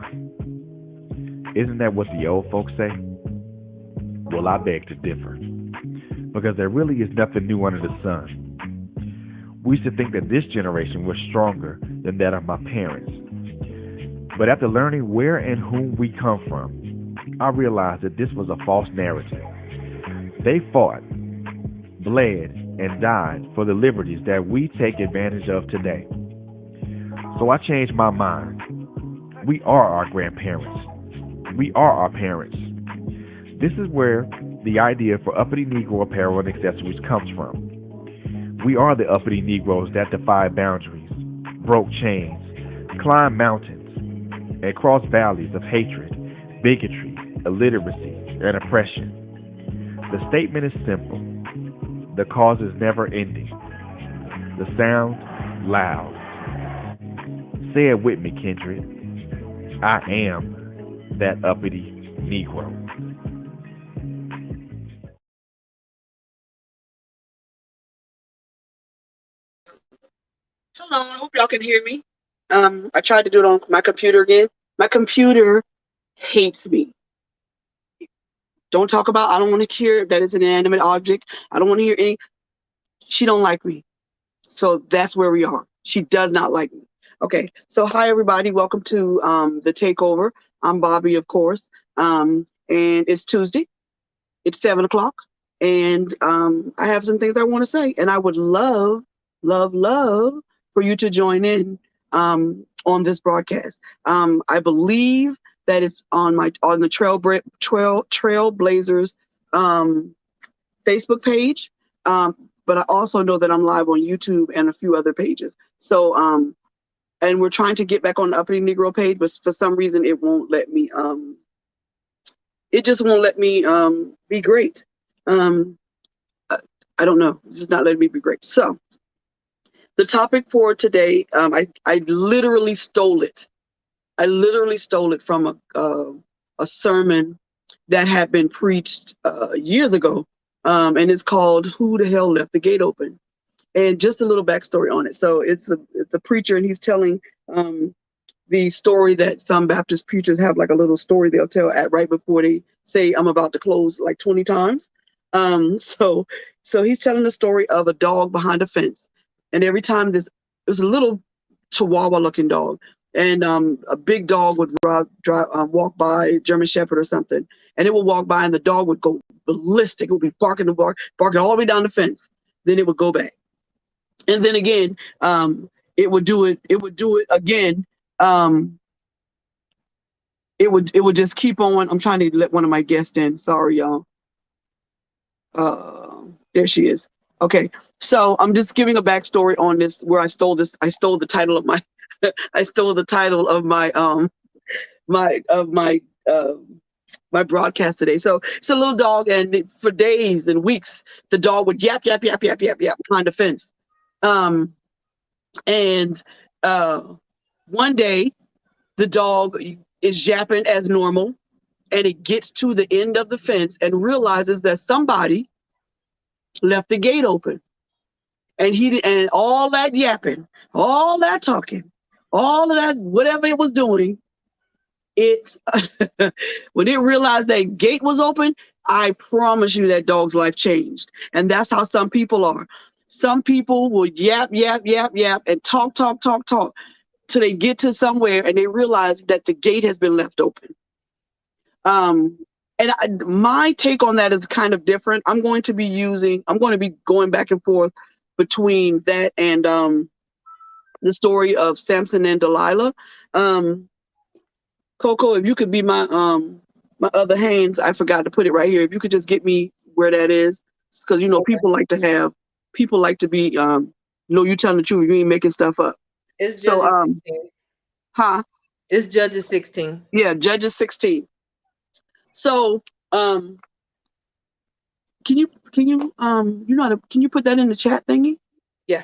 mind. Isn't that what the old folks say? Well, I beg to differ, because there really is nothing new under the sun. We used to think that this generation was stronger than that of my parents. But after learning where and whom we come from, I realized that this was a false narrative. They fought, bled, and died for the liberties that we take advantage of today. So I changed my mind. We are our grandparents. We are our parents. This is where the idea for uppity Negro apparel and accessories comes from. We are the uppity Negroes that defy boundaries, broke chains, climbed mountains, and crossed valleys of hatred, bigotry, illiteracy, and oppression. The statement is simple. The cause is never ending. The sound, loud. Say it with me, Kendrick. I am that uppity Negro. Hello, I hope y'all can hear me. I tried to do it on my computer again. My computer hates me. Don't talk about. I don't want to hear that it's an inanimate object. I don't want to hear any. She don't like me. So that's where we are. She does not like me. Okay. So hi everybody. Welcome to the takeover. I'm Bobby, of course. And it's Tuesday. It's 7 o'clock. And I have some things I want to say. And I would love, love, love for you to join in on this broadcast. I believe that it's on the Trailblazers Facebook page. But I also know that I'm live on YouTube and a few other pages. So and we're trying to get back on the Uppity Negro page, but for some reason it won't let me. It just won't let me be great. Um, I don't know. It's just not letting me be great. So the topic for today, I literally stole it. I literally stole it from a sermon that had been preached years ago, and it's called "Who the Hell Left the Gate Open?" And just a little backstory on it. So it's a preacher, and he's telling the story that some Baptist preachers have, like a little story they'll tell at right before they say, "I'm about to close," like 20 times. So he's telling the story of a dog behind a fence, and every time there's a little Chihuahua looking dog, and a big dog would walk by, German Shepherd or something, and it would walk by, and the dog would go ballistic. It would be barking and barking all the way down the fence. Then it would go back, and then again, it would do it. It would do it again. Um, it would just keep on. I'm trying to let one of my guests in. Sorry, y'all. There she is. Okay, so I'm just giving a backstory on this, where I stole this. I stole the title of my. I stole the title of my broadcast today. So it's a little dog, and for days and weeks, the dog would yap yap yap yap yap yap behind the fence. Um, and one day, the dog is yapping as normal, and it gets to the end of the fence and realizes that somebody left the gate open. And all that yapping, all that talking, all of that, whatever it was doing, it when it realized that gate was open, I promise you that dog's life changed. And that's how some people are. Some people will yap, yap, yap, yap, and talk, talk, talk, talk till they get to somewhere and they realize that the gate has been left open. Um, my take on that is kind of different. I'm going to be going back and forth between that and the story of Samson and Delilah. Um, Coco, if you could be my other hands, I forgot to put it right here. If you could just get me where that is, because Okay. people like to be you telling the truth. You ain't making stuff up. It's So Judges 16. huh? It's Judges 16. Yeah, Judges 16. So um, can you put that in the chat thingy? Yeah.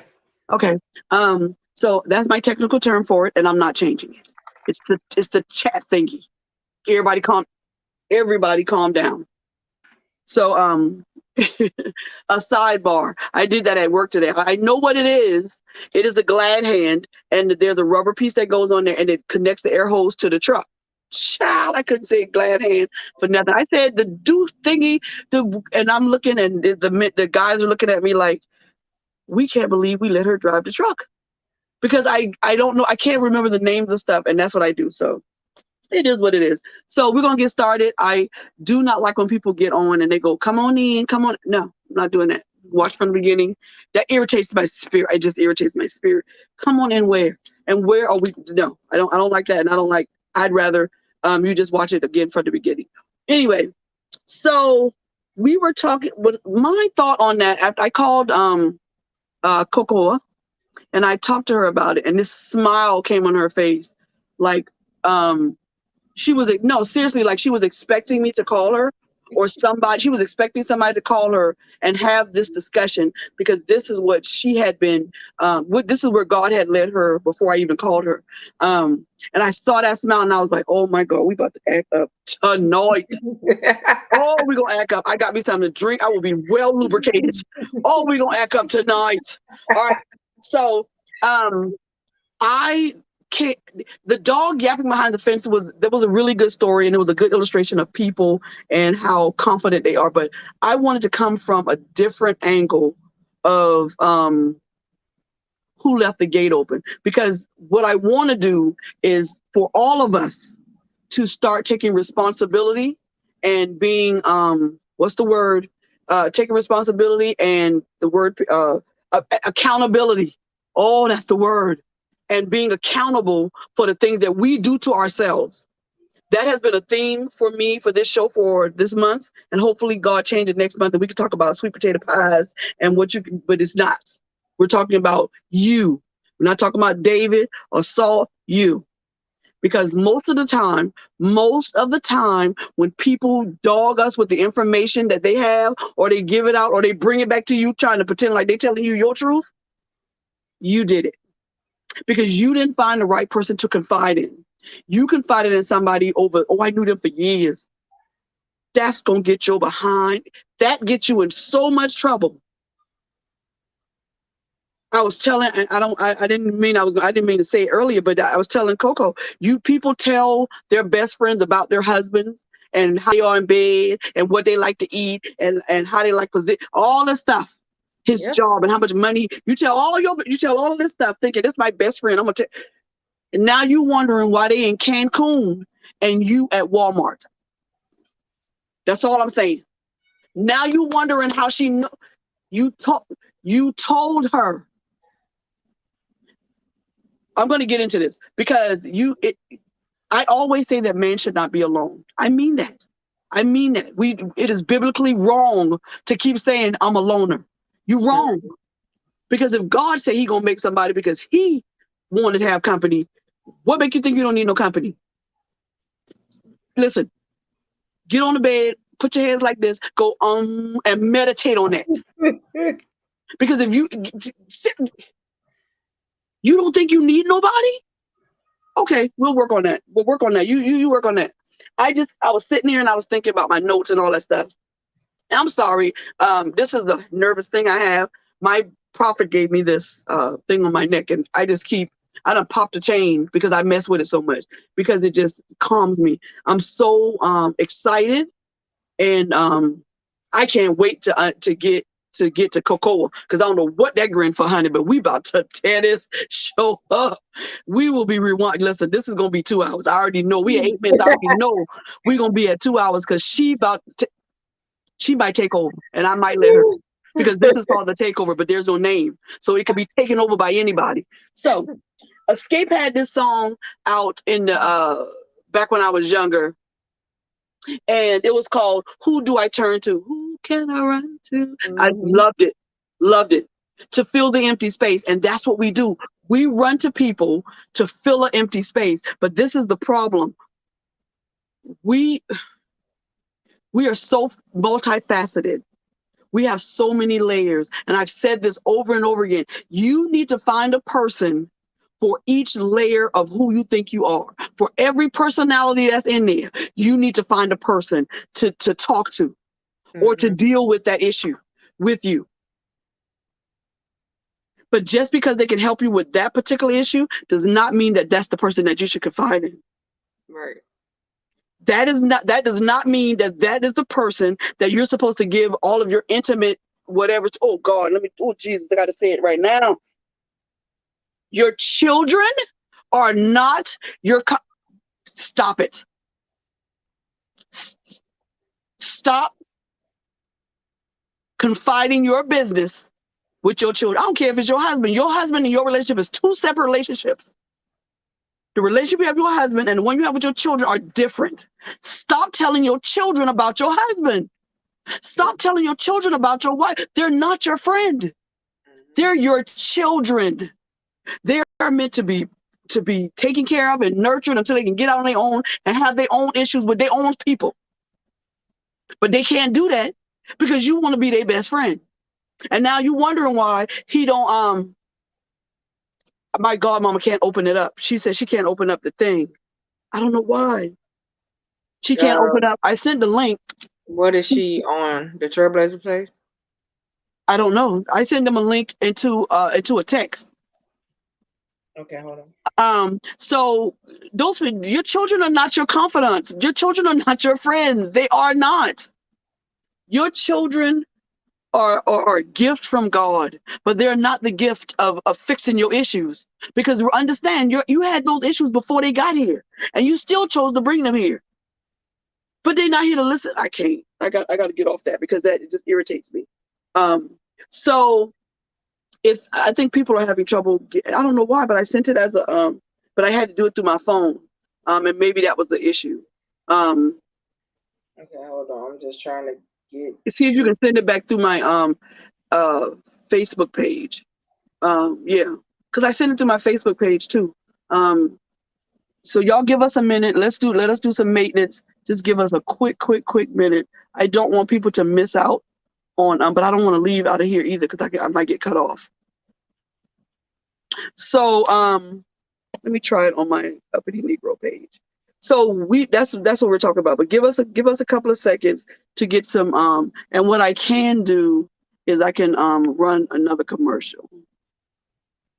Okay. So that's my technical term for it, and I'm not changing it. It's the chat thingy. Everybody calm everybody calm down. So a sidebar. I did that at work today. I know what it is. It is a glad hand, and there's a rubber piece that goes on there, and it connects the air hose to the truck. Child, I couldn't say glad hand for nothing. I said the do thingy, and I'm looking, and the guys are looking at me like, we can't believe we let her drive the truck. Because I don't know, I can't remember the names of stuff, and that's what I do. So it is what it is. So we're gonna get started. I do not like when people get on and they go, come on in, come on. No, I'm not doing that. Watch from the beginning. That irritates my spirit. It just irritates my spirit. Come on in where? And where are we? No, I don't like that. And I'd rather you just watch it again from the beginning. Anyway, so we were talking, with my thought on that after I called Cocoa, and I talked to her about it, and this smile came on her face, like she was no, seriously, like she was expecting me to call her, or somebody. She was expecting somebody to call her and have this discussion, because this is what she had been. This is where God had led her before I even called her. And I saw that smile, and I was like, "Oh my God, we about to act up tonight." Oh, we gonna act up. I got me something to drink. I will be well lubricated. Oh, we gonna act up tonight. All right. So, I can't. The dog yapping behind the fence was a really good story, and it was a good illustration of people and how confident they are. But I wanted to come from a different angle of who left the gate open, because what I want to do is for all of us to start taking responsibility and being what's the word? Taking responsibility, and the word accountability. Oh, that's the word. And being accountable for the things that we do to ourselves. That has been a theme for me for this show for this month, and hopefully God change it next month, and we can talk about sweet potato pies and what you can, but it's not. We're talking about you. We're not talking about David or Saul, you. Because most of the time, when people dog us with the information that they have, or they give it out, or they bring it back to you trying to pretend like they're telling you your truth, you did it. Because you didn't find the right person to confide in. You confided in somebody over, I knew them for years. That's going to get you behind. That gets you in so much trouble. I was telling, I didn't mean to say it earlier, but I was telling Coco, you people tell their best friends about their husbands and how they are in bed and what they like to eat and how they like position, all this stuff, his job and how much money. You tell all of this stuff thinking this is my best friend. I'm gonna tell. And now you wondering why they in Cancun and you at Walmart. That's all I'm saying. Now you wondering how she know. You told her. I'm going to get into this because I always say that man should not be alone. I mean that. It is biblically wrong to keep saying I'm a loner. You're wrong. Because if God said he going to make somebody because he wanted to have company, what make you think you don't need no company? Listen, get on the bed, put your hands like this, go and meditate on that. Because if you don't think you need nobody? Okay, we'll work on that. You work on that. I was sitting here and I was thinking about my notes and all that stuff. And I'm sorry. This is the nervous thing I have. My prophet gave me this thing on my neck, and I done popped the chain because I mess with it so much, because it just calms me. I'm so excited, and I can't wait to get to Cocoa, because I don't know what that grin for, honey, but we about to tear this show up. We will be rewind. Listen, this is gonna be 2 hours. I already know. We 8 minutes. I already know we're gonna be at 2 hours, because she might take over, and I might let her, because this is called The Takeover, but there's no name, so it could be taken over by anybody. So, Escape had this song out in the back when I was younger, and it was called "Who Do I Turn To? Who Can I Run To?" Mm-hmm. I loved it, to fill the empty space, and that's what we do. We run to people to fill an empty space, but this is the problem. We are so multifaceted. We have so many layers, and I've said this over and over again. You need to find a person for each layer of who you think you are. For every personality that's in there, you need to find a person to talk to, or to deal with that issue with you. But just because they can help you with that particular issue does not mean that that's the person that you should confide in. Right. That does not mean that is the person that you're supposed to give all of your intimate whatever. Oh God, oh Jesus, I got to say it right now. Your children are not stop it. Stop confiding your business with your children. I don't care if it's your husband. Your husband and your relationship is two separate relationships. The relationship you have with your husband and the one you have with your children are different. Stop telling your children about your husband. Stop telling your children about your wife. They're not your friend. They're your children. They're meant to be taken care of and nurtured until they can get out on their own and have their own issues with their own people. But they can't do that because you want to be their best friend. And now you're wondering why he don't, my godmama can't open it up. She said she can't open up the thing. I don't know why. She can't open up. I sent the link. What is she on? The Trailblazer page? I don't know. I sent them a link into a text. Okay, hold on. So your children are not your confidants. Your children are not your friends. They are not. Your children are a gift from God, but they're not the gift of fixing your issues. Because understand, you had those issues before they got here, and you still chose to bring them here. But they're not here to listen. I can't. I got to get off that because it just irritates me. So if I think people are having trouble, I don't know why, but I sent it as a but I had to do it through my phone. And maybe that was the issue. Okay, hold on. I'm just trying to see if you can send it back through my Facebook page. Yeah, because I sent it to my Facebook page too. So y'all give us a minute. Let us do some maintenance. Just give us a quick minute. I don't want people to miss out on, but I don't want to leave out of here either because I might get cut off. So let me try it on my Uppity Negro page. So that's what we're talking about. But give us a couple of seconds to get some and what I can do is I can run another commercial.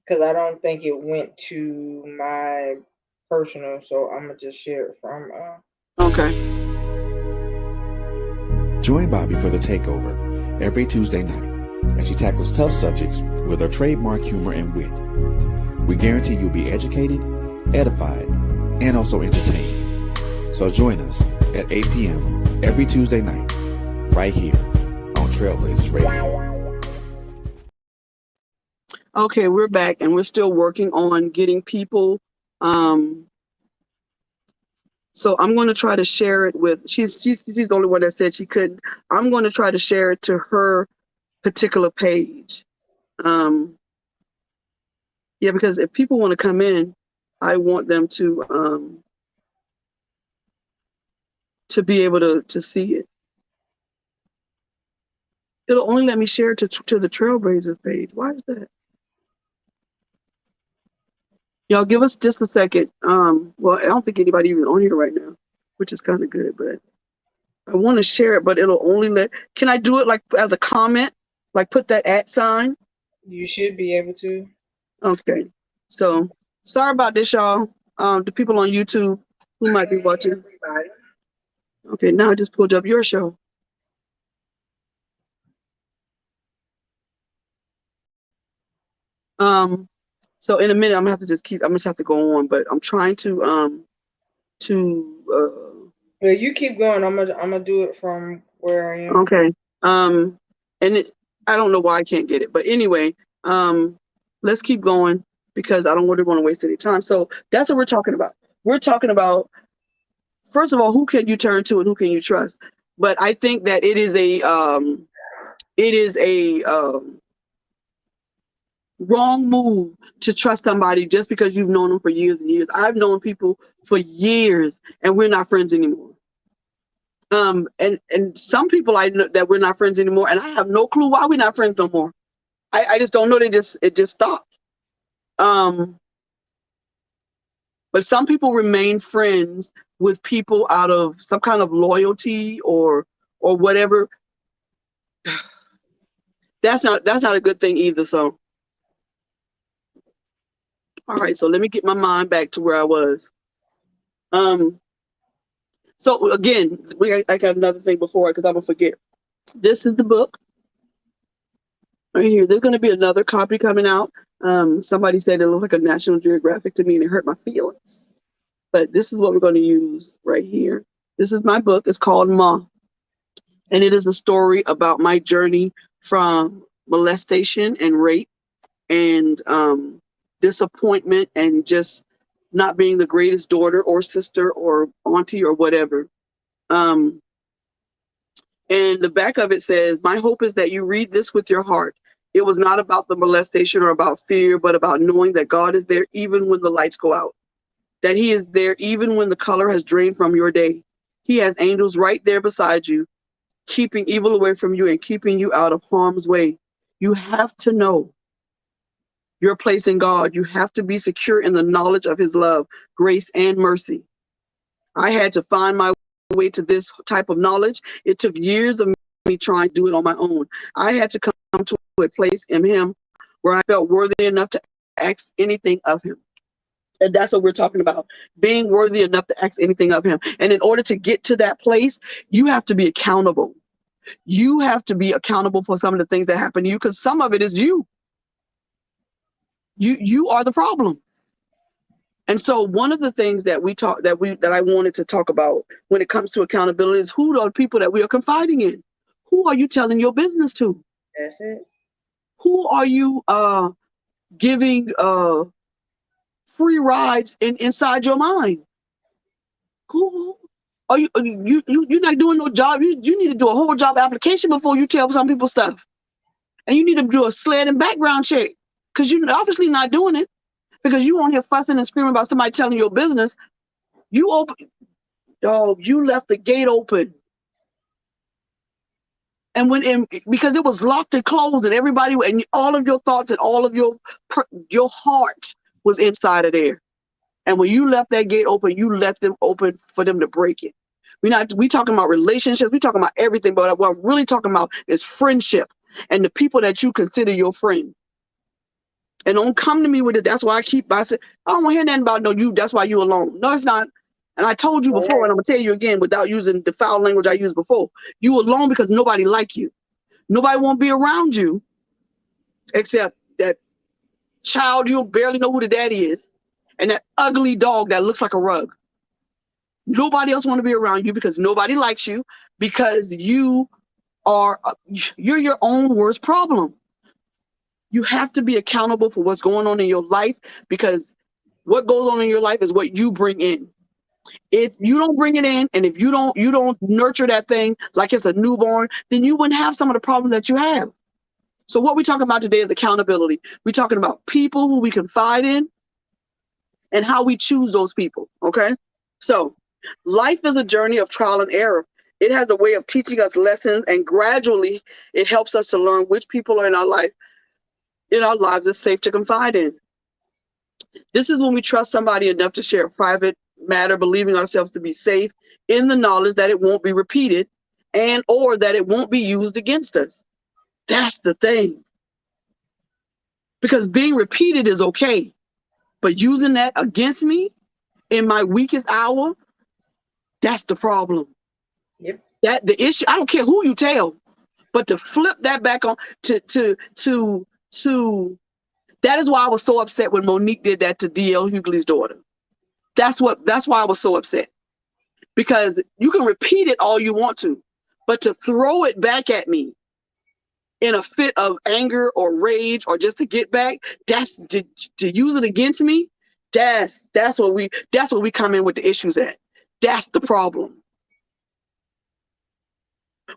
Because I don't think it went to my personal, so I'm gonna just share it from Okay. Join Bobby for The Takeover every Tuesday night as she tackles tough subjects with her trademark humor and wit. We guarantee you'll be educated, edified, and also entertained. So join us at 8 p.m. every Tuesday night, right here on Trailblazers Radio. Okay, we're back and we're still working on getting people. So I'm going to try to share it with, she's the only one that said she couldn't. I'm going to try to share it to her particular page. Yeah, because if people want to come in, I want them to be able to see it. It'll only let me share it to the Trailblazer page. Why is that? Y'all give us just a second. Well, I don't think anybody even on here right now, which is kind of good, but I want to share it, but it'll only can I do it like as a comment? Like put that @ sign? You should be able to. Okay. So sorry about this, y'all. The people on YouTube who might be watching. Okay, now I just pulled up your show. So in a minute, I'm gonna have to go on, but I'm trying to well, you keep going. I'm gonna do it from where I am. Okay. And I don't know why I can't get it, but anyway, let's keep going because I don't really want to waste any time. So that's what we're talking about. We're talking about, first of all, who can you turn to and who can you trust? But I think that it is a wrong move to trust somebody just because you've known them for years and years. I've known people for years and we're not friends anymore. And some people I know that we're not friends anymore, and I have no clue why we're not friends no more. I just don't know. It just stopped. But some people remain friends with people out of some kind of loyalty or whatever. That's not a good thing either. So, all right. So let me get my mind back to where I was. So again, I got another thing before because I'm gonna forget. This is the book right here. There's gonna be another copy coming out. Somebody said it looked like a National Geographic to me, and it hurt my feelings. But this is what we're going to use right here. This is my book. It's called Ma, and it is a story about my journey from molestation and rape and disappointment and just not being the greatest daughter or sister or auntie or whatever. And the back of it says, my hope is that you read this with your heart. It was not about the molestation or about fear, but about knowing that God is there even when the lights go out, that he is there even when the color has drained from your day. He has angels right there beside you, keeping evil away from you and keeping you out of harm's way. You have to know your place in God. You have to be secure in the knowledge of his love, grace, and mercy. I had to find my way to this type of knowledge. It took years of me trying to do it on my own. I had to come to a place in him where I felt worthy enough to ask anything of him. And that's what we're talking about, being worthy enough to ask anything of him. And in order to get to that place, you have to be accountable. You have to be accountable for some of the things that happen to you, because some of it is you. You are the problem. And so one of the things that I wanted to talk about when it comes to accountability is who are the people that we are confiding in? Who are you telling your business to? That's it. Who are you giving free rides inside your mind? Who are you? You're not doing no job. You need to do a whole job application before you tell some people stuff, and you need to do a SLED and background check, because you're obviously not doing it, because you on here fussing and screaming about somebody telling your business. You left the gate open, and because it was locked and closed, and everybody and all of your thoughts and all of your heart was inside of there. And when you left that gate open, you left them open for them to break it. We talking about relationships, we talking about everything, but what I'm really talking about is friendship and the people that you consider your friend. And don't come to me with it. That's why I said, I don't want to hear nothing about that's why you alone. No, it's not. And I told you before, and I'm gonna tell you again without using the foul language I used before. You alone because nobody like you. Nobody won't be around you except that child you barely know who the daddy is, and that ugly dog that looks like a rug. Nobody else want to be around you because nobody likes you, because you're your own worst problem. You have to be accountable for what's going on in your life, because what goes on in your life is what you bring in. If you don't bring it in, and if you don't nurture that thing like it's a newborn, then you wouldn't have some of the problems that you have. So what we're talking about today is accountability. We're talking about people who we confide in and how we choose those people, okay? So life is a journey of trial and error. It has a way of teaching us lessons, and gradually it helps us to learn which people are in our lives it's safe to confide in. This is when we trust somebody enough to share a private matter, believing ourselves to be safe in the knowledge that it won't be repeated or that it won't be used against us. That's the thing. Because being repeated is okay, but using that against me in my weakest hour, that's the problem. Yep. That the issue, I don't care who you tell, but to flip that back on to that is why I was so upset when Monique did that to D.L. Hughley's daughter. That's why I was so upset. Because you can repeat it all you want to, but to throw it back at me in a fit of anger or rage or just to get back, that's to use it against me, that's where we come in with the issues at. That's the problem.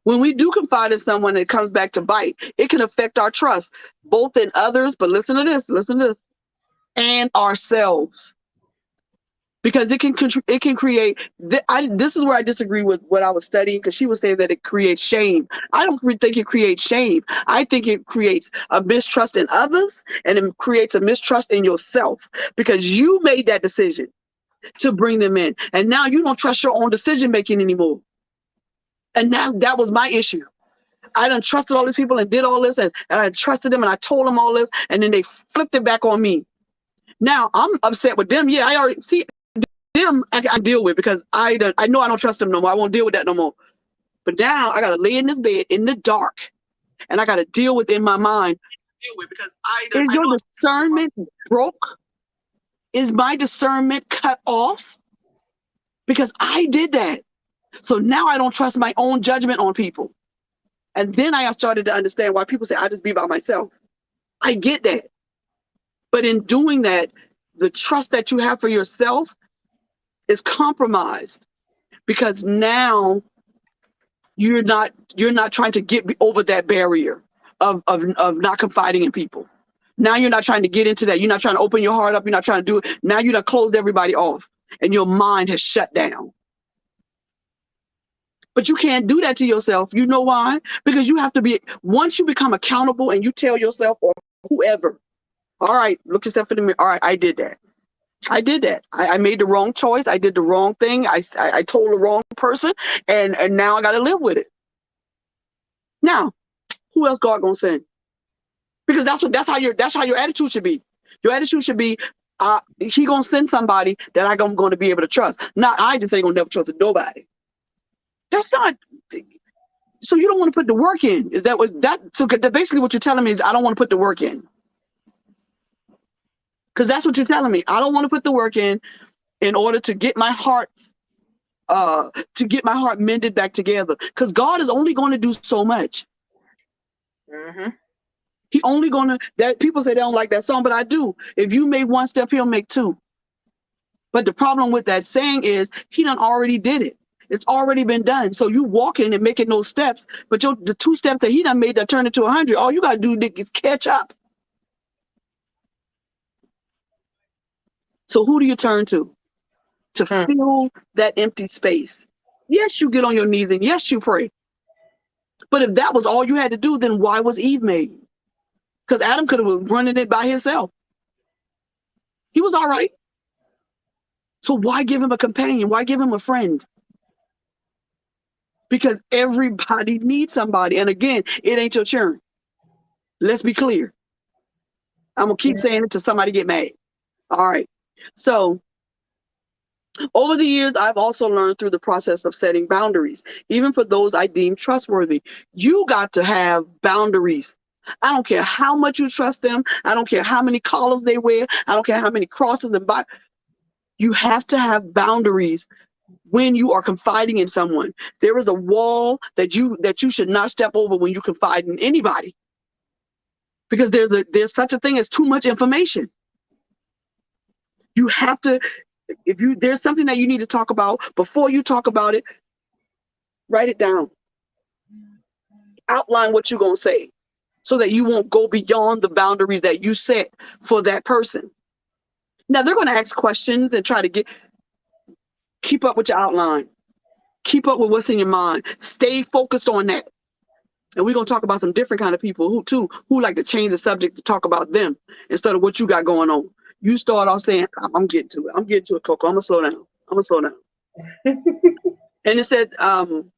When we do confide in someone and it comes back to bite, it can affect our trust, both in others, but listen to this, and ourselves. Because it can create, this is where I disagree with what I was studying, because she was saying that it creates shame. I don't think it creates shame. I think it creates a mistrust in others, and it creates a mistrust in yourself, because you made that decision to bring them in. And now you don't trust your own decision making anymore. And now that was my issue. I done trusted all these people and did all this, and I trusted them and I told them all this, and then they flipped it back on me. Now I'm upset with them. Yeah, I already see. them I deal with because I know I don't trust them no more. I won't deal with that no more. But now I gotta lay in this bed in the dark, and I gotta deal with in my mind. Deal with because is your discernment broke? Is my discernment cut off? Because I did that. So now I don't trust my own judgment on people. And then I started to understand why people say I just be by myself. I get that. But in doing that, the trust that you have for yourself is compromised because now you're not trying to get over that barrier of not confiding in people. Now you're not trying to get into that. You're not trying to open your heart up. You're not trying to do it. Now you're not closed everybody off and your mind has shut down. But you can't do that to yourself. You know why? Because you have to be, once you become accountable and you tell yourself or whoever, all right, look yourself in the mirror. All right, I did that. I did that. I made the wrong choice. I did the wrong thing. I told the wrong person, and now I got to live with it. Now, who else God gonna send? Because that's how your attitude should be. Your attitude should be, he gonna send somebody that I'm going to be able to trust. Not I just ain't gonna never trust nobody. That's not. So you don't want to put the work in. So basically what you're telling me is I don't want to put the work in. Because that's what you're telling me. I don't want to put the work in order to get my heart mended back together. Because God is only going to do so much. Mm-hmm. He only gonna that people say they don't like that song, but I do. If you make one step, he'll make two. But the problem with that saying is he done already did it. It's already been done. So you walking and making those steps, but the 2 steps that he done made that turn into 100, all you gotta do is catch up. So who do you turn to fill that empty space? Yes, you get on your knees and yes, you pray. But if that was all you had to do, then why was Eve made? Because Adam could have been running it by himself. He was all right. So why give him a companion? Why give him a friend? Because everybody needs somebody. And again, it ain't your turn. Let's be clear. I'm going to keep saying it till somebody get mad. All right. So over the years, I've also learned through the process of setting boundaries, even for those I deem trustworthy. You got to have boundaries. I don't care how much you trust them. I don't care how many collars they wear. I don't care how many crosses and you have to have boundaries when you are confiding in someone. There is a wall that you should not step over when you confide in anybody. Because there's such a thing as too much information. You have to, there's something that you need to talk about, before you talk about it, write it down. Outline what you're going to say so that you won't go beyond the boundaries that you set for that person. Now, they're going to ask questions and try to keep up with your outline. Keep up with what's in your mind. Stay focused on that. And we're going to talk about some different kind of people who like to change the subject to talk about them instead of what you got going on. You start off saying, I'm getting to it. I'm getting to it, Coco. I'm going to slow down. And it said, I'm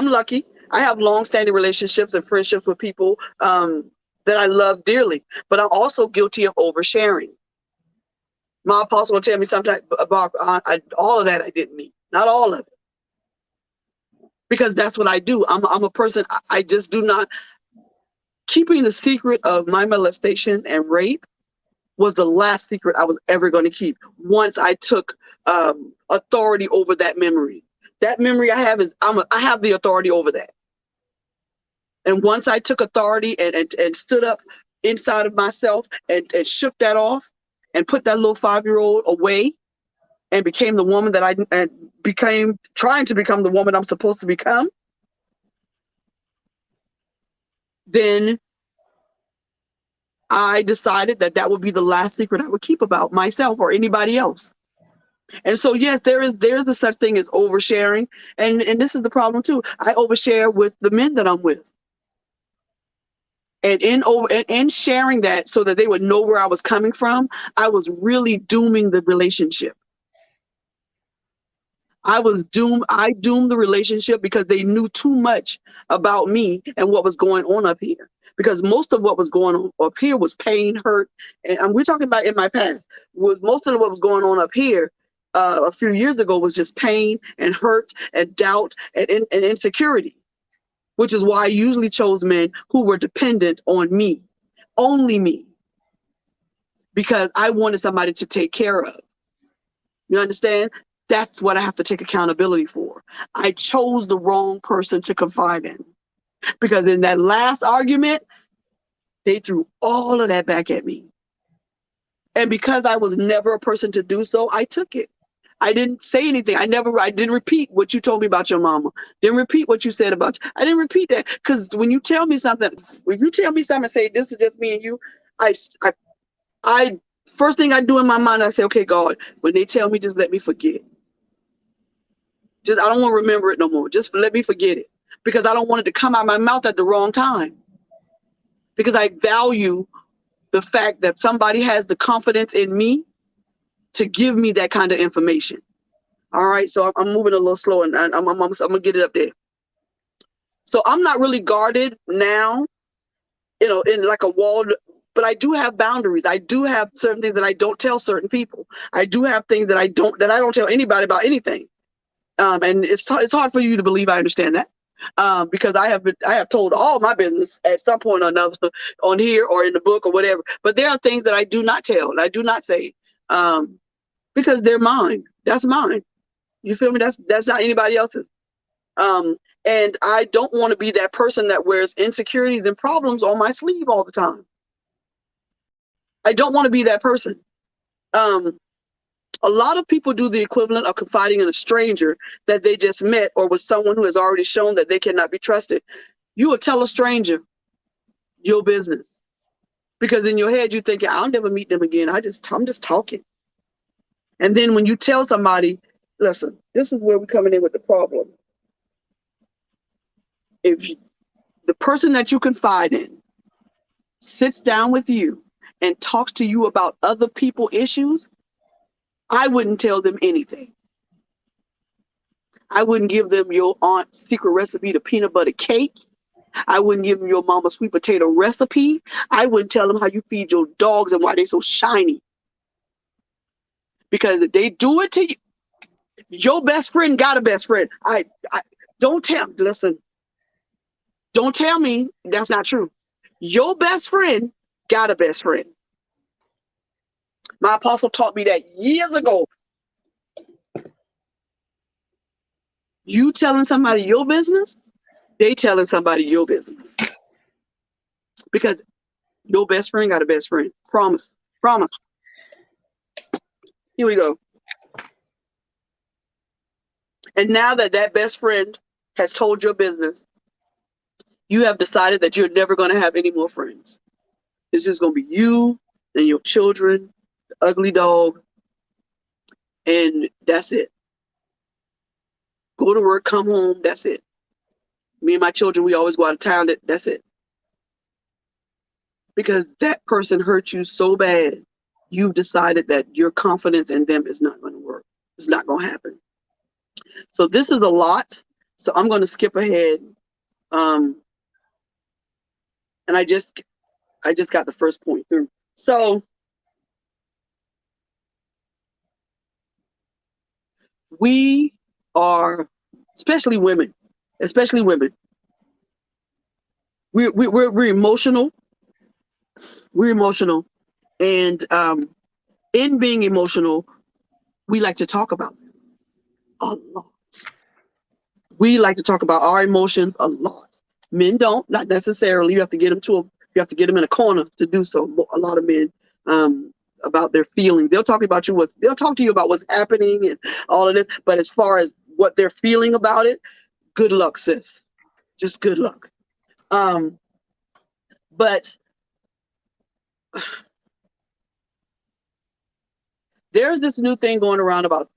lucky. I have long-standing relationships and friendships with people that I love dearly, but I'm also guilty of oversharing. My apostle will tell me sometimes about all of that I didn't need, not all of it, because that's what I do. I'm a person. I just do not. Keeping the secret of my molestation and rape was the last secret I was ever going to keep. Once I took authority over that memory. That memory I have is I have the authority over that. And once I took authority and stood up inside of myself and shook that off and put that little 5-year-old away and became the woman that I became, trying to become the woman I'm supposed to become, then I decided that would be the last secret I would keep about myself or anybody else. And so, yes, there's a such thing as oversharing. And this is the problem too. I overshare with the men that I'm with. And in sharing that so that they would know where I was coming from, I was really dooming the relationship. I doomed the relationship because they knew too much about me and what was going on up here. because most of what was going on up here was pain, hurt, and we're talking about in my past. Was most of what was going on up here a few years ago was just pain and hurt and doubt and insecurity, which is why I usually chose men who were dependent on me, only me, because I wanted somebody to take care of. You understand? That's what I have to take accountability for. I chose the wrong person to confide in, because in that last argument, they threw all of that back at me. And because I was never a person to do so, I took it. I didn't say anything. I didn't repeat what you told me about your mama. Didn't repeat what you said about you. I didn't repeat that, because when you tell me something, if you tell me something and say, this is just me and you, I first thing I do in my mind, I say, okay, God, when they tell me, just let me forget. I don't want to remember it no more. Just let me forget it, because I don't want it to come out of my mouth at the wrong time, because I value the fact that somebody has the confidence in me to give me that kind of information. All right, so I'm moving a little slow, and I'm gonna get it up there. So I'm not really guarded now, in like a wall, but I do have boundaries. I do have certain things that I don't tell certain people. I do have things that I don't tell anybody about anything. And it's hard for you to believe I understand that, because I have told all my business at some point or another on here or in the book or whatever. But there are things that I do not tell and I do not say, because they're mine. That's mine. You feel me? That's not anybody else's. And I don't want to be that person that wears insecurities and problems on my sleeve all the time. I don't want to be that person. A lot of people do the equivalent of confiding in a stranger that they just met, or with someone who has already shown that they cannot be trusted. You will tell a stranger your business, because in your head you think, I'll never meet them again. I'm just talking. And then when you tell somebody, listen, this is where we're coming in with the problem. If the person that you confide in sits down with you and talks to you about other people's issues, I wouldn't tell them anything. I wouldn't give them your aunt's secret recipe to peanut butter cake. I wouldn't give them your mama's sweet potato recipe. I wouldn't tell them how you feed your dogs and why they're so shiny. Because if they do it to you, your best friend got a best friend. Don't tell me that's not true. Your best friend got a best friend. My apostle taught me that years ago. You telling somebody your business, they telling somebody your business. Because your best friend got a best friend. Promise. Promise. Here we go. And now that best friend has told your business, you have decided that you're never going to have any more friends. It's just going to be you and your children, the ugly dog, and that's it. Go to work, come home, that's it. Me and my children, we always go out of town, that's it. Because that person hurt you so bad, you've decided that your confidence in them is not going to work. It's not going to happen. So this is a lot. So I'm going to skip ahead. And I just got the first point through. So we are, especially women, we're emotional. We're emotional. And in being emotional, we like to talk about them a lot. We like to talk about our emotions a lot. Men don't, not necessarily. You have to get them in a corner to do so. A lot of men, about their feelings. They'll talk to you about what's happening and all of this. But as far as what they're feeling about it, good luck, sis. Just good luck. But there's this new thing going around about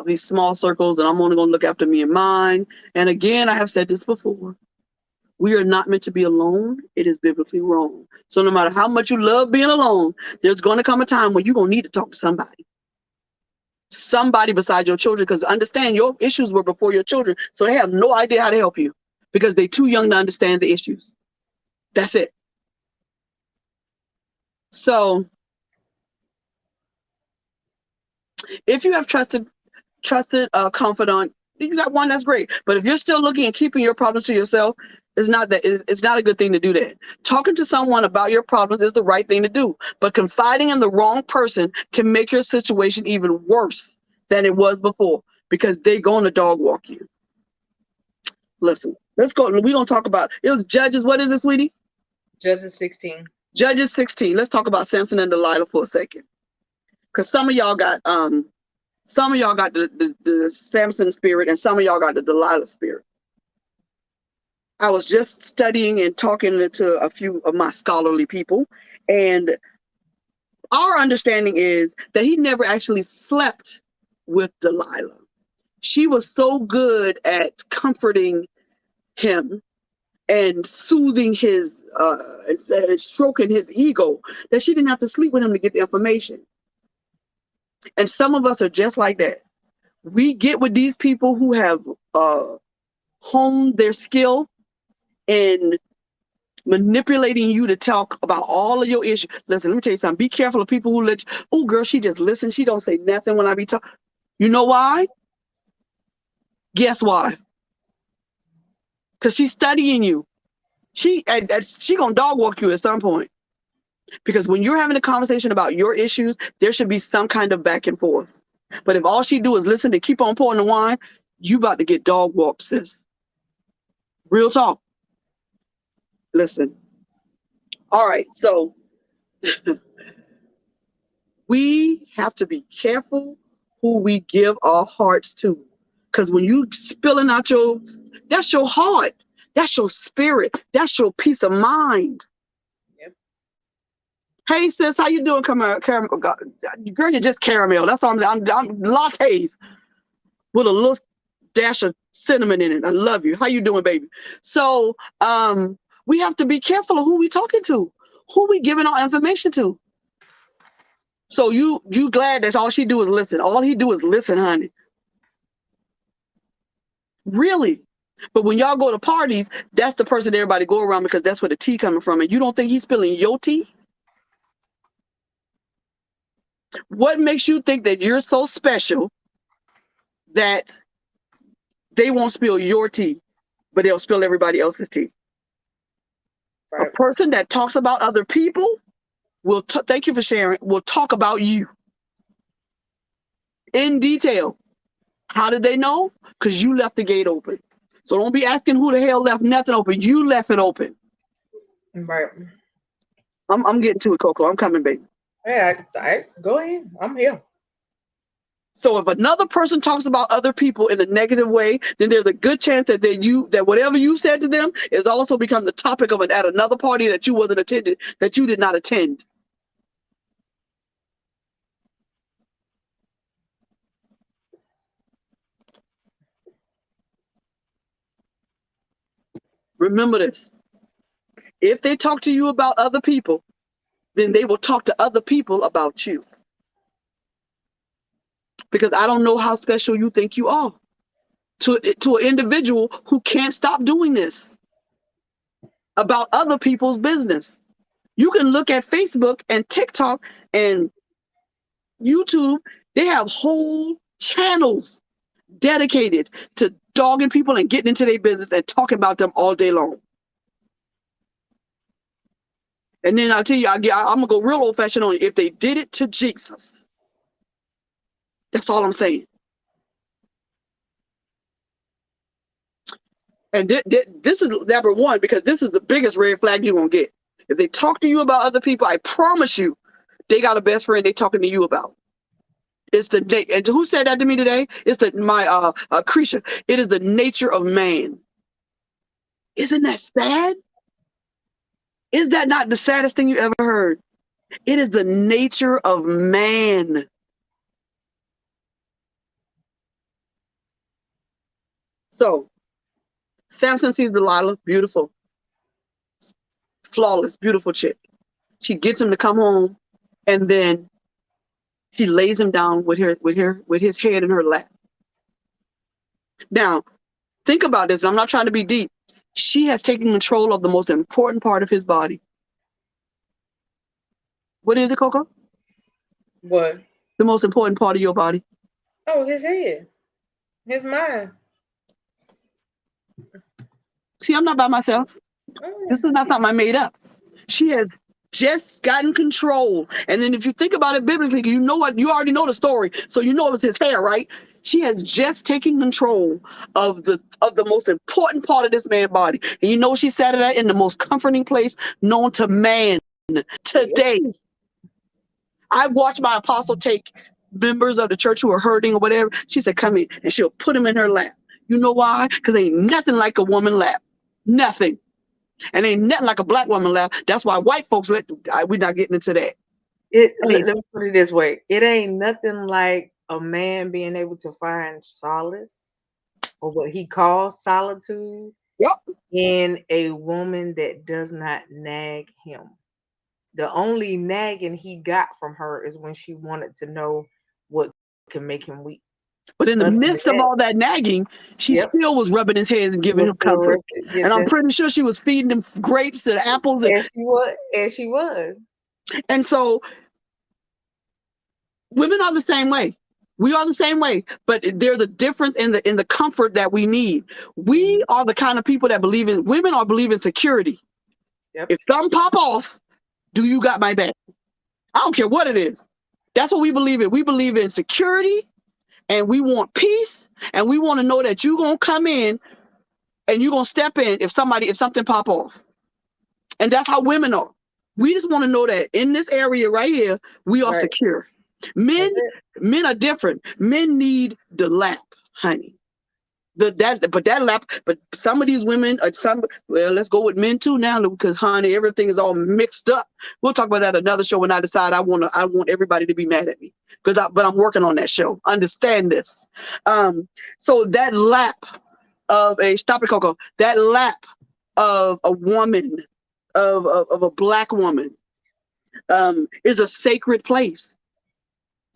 these small circles, and I'm only going to look after me and mine. And again, I have said this before. We are not meant to be alone. It is biblically wrong. So no matter how much you love being alone, there's going to come a time when you're going to need to talk to somebody besides your children, because understand your issues were before your children. So they have no idea how to help you because they're too young to understand the issues. That's it. So if you have trusted confidant, you got one, that's great. But if you're still looking and keeping your problems to yourself, it's not a good thing to do that. Talking to someone about your problems is the right thing to do. But confiding in the wrong person can make your situation even worse than it was before, because they're going to dog walk you. Listen, let's go. We're going to talk about, it was Judges. What is it, sweetie? Judges 16. Judges 16. Let's talk about Samson and Delilah for a second. Because some of y'all got the Samson spirit, and some of y'all got the Delilah spirit. I was just studying and talking to a few of my scholarly people, and our understanding is that he never actually slept with Delilah. She was so good at comforting him and soothing his and stroking his ego that she didn't have to sleep with him to get the information. And some of us are just like that. We get with these people who have honed their skill in manipulating you to talk about all of your issues. Listen, let me tell you something. Be careful of people who let you, oh girl, she just listens. She don't say nothing when I be talking. You know why? Guess why? Because she's studying you. She gonna dog walk you at some point. Because when you're having a conversation about your issues, there should be some kind of back and forth. But if all she do is listen to keep on pouring the wine, you about to get dog walked, sis. Real talk. Listen. All right, so we have to be careful who we give our hearts to. Because when you spilling out that's your heart. That's your spirit. That's your peace of mind. Yep. Hey sis, how you doing? Caramel, girl, you're just caramel. That's all I'm lattes with a little dash of cinnamon in it. I love you. How you doing, baby? So we have to be careful of who we talking to, who we giving our information to. So you glad that all she do is listen. All he do is listen, honey. Really? But when y'all go to parties, that's the person everybody go around because that's where the tea coming from. And you don't think he's spilling your tea? What makes you think that you're so special that they won't spill your tea, but they'll spill everybody else's tea? Right. A person that talks about other people will, thank you for sharing, will talk about you in detail. How did they know? Because you left the gate open. So don't be asking who the hell left nothing open. You left it open. Right. I'm getting to it, Coco. I'm coming, baby. Yeah, I go ahead. I'm here. So if another person talks about other people in a negative way, then there's a good chance that that whatever you said to them is also become the topic of at another party that you wasn't attended, that you did not attend. Remember this. If they talk to you about other people, then they will talk to other people about you. Because I don't know how special you think you are to an individual who can't stop doing this about other people's business. You can look at Facebook and TikTok and YouTube. They have whole channels dedicated to dogging people and getting into their business and talking about them all day long. And then I'll tell you, I'm gonna go real old fashioned on you. If they did it to Jesus, that's all I'm saying. And this is number one, because this is the biggest red flag you're gonna get. If they talk to you about other people, I promise you, they got a best friend they talking to you about. It's and who said that to me today? It's my Krisha. It is the nature of man. Isn't that sad? Is that not the saddest thing you ever heard? It is the nature of man. So, Samson sees Delilah, beautiful, flawless, beautiful chick. She gets him to come home, and then she lays him down with his head in her lap. Now, think about this. And I'm not trying to be deep. She has taken control of the most important part of his body. What is it, Coco? What? The most important part of your body? Oh, his head. His mind. See, I'm not by myself. This is not something I made up. She has just gotten control. And then if you think about it biblically, you know what? You already know the story. So you know it was his hair, right? She has just taken control of the most important part of this man's body. And you know she sat it at in the most comforting place known to man today. I watched my apostle take members of the church who are hurting or whatever. She said, come in. And she'll put them in her lap. You know why? Because ain't nothing like a woman lap. Nothing. And ain't nothing like a black woman lap. That's why white folks we're not getting into that. Let me put it this way. It ain't nothing like a man being able to find solace, or what he calls solitude, in a woman that does not nag him. The only nagging he got from her is when she wanted to know what can make him weak. But in the midst of all that nagging, she still was rubbing his head and giving him comfort. And I'm pretty sure she was feeding him grapes and apples. And she was. And so women are the same way. We are the same way, but there's a difference in the comfort that we need. We are the kind of people that women believe in security. If something pop off, do you got my back? I don't care what it is. That's what we believe in. We believe in security, and we want peace, and we want to know that you're going to come in and you're going to step in if something pop off. And that's how women are. We just want to know that in this area right here, we are secure. Men are different. Men need the lap, honey. But some of these women let's go with men too now, because honey, everything is all mixed up. We'll talk about that another show when I decide I want everybody to be mad at me, but I'm working on that show. Understand this. So that lap of that lap of a woman, of a black woman, is a sacred place.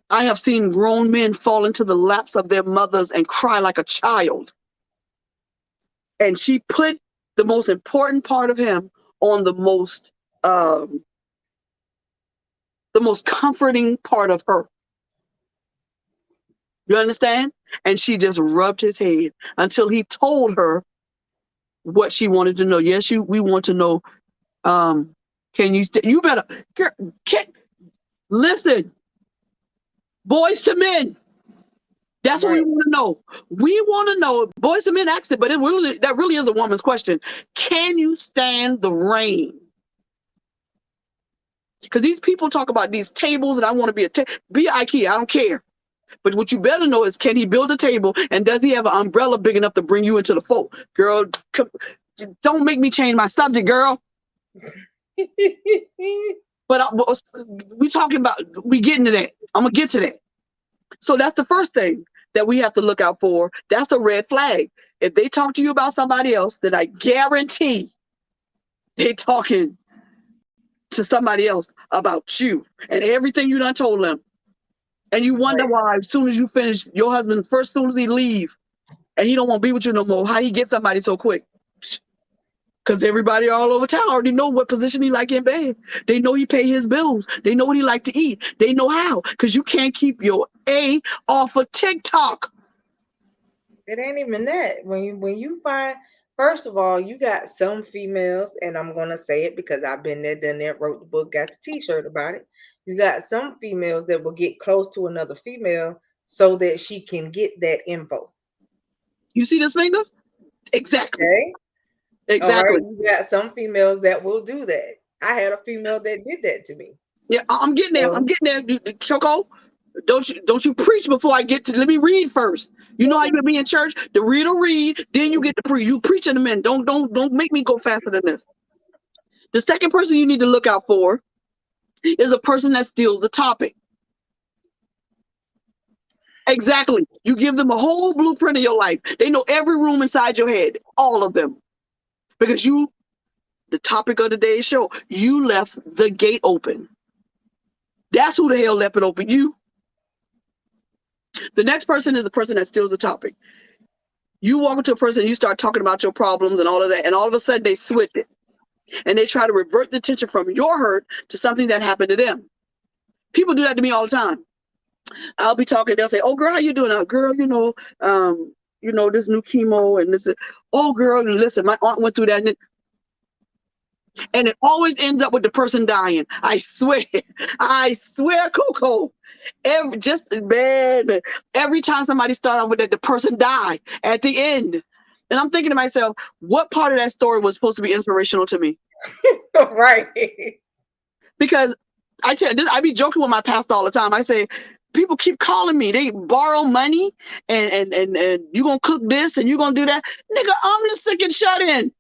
I have seen grown men fall into the laps of their mothers and cry like a child. And she put the most important part of him on the most comforting part of her. You understand? And she just rubbed his head until he told her what she wanted to know. Yes, we want to know. Can you stay? You better listen. Boys to men. That's what we want to know. We want to know. Boys to men asked it, but that really is a woman's question. Can you stand the rain? Because these people talk about these tables, and I want to be IKEA. I don't care. But what you better know is, can he build a table, and does he have an umbrella big enough to bring you into the fold? Girl, don't make me change my subject, girl. But we getting to that. I'm going to get to that. So that's the first thing that we have to look out for. That's a red flag. If they talk to you about somebody else, then I guarantee they're talking to somebody else about you and everything you done told them. And you wonder why, as soon as you finish, your husband, as soon as he leave, and he don't want to be with you no more, how he get somebody so quick? Because everybody all over town already know what position he like in bed. They know he pay his bills. They know what he like to eat. They know how. Because you can't keep your A off of TikTok. It ain't even that. When you find, first of all, you got some females, and I'm gonna say it because I've been there, done that, wrote the book, got the T-shirt about it. You got some females that will get close to another female so that she can get that info. You see this finger? Exactly. Okay. Exactly. You got some females that will do that. I had a female that did that to me. Yeah, I'm getting there. I'm getting there, Choco. Don't you preach before I get to. Let me read first. You know how you be in church? The reader read, then you get to preach. You preach in a minute. Don't make me go faster than this. The second person you need to look out for is a person that steals the topic. Exactly. You give them a whole blueprint of your life. They know every room inside your head, all of them. Because the topic of today's show, you left the gate open. That's who the hell left it open, you. The next person is the person that steals the topic. You walk into a person, you start talking about your problems and all of that, and all of a sudden they switch it. And they try to revert the attention from your hurt to something that happened to them. People do that to me all the time. I'll be talking, they'll say, "Oh girl, how you doing?" Girl, this new chemo and this. Oh girl, listen, my aunt went through that, and it always ends up with the person dying. I swear, Coco. Every time somebody start off with that, the person died at the end. And I'm thinking to myself, what part of that story was supposed to be inspirational to me? Right. Because I be joking with my pastor all the time. I say, people keep calling me. They borrow money and you gonna cook this and you gonna do that. Nigga, I'm the sick and shut in.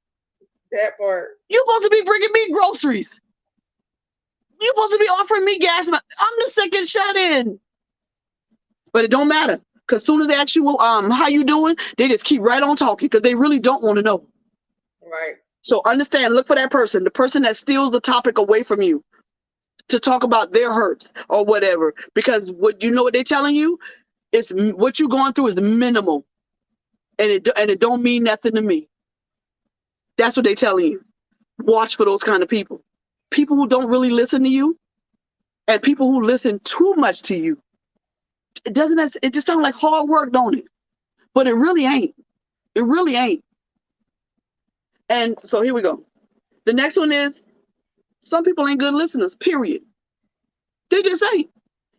That part. You supposed to be bringing me groceries. You supposed to be offering me gas. I'm the sick and shut in. But it don't matter. Because as soon as they ask you, how you doing? They just keep right on talking because they really don't want to know. Right. So understand, look for that person, the person that steals the topic away from you to talk about their hurts or whatever. Because what they're telling you is what you're going through is minimal. And it don't mean nothing to me. That's what they're telling you. Watch for those kind of people. People who don't really listen to you and people who listen too much to you. It just sounds like hard work, don't it? But it really ain't. It really ain't. And so here we go. The next one is, some people ain't good listeners, period. They just ain't.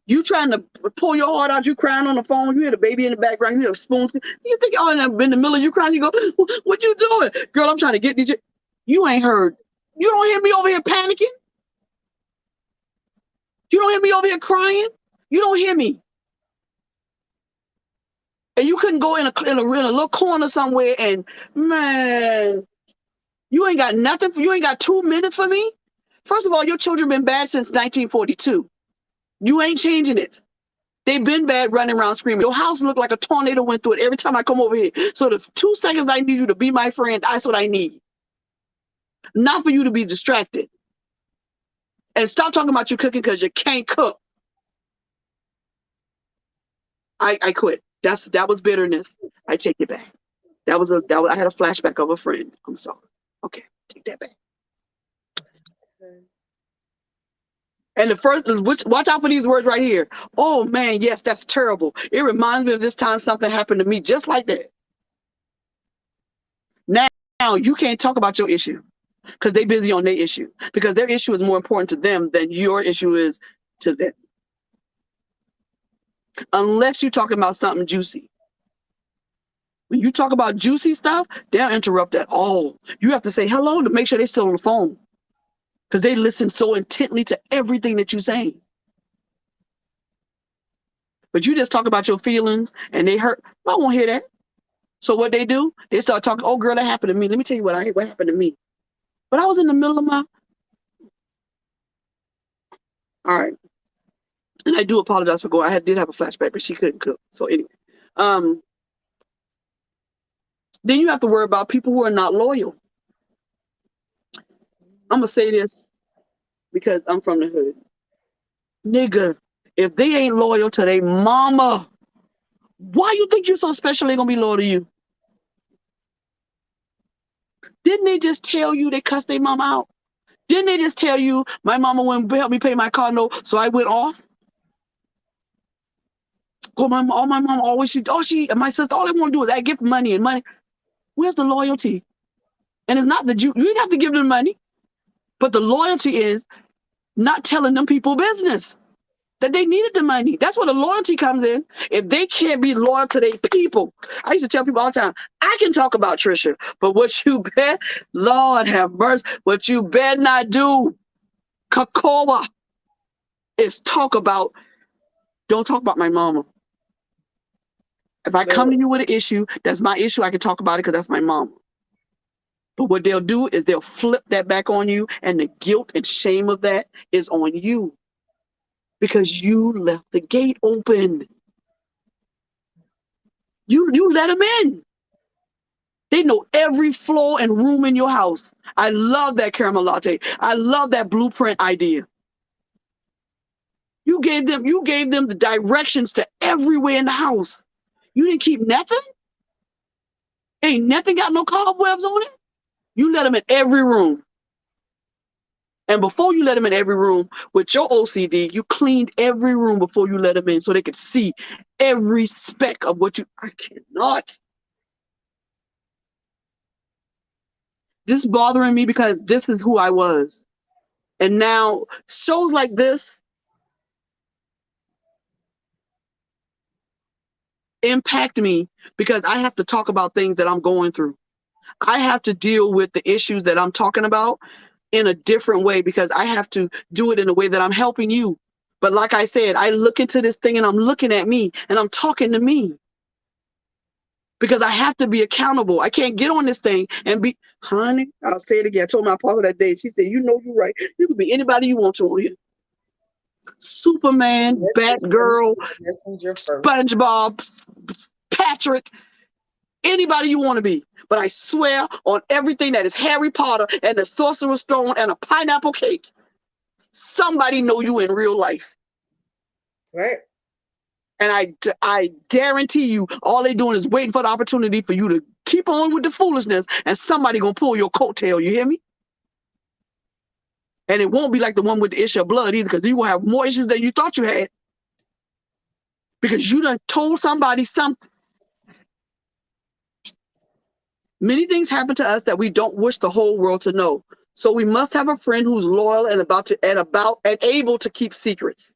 You trying to pull your heart out, you crying on the phone, you hear the baby in the background, you hear spoons. You think, in the middle of you crying, you go, "What you doing?" "Girl, I'm trying to get these." You ain't heard. You don't hear me over here panicking. You don't hear me over here crying. You don't hear me. And you couldn't go in a little corner somewhere and, man, you ain't got nothing you ain't got 2 minutes for me? First of all, your children been bad since 1942. You ain't changing it. They've been bad running around screaming. Your house look like a tornado went through it every time I come over here. So the 2 seconds I need you to be my friend, that's what I need. Not for you to be distracted. And stop talking about you cooking because you can't cook. I quit. That was bitterness. I take it back. I had a flashback of a friend. I'm sorry. Okay, take that back. And the first, watch out for these words right here. "Oh man, yes, that's terrible. It reminds me of this time something happened to me," just like that. Now you can't talk about your issue because they're busy on their issue, because their issue is more important to them than your issue is to them. Unless you're talking about something juicy. When you talk about juicy stuff, they'll interrupt at all. You have to say hello to make sure they're still on the phone, because they listen so intently to everything that you're saying. But you just talk about your feelings and they hurt. I won't hear that. So what they do, they start talking, "Oh girl, that happened to me. Let me tell you what happened to me." But I was in the middle of my, all right. And I do apologize for going. I did have a flashback, but she couldn't cook. So anyway, then you have to worry about people who are not loyal. I'm gonna say this because I'm from the hood. Nigga, if they ain't loyal to their mama, why you think you're so special they gonna be loyal to you? Didn't they just tell you they cussed their mama out? Didn't they just tell you my mama wouldn't help me pay my car note, so I went off? Oh, my mom always, and my sister, all they want to do is give money and money. Where's the loyalty? And it's not that you didn't have to give them money, but the loyalty is not telling them people business, that they needed the money. That's where the loyalty comes in. If they can't be loyal to their people, I used to tell people all the time, I can talk about Trisha, but what you bet, Lord have mercy, what you better not do, Kakoa, is don't talk about my mama. If I come to you with an issue, that's my issue. I can talk about it because that's my mama. But what they'll do is they'll flip that back on you, and the guilt and shame of that is on you because you left the gate open. You let them in. They know every floor and room in your house. I love that caramel latte. I love that blueprint idea. You gave them the directions to everywhere in the house. You didn't keep nothing? Ain't nothing got no cobwebs on it? You let them in every room. And before you let them in every room with your OCD, you cleaned every room before you let them in so they could see every speck of what you. I cannot. This is bothering me because this is who I was. And now shows like this impact me because I have to talk about things that I'm going through. I have to deal with the issues that I'm talking about in a different way because I have to do it in a way that I'm helping you. But like I said, I look into this thing and I'm looking at me and I'm talking to me because I have to be accountable. I can't get on this thing and be, honey, I'll say it again. I told my apostle that day, she said, you know, you're right. You can be anybody you want to on here. Superman, Batgirl, SpongeBob, Patrick, anybody you want to be. But I swear on everything that is Harry Potter and the Sorcerer's Stone and a pineapple cake, somebody know you in real life. Right. And I guarantee you, all they doing is waiting for the opportunity for you to keep on with the foolishness and somebody gonna pull your coattail, you hear me? And it won't be like the one with the issue of blood either, because you will have more issues than you thought you had. Because you done told somebody something. Many things happen to us that we don't wish the whole world to know. So we must have a friend who's loyal and able to keep secrets.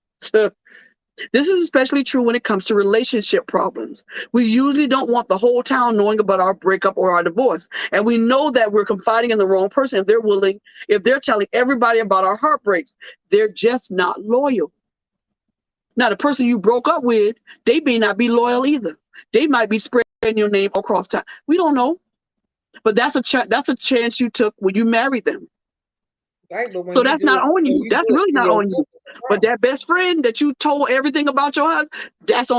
This is especially true when it comes to relationship problems. We usually don't want the whole town knowing about our breakup or our divorce. And we know that we're confiding in the wrong person if they're telling everybody about our heartbreaks. They're just not loyal. Now, the person you broke up with, they may not be loyal either. They might be spreading your name across town. We don't know. But that's a chance you took when you married them. Right, but so that's not on you. That's really not on you. But that best friend that you told everything about your husband, that's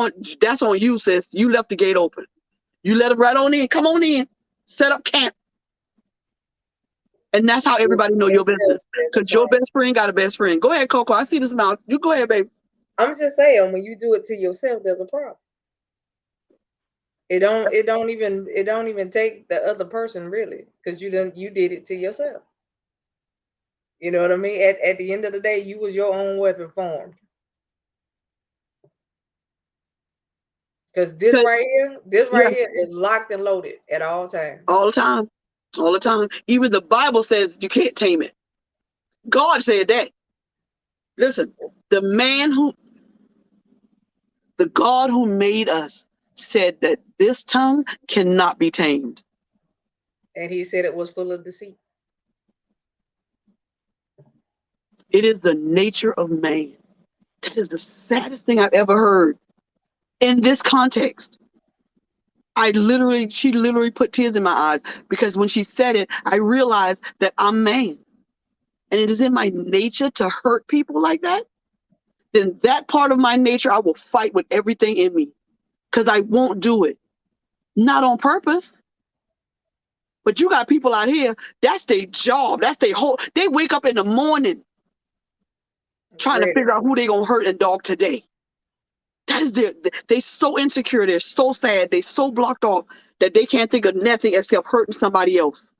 on you, sis. You left the gate open. You let him right on in. Come on in. Set up camp. And that's how everybody know your business. Because your best friend got a best friend. Go ahead, Coco. I see this mouth. You go ahead, baby. I'm just saying, when you do it to yourself, there's a problem. It don't even take the other person really, because you did it to yourself. You know what I mean? At the end of the day, you was your own weapon formed. Because this right here is locked and loaded at all times. All the time. All the time. Even the Bible says you can't tame it. God said that. Listen, the God who made us said that this tongue cannot be tamed. And he said it was full of deceit. It is the nature of man. That is the saddest thing I've ever heard in this context. She literally put tears in my eyes because when she said it, I realized that I'm man. And it is in my nature to hurt people like that. Then that part of my nature, I will fight with everything in me because I won't do it. Not on purpose. But you got people out here, that's their job. That's their they wake up in the morning trying to figure out who they gonna hurt and dog today. That is they so insecure, they're so sad, they so blocked off that they can't think of nothing except hurting somebody else.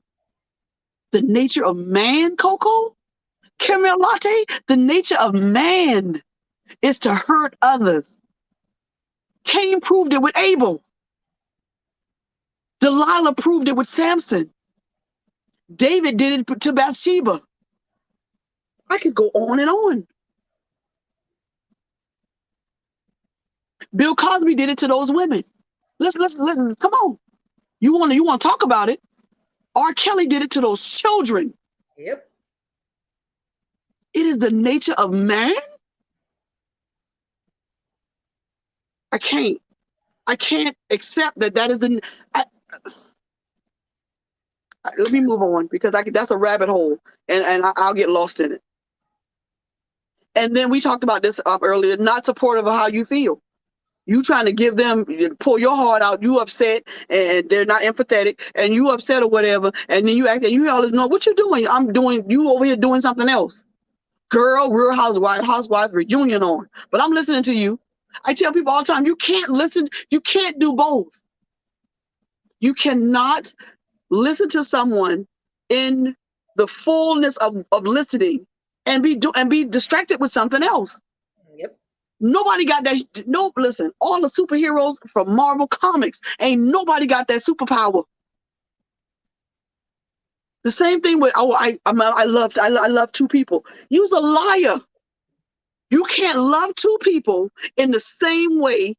The nature of man, Coco, caramel latte, the nature of man is to hurt others. Cain proved it with Abel. Delilah proved it with Samson. David did it to Bathsheba. I could go on and on. Bill Cosby did it to those women. Let's come on. You want to talk about it? R. Kelly did it to those children. Yep. It is the nature of man. I can't accept that is the. Let me move on because that's a rabbit hole, and I'll get lost in it. And then we talked about this earlier. Not supportive of how you feel. You trying to give them, pull your heart out. You upset, and they're not empathetic, and you upset or whatever. And then you act, and you always know what you're doing. You over here doing something else. Girl, Real Housewives reunion on. But I'm listening to you. I tell people all the time, you can't listen. You can't do both. You cannot listen to someone in the fullness of listening and be distracted with something else. Yep. Nobody got that. No, listen, all the superheroes from Marvel Comics, ain't nobody got that superpower. The same thing with I love two people. You's a liar. You can't love two people in the same way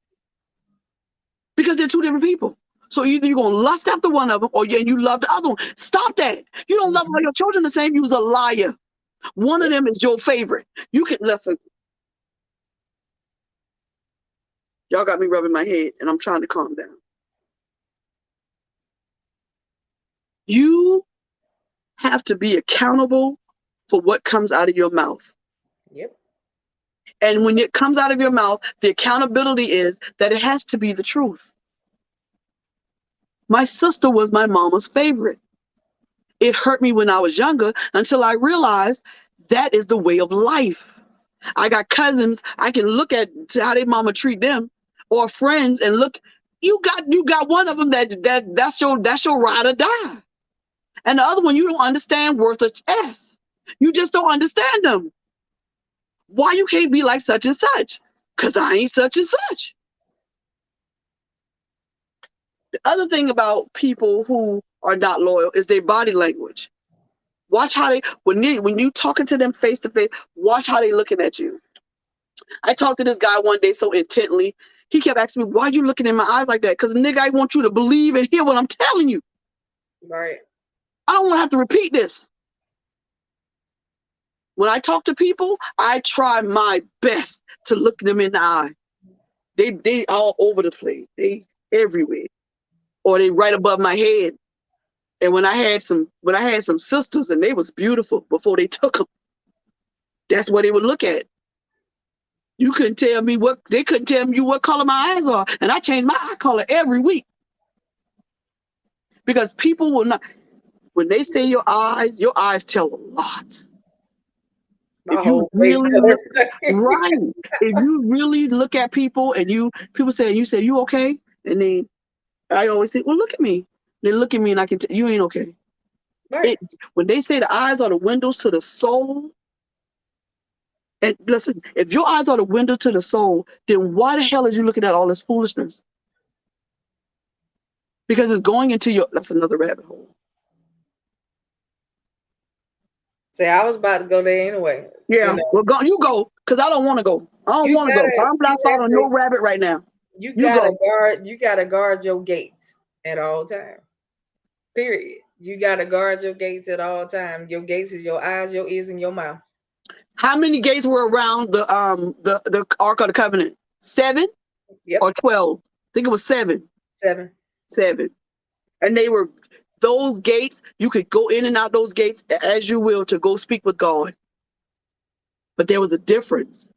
because they're two different people. So either you're gonna lust after one of them or you love the other one. Stop that. You don't love all your children the same. You's a liar. One of them is your favorite. You can listen. Y'all got me rubbing my head and I'm trying to calm down. You have to be accountable for what comes out of your mouth. Yep. And when it comes out of your mouth, the accountability is that it has to be the truth. My sister was my mama's favorite. It hurt me when I was younger until I realized that is the way of life. I got cousins, I can look at how their mama treat them, or friends, and look, you got one of them that's your ride or die. And the other one you don't understand worth a S. You just don't understand them. Why you can't be like such and such? Because I ain't such and such. The other thing about people who are not loyal is their body language. Watch how when you talking to them face to face, watch how they looking at you. I talked to this guy one day so intently. He kept asking me, why are you looking in my eyes like that? Because nigga, I want you to believe and hear what I'm telling you. Right. I don't want to have to repeat this. When I talk to people, I try my best to look them in the eye. They all over the place. They everywhere. Or they right above my head. And when I had some sisters and they was beautiful before they took them, that's what they would look at. They couldn't tell me what color my eyes are. And I change my eye color every week. Because people will not, when they say your eyes tell a lot. If you really if you really look at people and people say, you okay? And then I always say, well, look at me. They look at me and I can tell you ain't okay. Right. When they say the eyes are the windows to the soul, and listen, if your eyes are the window to the soul, then why the hell are you looking at all this foolishness? Because it's going into that's another rabbit hole. See, I was about to go there anyway. Yeah, well, you go, because I don't want to go. I don't want to go. I'm not following no rabbit right now. You gotta guard your gates at all times. Period. You gotta guard your gates at all times. Your gates is your eyes, your ears, and your mouth. How many gates were around the Ark of the Covenant? 7? Yep. Or 12? I think it was 7. 7. And they were those gates, you could go in and out those gates as you will to go speak with God. But there was a difference.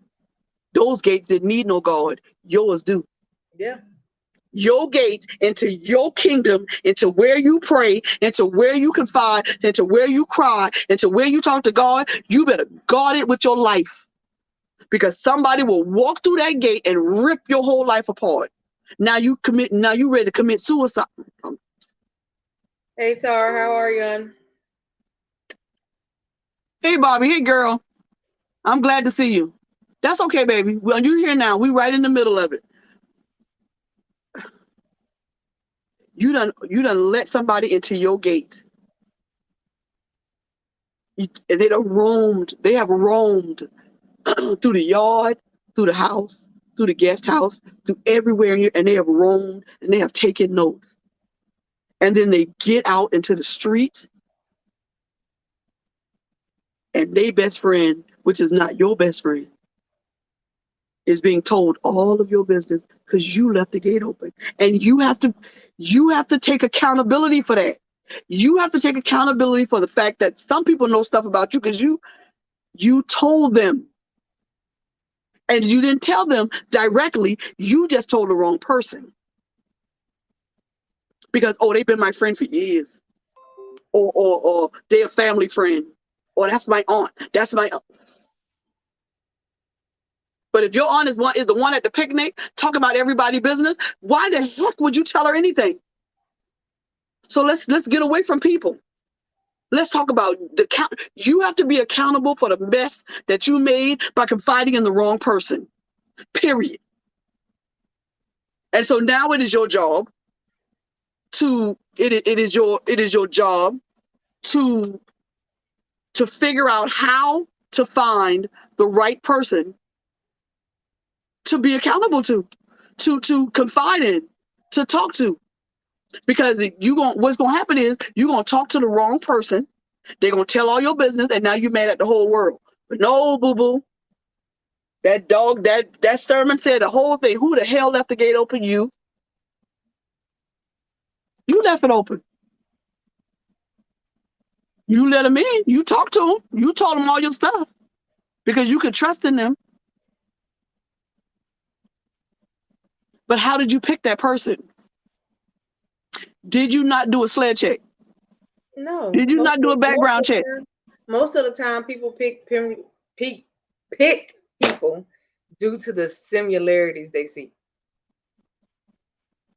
Those gates didn't need no God. Yours do. Yeah. Your gates into your kingdom, into where you pray, into where you confide, into where you cry, into where you talk to God, you better guard it with your life. Because somebody will walk through that gate and rip your whole life apart. Now you ready to commit suicide. Hey Tar, how are you, hon? Hey Bobby, hey girl. I'm glad to see you. That's okay, baby. Well, you're here now. We're right in the middle of it. You done let somebody into your gate. They have roamed through the yard, through the house, through the guest house, through everywhere, and they have roamed and they have taken notes. And then they get out into the street, and their best friend, which is not your best friend, is being told all of your business because you left the gate open. And you have to take accountability for that. You have to take accountability for the fact that some people know stuff about you because you told them. And you didn't tell them directly, you just told the wrong person. Because, they've been my friend for years. Or they're a family friend. Or that's my aunt. That's my aunt. But if your aunt is the one at the picnic talking about everybody's business, why the heck would you tell her anything? So let's get away from people. Let's talk about you have to be accountable for the mess that you made by confiding in the wrong person. Period. And so now it is your job it is your job to figure out how to find the right person to be accountable to confide in, to talk to. Because what's gonna happen is you're gonna talk to the wrong person. They're gonna tell all your business, and now you're mad at the whole world. But no, boo-boo. That sermon said the whole thing. Who the hell left the gate open? You left it open. You let them in. You talked to them. You told them all your stuff because you could trust in them. But how did you pick that person? Did you not do a sled check? No. Did you not do a background check? Most of the time, people pick people due to the similarities they see.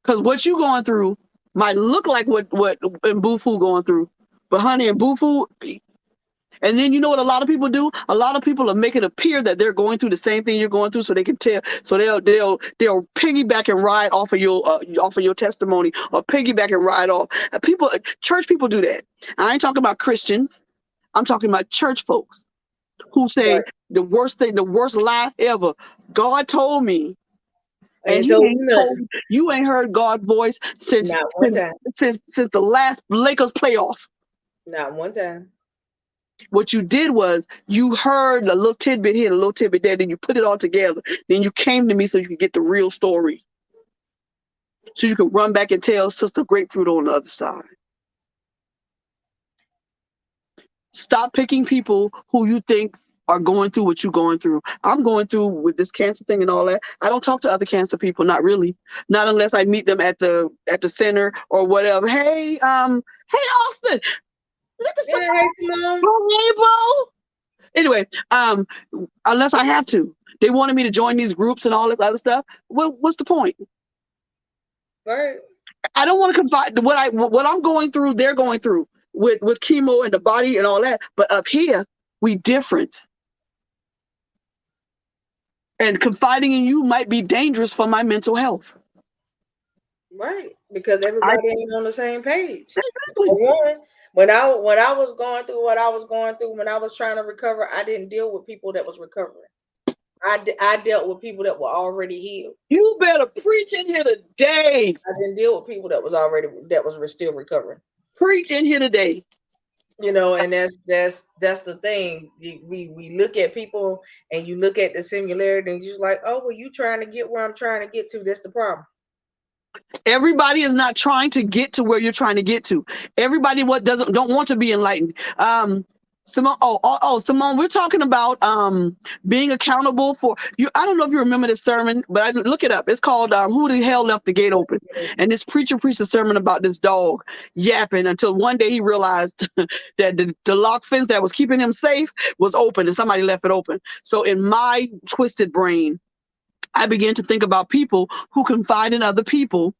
Because what you going through might look like what in Boo-Foo going through, but honey, in Boo-Foo, and then you know what a lot of people do? A lot of people are making it appear that they're going through the same thing you're going through, so they can tell. So they'll piggyback and ride off of your testimony, or piggyback and ride off. Church people do that. I ain't talking about Christians. I'm talking about church folks who say Right. the worst lie ever. God told me. And you ain't heard God's voice since the last Lakers playoff. Not one time. What you did was you heard a little tidbit here, a little tidbit there, then you put it all together. Then you came to me so you could get the real story. So you could run back and tell Sister Grapefruit on the other side. Stop picking people who you think are going through what you're going through. I'm going through with this cancer thing and all that. I don't talk to other cancer people, not really. Not unless I meet them at the center or whatever. Hey Austin. Yeah, hey Simone. Anyway, unless I have to. They wanted me to join these groups and all this other stuff. What's the point? Right. I don't want to confide what I'm going through, they're going through with chemo and the body and all that. But up here, we different. And confiding in you might be dangerous for my mental health. Right, because everybody ain't on the same page. Exactly. When I was going through what I was going through, when I was trying to recover, I didn't deal with people that was recovering. I dealt with people that were already healed. You better preach in here today. I didn't deal with people that was still recovering. Preach in here today. You know, and that's the thing. We look at people and you look at the similarity and you're like, oh, well, you trying to get where I'm trying to get to. That's the problem. Everybody is not trying to get to where you're trying to get to. Everybody don't want to be enlightened. Simone, Simone, we're talking about being accountable for you. I don't know if you remember this sermon, but I look it up. It's called Who the Hell Left the Gate Open? And this preacher preached a sermon about this dog yapping until one day he realized that the lock fence that was keeping him safe was open and somebody left it open. So in my twisted brain, I began to think about people who confide in other people.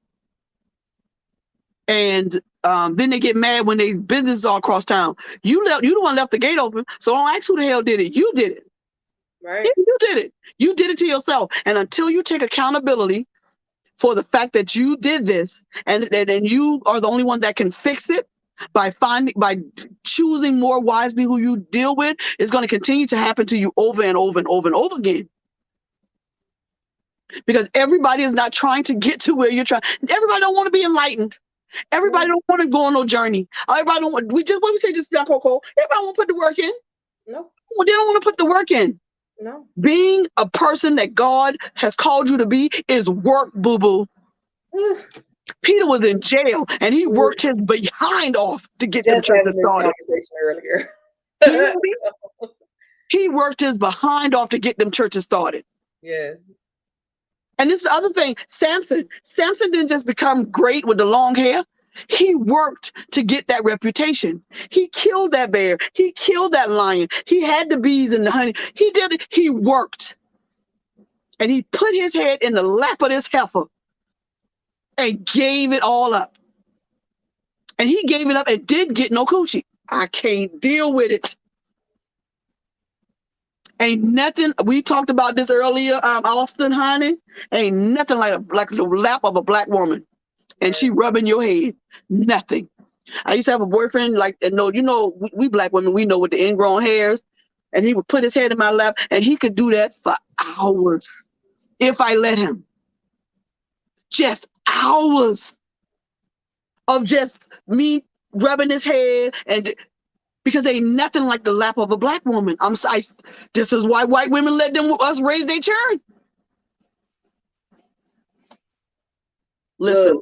And then they get mad when they businesses all across town. You the one left the gate open, so don't ask who the hell did it. You did it. Right. You did it. You did it to yourself. And until you take accountability for the fact that you did this, and you are the only one that can fix it by choosing more wisely who you deal with, it's going to continue to happen to you over and over and over and over again. Because everybody is not trying to get to where you're trying. Everybody don't want to be enlightened. Everybody don't want to go on no journey. Everybody don't want. What we say just now, Coco. Everybody want to put the work in. No. Well, they don't want to put the work in. No. Being a person that God has called you to be is work, boo boo. Peter was in jail and he worked his behind off to get them churches started. Earlier. He worked his behind off to get them churches started. Yes. And this is the other thing, Samson didn't just become great with the long hair. He worked to get that reputation. He killed that bear. He killed that lion. He had the bees and the honey. He did it. He worked. And he put his head in the lap of this heifer and gave it all up. And he gave it up and didn't get no coochie. I can't deal with it. Ain't nothing. We talked about this earlier, Austin, honey. Ain't nothing like the lap of a black woman, and she rubbing your head. Nothing. I used to have a boyfriend we black women, we know with the ingrown hairs, and he would put his head in my lap, and he could do that for hours if I let him. Just hours of just me rubbing his head, and because ain't nothing like the lap of a black woman. This is why white women let us raise their children. Listen,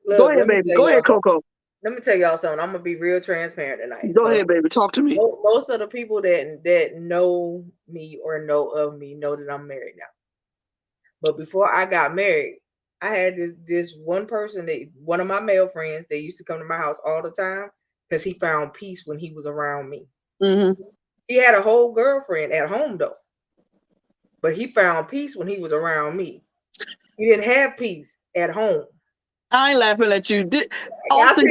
go ahead, baby. Go ahead, Coco. Let me tell y'all something. I'm gonna be real transparent tonight. Go ahead, baby. Talk to me. Most of the people that know me or know of me know that I'm married now. But before I got married, I had this one person, one of my male friends, that used to come to my house all the time because he found peace when he was around me. Mm-hmm. He had a whole girlfriend at home though, but he found peace when he was around me. He didn't have peace at home. I ain't laughing at you. Austin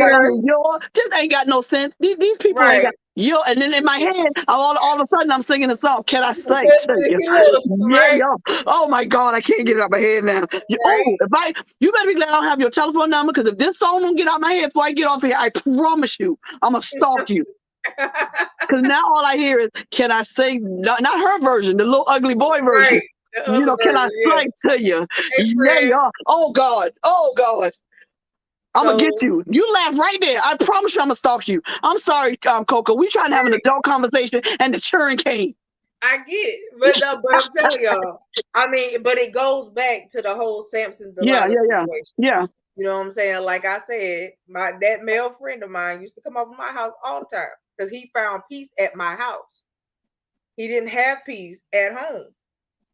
just ain't got no sense. These people ain't got and then in my head, all of a sudden I'm singing a song. Can I sing to you? Yeah, oh my God, I can't get it out of my head now. You better be glad I don't have your telephone number, because if this song don't get out of my head before I get off here, I promise you, I'm gonna stalk you. Because now all I hear is, can I sing? Not her version, the little ugly boy version. Can I sing to you? Yeah. Oh God. I'm gonna get you. You laugh right there. I promise you I'm gonna stalk you. I'm sorry, Coco. We trying to have an adult conversation and the children came. I get it. But I'm telling y'all, but it goes back to the whole Samson Delilah situation. Yeah. You know what I'm saying? Like I said, that male friend of mine used to come over my house all the time because he found peace at my house. He didn't have peace at home.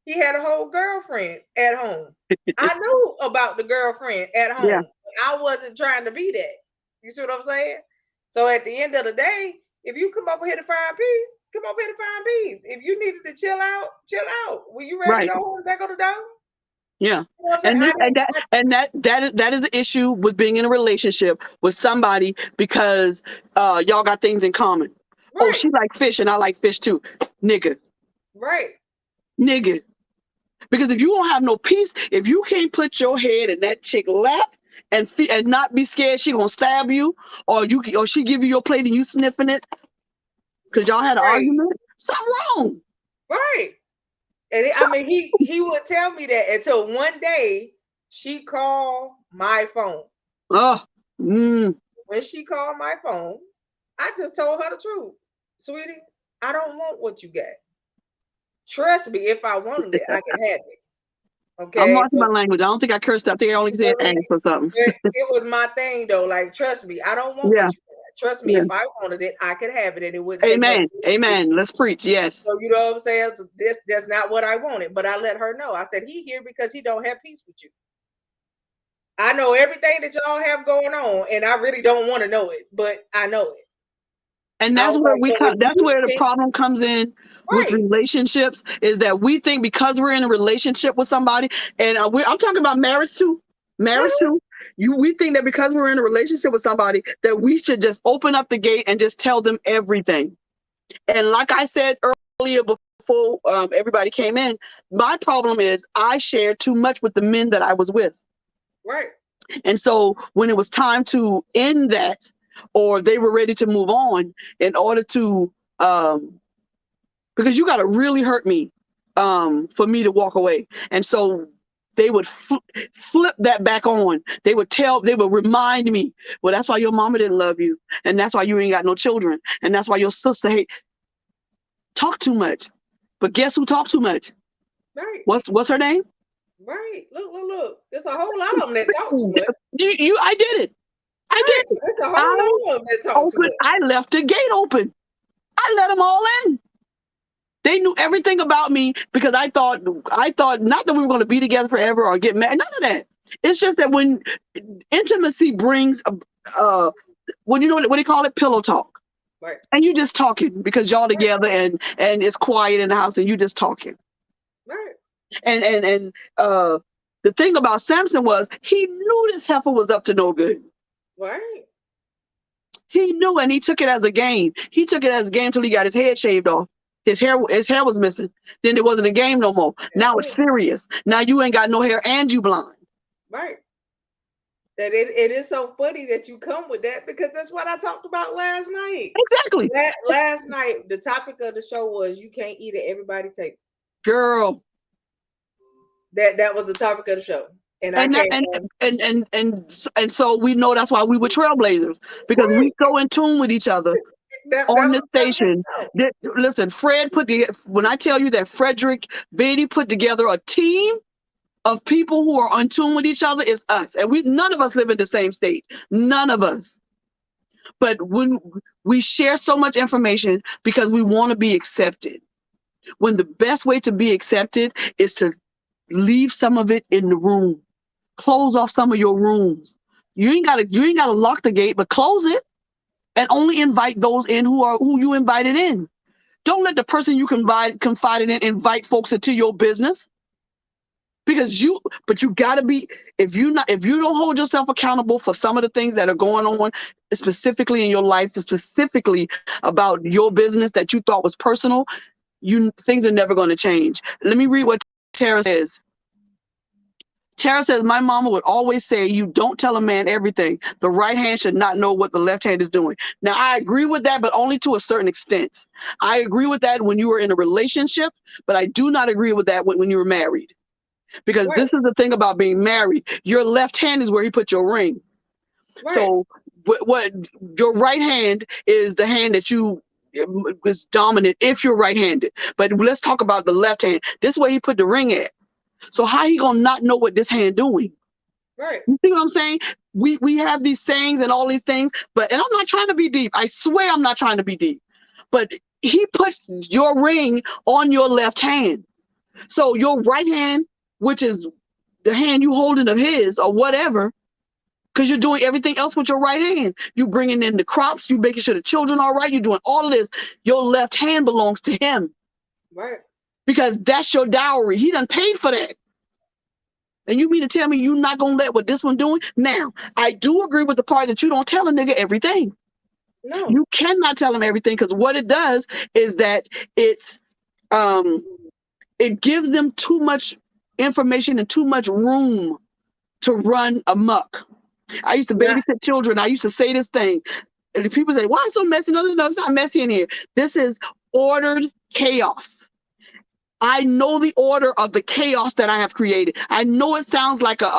He had a whole girlfriend at home. I knew about the girlfriend at home. Yeah. I wasn't trying to be that. You see what I'm saying? So at the end of the day, if you come over here to find peace, come over here to find peace. If you needed to chill out. When you ready to go home, that go to down. Yeah. That is the issue with being in a relationship with somebody, because y'all got things in common. Right. Oh, she like fish and I like fish too. Nigga. Right. Nigga. Because if you don't have no peace, if you can't put your head in that chick lap and not be scared she gonna stab you, or she give you your plate and you sniffing it because y'all had an argument, something wrong. Right. And he would tell me that until one day she called my phone. When she called my phone, I just told her the truth. Sweetie, I don't want what you got. Trust me, if I wanted it, I could have it. Okay. I'm watching my language. I don't think I cursed up. I think I only said ass or something. It was my thing though. Like, trust me, I don't want what you got. Trust me, if I wanted it, I could have it, and it wouldn't. Amen. Amen. Let's preach. Yes. So you know what I'm saying? So that's not what I wanted, but I let her know. I said, he here because he don't have peace with you. I know everything that y'all have going on, and I really don't want to know it, but I know it. And that's where that's where the problem comes in with relationships, is that we think because we're in a relationship with somebody, and I'm talking about marriage too. We think that because we're in a relationship with somebody that we should just open up the gate and just tell them everything. And like I said earlier before everybody came in, my problem is I shared too much with the men that I was with. Right. And so when it was time to end that, or they were ready to move on, in order to because you got to really hurt me for me to walk away. And so they would flip that back on. They would remind me, well, that's why your mama didn't love you, and that's why you ain't got no children, and that's why your sister talk too much. But guess who talk too much? Right. What's her name? Right. Look. There's a whole lot of them that talk too much. I did it. I did it. There's a whole lot of them that talk too much. I left the gate open. I let them all in. They knew everything about me because I thought not that we were going to be together forever or get married. None of that. It's just that when intimacy brings what do you call it? Pillow talk. Right. And you just talking because y'all together and it's quiet in the house and you just talking. Right. And the thing about Samson was he knew this heifer was up to no good. Right. He knew, and he took it as a game. He took it as a game till he got his head shaved off. His hair was missing. Then it wasn't a game no more. Now it's serious. Now you ain't got no hair and you blind. Right. That it is so funny that you come with that, because that's what I talked about last night. Exactly. Last night, the topic of the show was you can't eat at everybody's table. Girl. That was the topic of the show. And so we know that's why we were trailblazers, because we so in tune with each other on the station. Listen, when I tell you that Frederick Beatty put together a team of people who are in tune with each other, is us. And none of us live in the same state. None of us. But when we share so much information because we want to be accepted, when the best way to be accepted is to leave some of it in the room. Close off some of your rooms. You ain't gotta lock the gate, but close it and only invite those in who you invited in. Don't let the person you confided in invite folks into your business. Because you gotta be, if you don't hold yourself accountable for some of the things that are going on, specifically in your life, specifically about your business that you thought was personal, things are never going to change. Let me read what Tara says. Tara says, my mama would always say, you don't tell a man everything. The right hand should not know what the left hand is doing. Now, I agree with that, but only to a certain extent. I agree with that when you were in a relationship, but I do not agree with that when you were married. Because This is the thing about being married. Your left hand is where you put your ring. Right. So what your right hand is the hand that is dominant if you're right-handed. But let's talk about the left hand. This is where he put the ring at. So how he gonna not know what this hand doing? Right. You see what I'm saying? We have these sayings and all these things, and I'm not trying to be deep. I swear I'm not trying to be deep. But he puts your ring on your left hand. So your right hand, which is the hand you holding of his or whatever, because you're doing everything else with your right hand. You bringing in the crops, you making sure the children are right, you're doing all of this. Your left hand belongs to him. Right. Because that's your dowry. He done paid for that. And you mean to tell me you're not going to let what this one doing? Now, I do agree with the part that you don't tell a nigga everything. No. You cannot tell him everything, because what it does is that it gives them too much information and too much room to run amok. I used to babysit children. I used to say this thing. And people say, why is it so messy? No, it's not messy in here. This is ordered chaos. I know the order of the chaos that I have created. I know it sounds like there's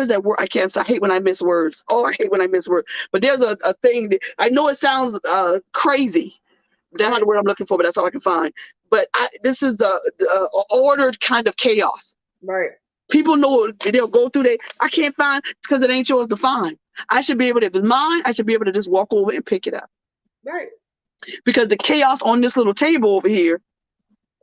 that word, I hate when I miss words. Oh, I hate when I miss words. But there's a thing that, I know it sounds crazy. That's not the word I'm looking for, but that's all I can find. But this is the ordered kind of chaos. Right. People know they'll go through that. I can't find, because it ain't yours to find. I should be able to, if it's mine, I should be able to just walk over and pick it up. Right. Because the chaos on this little table over here,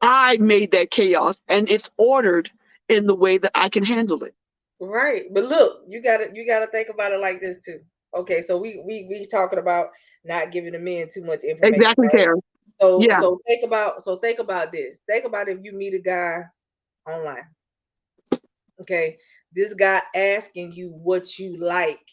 I made that chaos, and it's ordered in the way that I can handle it. Right. But look, you gotta think about it like this too. Okay, so we talking about not giving the men too much information. Exactly, right? Tara. So think about this. Think about if you meet a guy online. Okay, this guy asking you what you like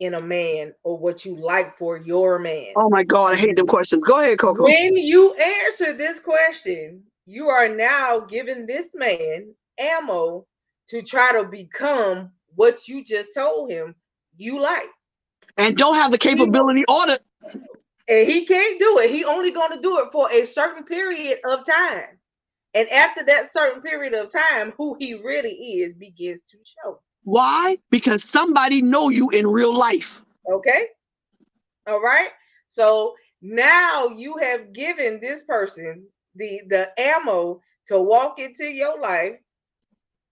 in a man or what you like for your man. Oh my God, I hate them questions. Go ahead, Coco. When you answer this question, you are now giving this man ammo to try to become what you just told him you like. And don't have the capability or the... And he can't do it. He only going to do it for a certain period of time. And after that certain period of time, who he really is begins to show. Why? Because somebody know you in real life. Okay. All right. So now you have given this person the ammo to walk into your life,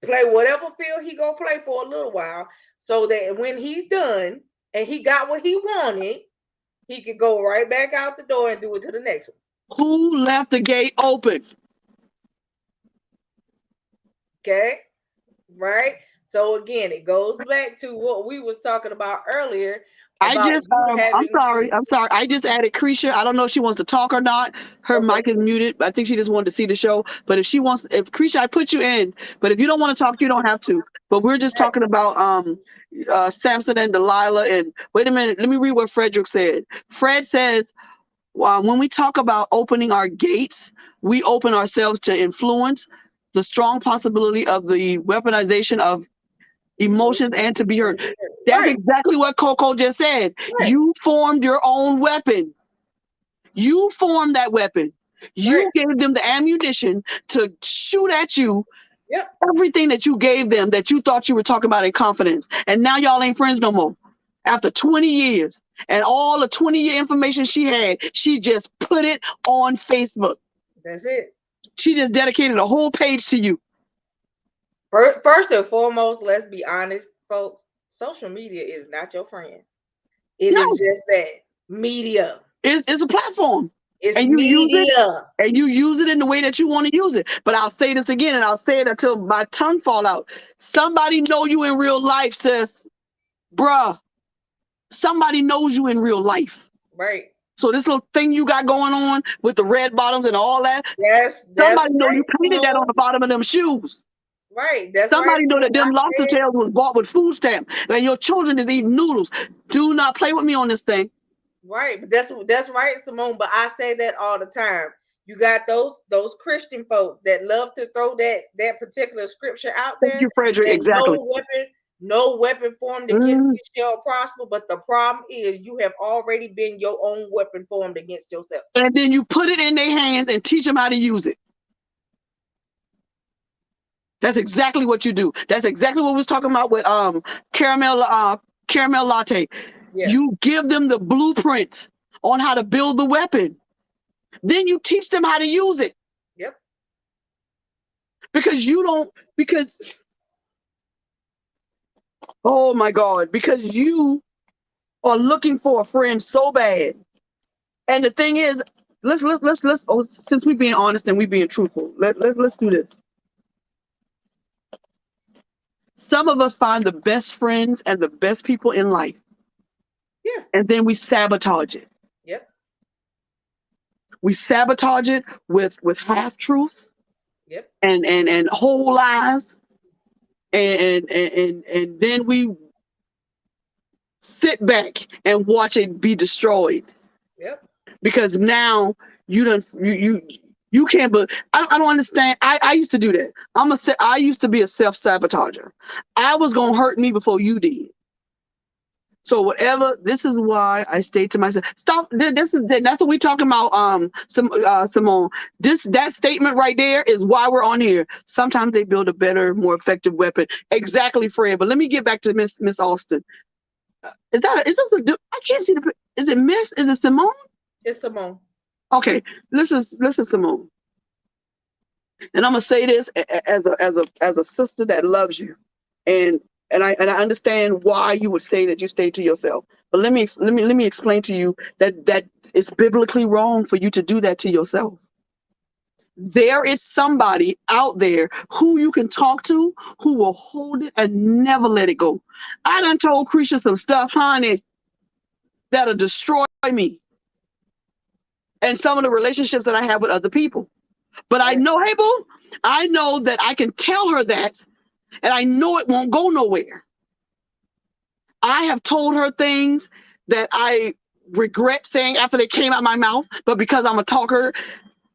play whatever field he gonna play for a little while, so that when he's done and he got what he wanted, he could go right back out the door and do it to the next one. Who left the gate open? Okay. Right. So again, it goes back to what we was talking about earlier. I'm sorry. I just added Krisha. I don't know if she wants to talk or not. Her mic is muted. I think she just wanted to see the show. But if Krisha, I put you in. But if you don't want to talk, you don't have to. But we're just talking about Samson and Delilah. And wait a minute, let me read what Frederick said. Fred says, when we talk about opening our gates, we open ourselves to influence, the strong possibility of the weaponization of emotions and to be heard. That's exactly what Coco just said. Right. You formed your own weapon. You formed that weapon. You gave them the ammunition to shoot at you. Yep. Everything that you gave them that you thought you were talking about in confidence. And now y'all ain't friends no more. After 20 years and all the 20-year information she had, she just put it on Facebook. That's it. She just dedicated a whole page to you. First and foremost, let's be honest, folks. Social media is not your friend. It is just that media. It's a platform. It's media. And you use it in the way that you want to use it. But I'll say this again, and I'll say it until my tongue fall out. Somebody know you in real life, sis. Bruh. Somebody knows you in real life. Right. So this little thing you got going on with the red bottoms and all that. Yes. Somebody know you painted that on the bottom of them shoes. Right. That's somebody know that them lobster tails was bought with food stamp, and your children is eating noodles. Do not play with me on this thing. Right, but that's right, Simone. But I say that all the time. You got those Christian folk that love to throw that particular scripture out there. Thank you, Frederick. Exactly. No weapon formed against you shall prosper. But the problem is you have already been your own weapon formed against yourself. And then you put it in their hands and teach them how to use it. That's exactly what you do. That's exactly what we was talking about with caramel latte. Yeah. You give them the blueprint on how to build the weapon. Then you teach them how to use it. Yep. Because oh my God, because you are looking for a friend so bad. And the thing is, let's since we're being honest and we're being truthful, let's do this. Some of us find the best friends and the best people in life. Yeah. And then we sabotage it. Yep. We sabotage it with half truths. Yep. And whole lies. And then we sit back and watch it be destroyed. Yep. Because now you can't, but I don't understand. I used to do that. I used to be a self-sabotager. I was going to hurt me before you did. So whatever, this is why I stay to myself. Stop. That's what we're talking about, Simone. That statement right there is why we're on here. Sometimes they build a better, more effective weapon. Exactly, Fred. But let me get back to Miss Austin. I can't see is it Miss? Is it Simone? It's Simone. Okay, listen, Simone. And I'm gonna say this as a sister that loves you, and I understand why you would say that you stay to yourself. But let me explain to you that it's biblically wrong for you to do that to yourself. There is somebody out there who you can talk to, who will hold it and never let it go. I done told Krisha some stuff, honey, that'll destroy me. And some of the relationships that I have with other people. But I know, hey, boo, I know that I can tell her that, and I know it won't go nowhere. I have told her things that I regret saying after they came out my mouth, but because I'm a talker,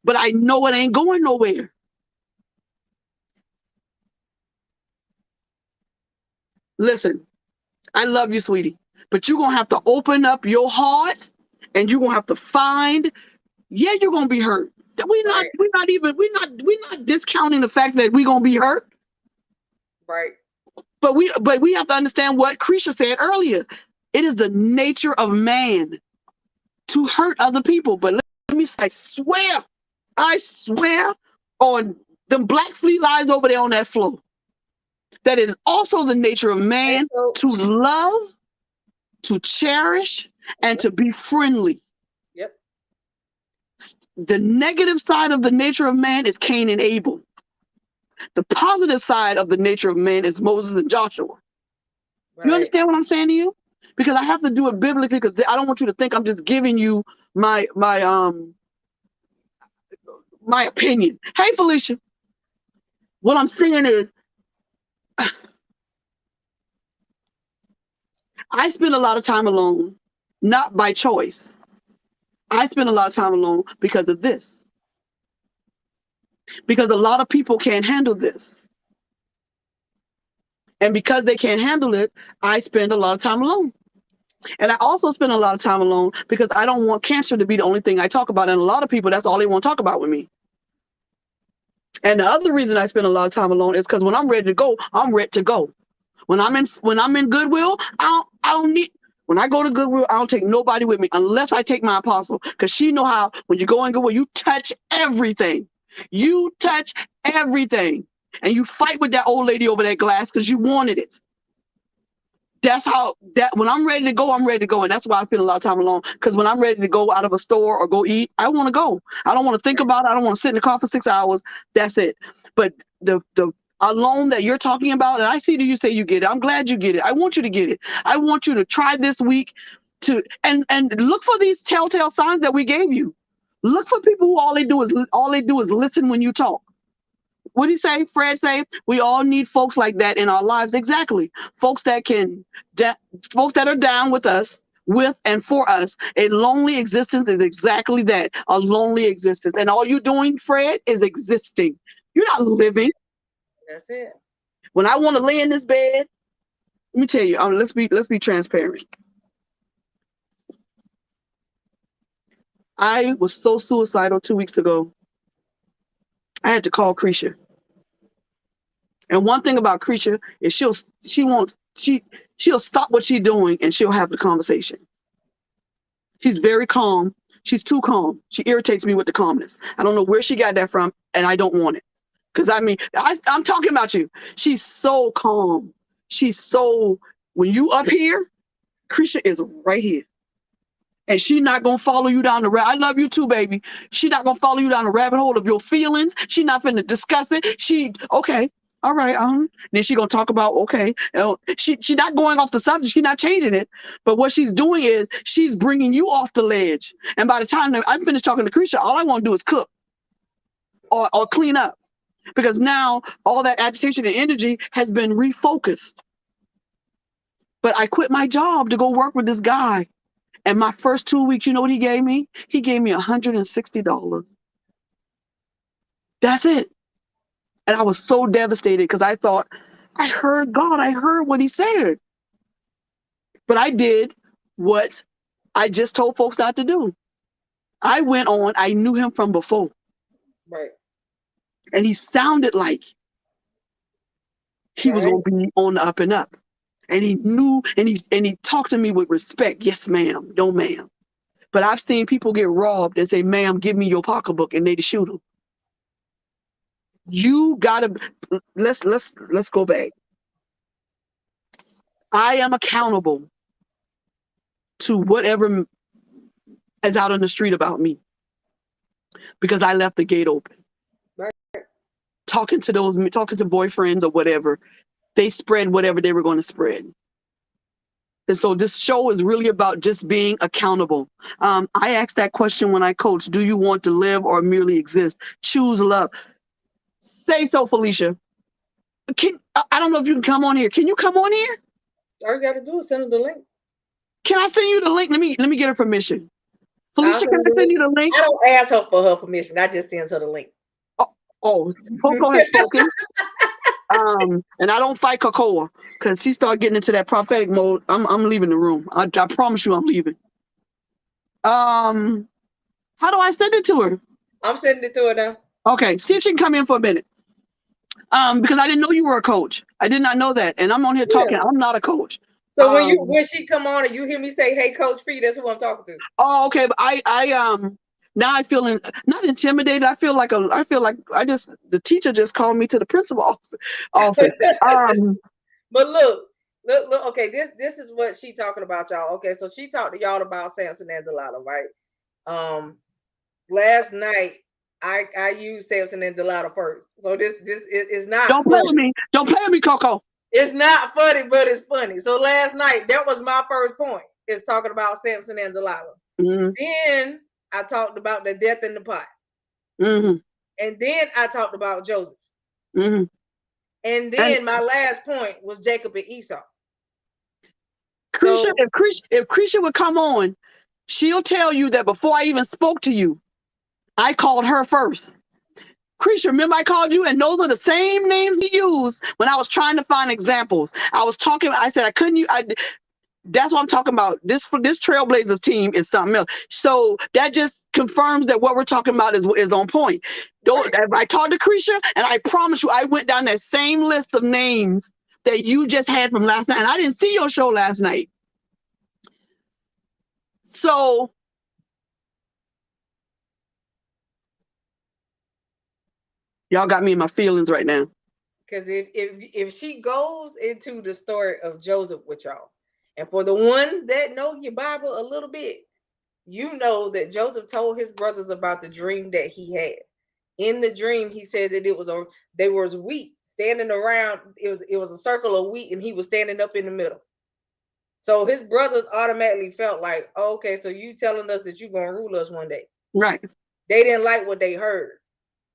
but I know it ain't going nowhere. Listen, I love you, sweetie, but you're going to have to open up your heart, and you're going to have to find. Yeah, you're gonna be hurt. We're not discounting the fact that we're gonna be hurt. Right. But we have to understand what Krisha said earlier. It is the nature of man to hurt other people. But let me say, I swear on them black flea lies over there on that floor. That is also the nature of man to love, to cherish, and to be friendly. The negative side of the nature of man is Cain and Abel. The positive side of the nature of man is Moses and Joshua. Right. You understand what I'm saying to you? Because I have to do it biblically, because I don't want you to think I'm just giving you my opinion. Hey, Felicia. What I'm saying is, I spend a lot of time alone, not by choice. I spend a lot of time alone because of this. Because a lot of people can't handle this. And because they can't handle it, I spend a lot of time alone. And I also spend a lot of time alone because I don't want cancer to be the only thing I talk about. And a lot of people, that's all they want to talk about with me. And the other reason I spend a lot of time alone is because when I'm ready to go, I'm ready to go. When I'm in Goodwill, I don't need. When I go to Goodwill, I don't take nobody with me unless I take my apostle, because she know how when you go in Goodwill, you touch everything. You touch everything, and you fight with that old lady over that glass because you wanted it. That's how that when I'm ready to go, I'm ready to go. And that's why I spend a lot of time alone. Because when I'm ready to go out of a store or go eat, I want to go. I don't want to think about it. I don't want to sit in the car for 6 hours. That's it. But the alone that you're talking about, and I see that you say you get it. I'm glad you get it. I want you to get it. I want you to try this week to and look for these telltale signs that we gave you. Look for people who all they do is listen when you talk. What did he say? Fred say we all need folks like that in our lives. Exactly. Folks that are down with us, with and for us. A lonely existence is exactly that. A lonely existence. And all you're doing, Fred, is existing. You're not living. That's it. When I want to lay in this bed, let me tell you, let's be transparent. I was so suicidal 2 weeks ago. I had to call Creisha. And one thing about Creisha is she'll stop what she's doing and she'll have the conversation. She's very calm. She's too calm. She irritates me with the calmness. I don't know where she got that from, and I don't want it. Because I'm talking about you. She's so calm. When you up here, Creisha is right here. And she's not going to follow you down the rabbit. I love you too, baby. She's not going to follow you down the rabbit hole of your feelings. She's not finna discuss it. Okay. All right. Then she's going to talk about, okay. She's not going off the subject. She's not changing it. But what she's doing is she's bringing you off the ledge. And by the time I'm finished talking to Creisha, all I want to do is cook or clean up. Because now all that agitation and energy has been refocused. But I quit my job to go work with this guy. And my first 2 weeks, you know what he gave me? He gave me $160. That's it. And I was so devastated because I thought, I heard God. I heard what he said. But I did what I just told folks not to do. I went on. I knew him from before. Right. And he sounded like he was going to be on the up and up. And he knew, and he talked to me with respect. Yes, ma'am. No, ma'am. But I've seen people get robbed and say, ma'am, give me your pocketbook, and they shoot them. You gotta let's go back. I am accountable to whatever is out on the street about me because I left the gate open. Right. Talking to boyfriends or whatever, they spread whatever they were going to spread. And so this show is really about just being accountable. I asked that question when I coach, do you want to live or merely exist? Choose love. Say so, Felicia. I don't know if you can come on here. Can you come on here? All you got to do is send her the link. Can I send you the link? Let me get her permission. Felicia, can I send you the link? I don't ask her for her permission. I just send her the link. Coco has spoken. And I don't fight Cocoa because she started getting into that prophetic mode. I'm leaving the room. I promise you I'm leaving. How do I send it to her? I'm sending it to her now. Okay, see if she can come in for a minute. Because I didn't know you were a coach. I did not know that. And I'm on here talking. I'm not a coach. So when she come on and you hear me say, hey, Coach Fee, that's who I'm talking to. Oh, okay. But I now I feel not intimidated. I feel like the teacher just called me to the principal office. But look, okay, this is what she talking about, y'all. Okay, so she talked to y'all about Samson and Delilah, right? Last night I use Samson and Delilah first. So this is not. Don't play with me. Don't play with me, Coco. It's not funny, but it's funny. So last night, that was my first point. Is talking about Samson and Delilah. Mm-hmm. Then I talked about the death in the pot. Mm-hmm. And then I talked about Joseph. Mm-hmm. And then my last point was Jacob and Esau. Krisha, if Krisha would come on, she'll tell you that before I even spoke to you, I called her first. Krisha, remember I called you, and those are the same names we used when I was trying to find examples. I said I couldn't. That's what I'm talking about. This Trailblazers team is something else. So that just confirms that what we're talking about is on point. I talked to Krisha, and I promise you, I went down that same list of names that you just had from last night, and I didn't see your show last night. So y'all got me in my feelings right now. Because if she goes into the story of Joseph with y'all, and for the ones that know your Bible a little bit, you know that Joseph told his brothers about the dream that he had. In the dream, he said that they was wheat standing around. It was a circle of wheat, and he was standing up in the middle. So his brothers automatically felt like, oh, okay, so you telling us that you're gonna rule us one day. Right. They didn't like what they heard.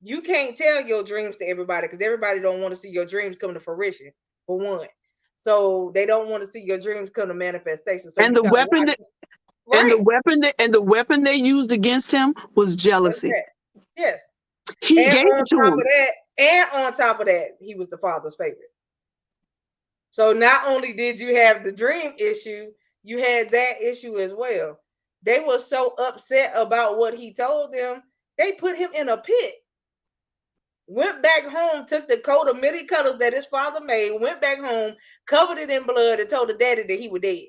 You can't tell your dreams to everybody because everybody don't want to see your dreams come to fruition, for one. So they don't want to see your dreams come to manifestation. So and the weapon they used against him was jealousy. Yes. He and gave on it to top him. Of that, and on top of that, he was the father's favorite. So not only did you have the dream issue, you had that issue as well. They were so upset about what he told them, they put him in a pit. Went back home, took the coat of many colors that his father made, went back home, covered it in blood, and told the daddy that he was dead.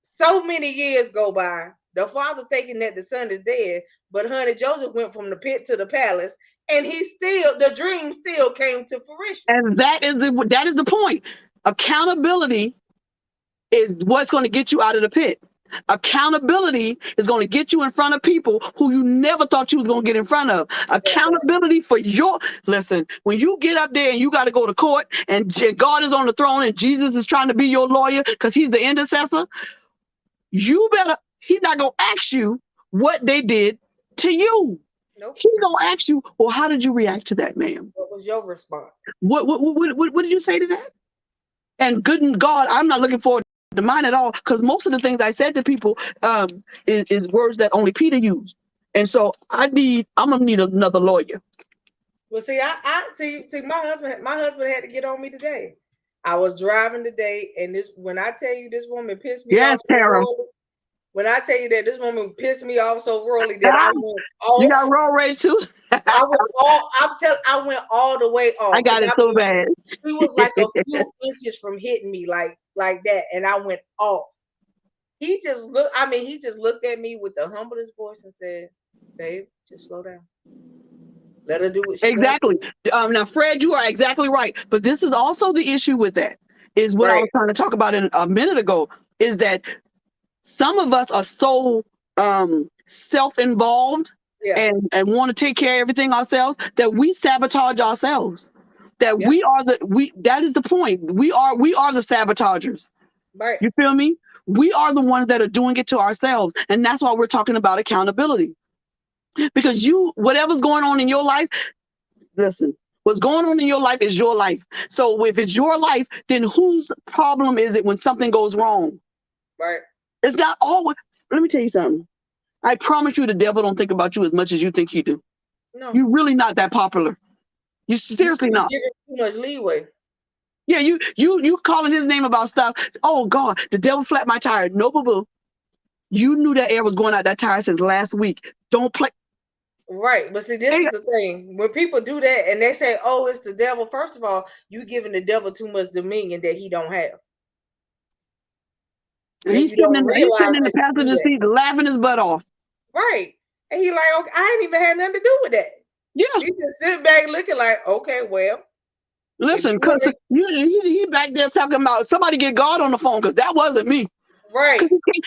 So many years go by, the father thinking that the son is dead, but honey, Joseph went from the pit to the palace, and the dream still came to fruition. And that is the point. Accountability is what's going to get you out of the pit. Accountability is going to get you in front of people who you never thought you was going to get in front of. Accountability for listen, when you get up there and you got to go to court and God is on the throne and Jesus is trying to be your lawyer because he's the intercessor, he's not going to ask you what they did to you. Nope. He's going to ask you, well, how did you react to that, ma'am? What was your response? What did you say to that? And good God, I'm not looking forward to mine at all, because most of the things I said to people is words that only Peter used. And so I'm gonna need another lawyer. Well, see, I see my husband had to get on me today. I was driving today, and when I tell you this woman pissed me off. Tara. When I tell you that this woman pissed me off so royally that I went off. You got road rage too? I went all the way off. I got it so bad. He was like a few inches from hitting me like that, and I went off. He just looked at me with the humblest voice and said, "Babe, just slow down. Let her do what she exactly." Now, Fred, you are exactly right. But this is also the issue with that, is what I was trying to talk about a minute ago, is that some of us are so self-involved and want to take care of everything ourselves that we sabotage ourselves. That that is the point. We are the sabotagers. Right. You feel me? We are the ones that are doing it to ourselves. And that's why we're talking about accountability. Because whatever's going on in your life, listen, what's going on in your life is your life. So if it's your life, then whose problem is it when something goes wrong? Right. It's not always. Let me tell you something. I promise you the devil don't think about you as much as you think he do. No. You're really not that popular. You seriously not. You're giving too much leeway. Yeah, you calling his name about stuff. Oh God, the devil flat my tire. No, boo-boo. You knew that air was going out that tire since last week. Don't play. Right, but see, this is the thing. When people do that and they say, "Oh, it's the devil," first of all, you giving the devil too much dominion that he don't have. And he's sitting in the passenger seat laughing his butt off. Right. And he like, okay, I ain't even had nothing to do with that. Yeah. He just sitting back looking like, okay, well. Listen, because he back there talking about somebody get God on the phone, because that wasn't me. Right.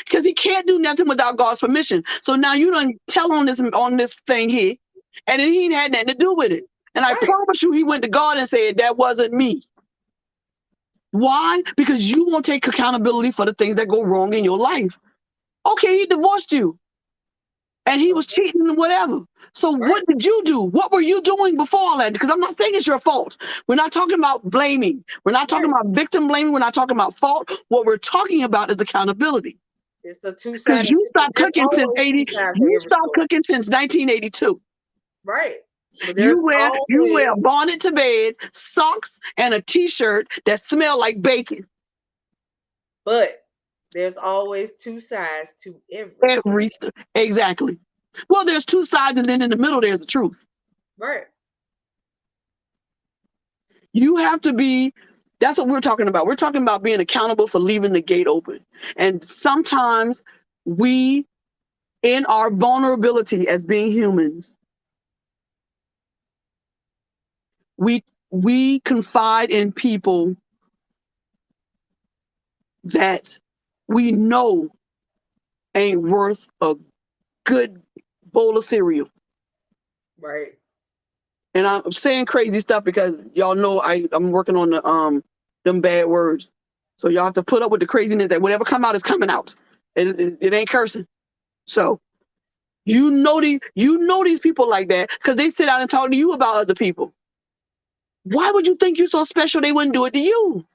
Because he can't do nothing without God's permission. So now you don't tell on this thing here. And then he had nothing to do with it. And I promise you, he went to God and said, that wasn't me. Why? Because you won't take accountability for the things that go wrong in your life. Okay, he divorced you. And he was cheating and whatever. So what did you do? What were you doing before all that? Because I'm not saying it's your fault. We're not talking about blaming. We're not talking about victim blaming. We're not talking about fault. What we're talking about is accountability. It's the two sides. Because you stopped cooking since 80. You stopped cooking since 1982. Right. You wear a bonnet to bed, socks, and a t-shirt that smell like bacon. But there's always two sides to every story. Exactly. Well, there's two sides, and then in the middle there's the truth. Right. You have to be. That's what we're talking about. We're talking about being accountable for leaving the gate open. And sometimes we, in our vulnerability as being humans, we confide in people that we know ain't worth a good bowl of cereal. Right. And I'm saying crazy stuff because y'all know I'm working on the them bad words. So y'all have to put up with the craziness that whatever come out is coming out. It ain't cursing. So you know these people like that because they sit down and talk to you about other people. Why would you think you're so special they wouldn't do it to you?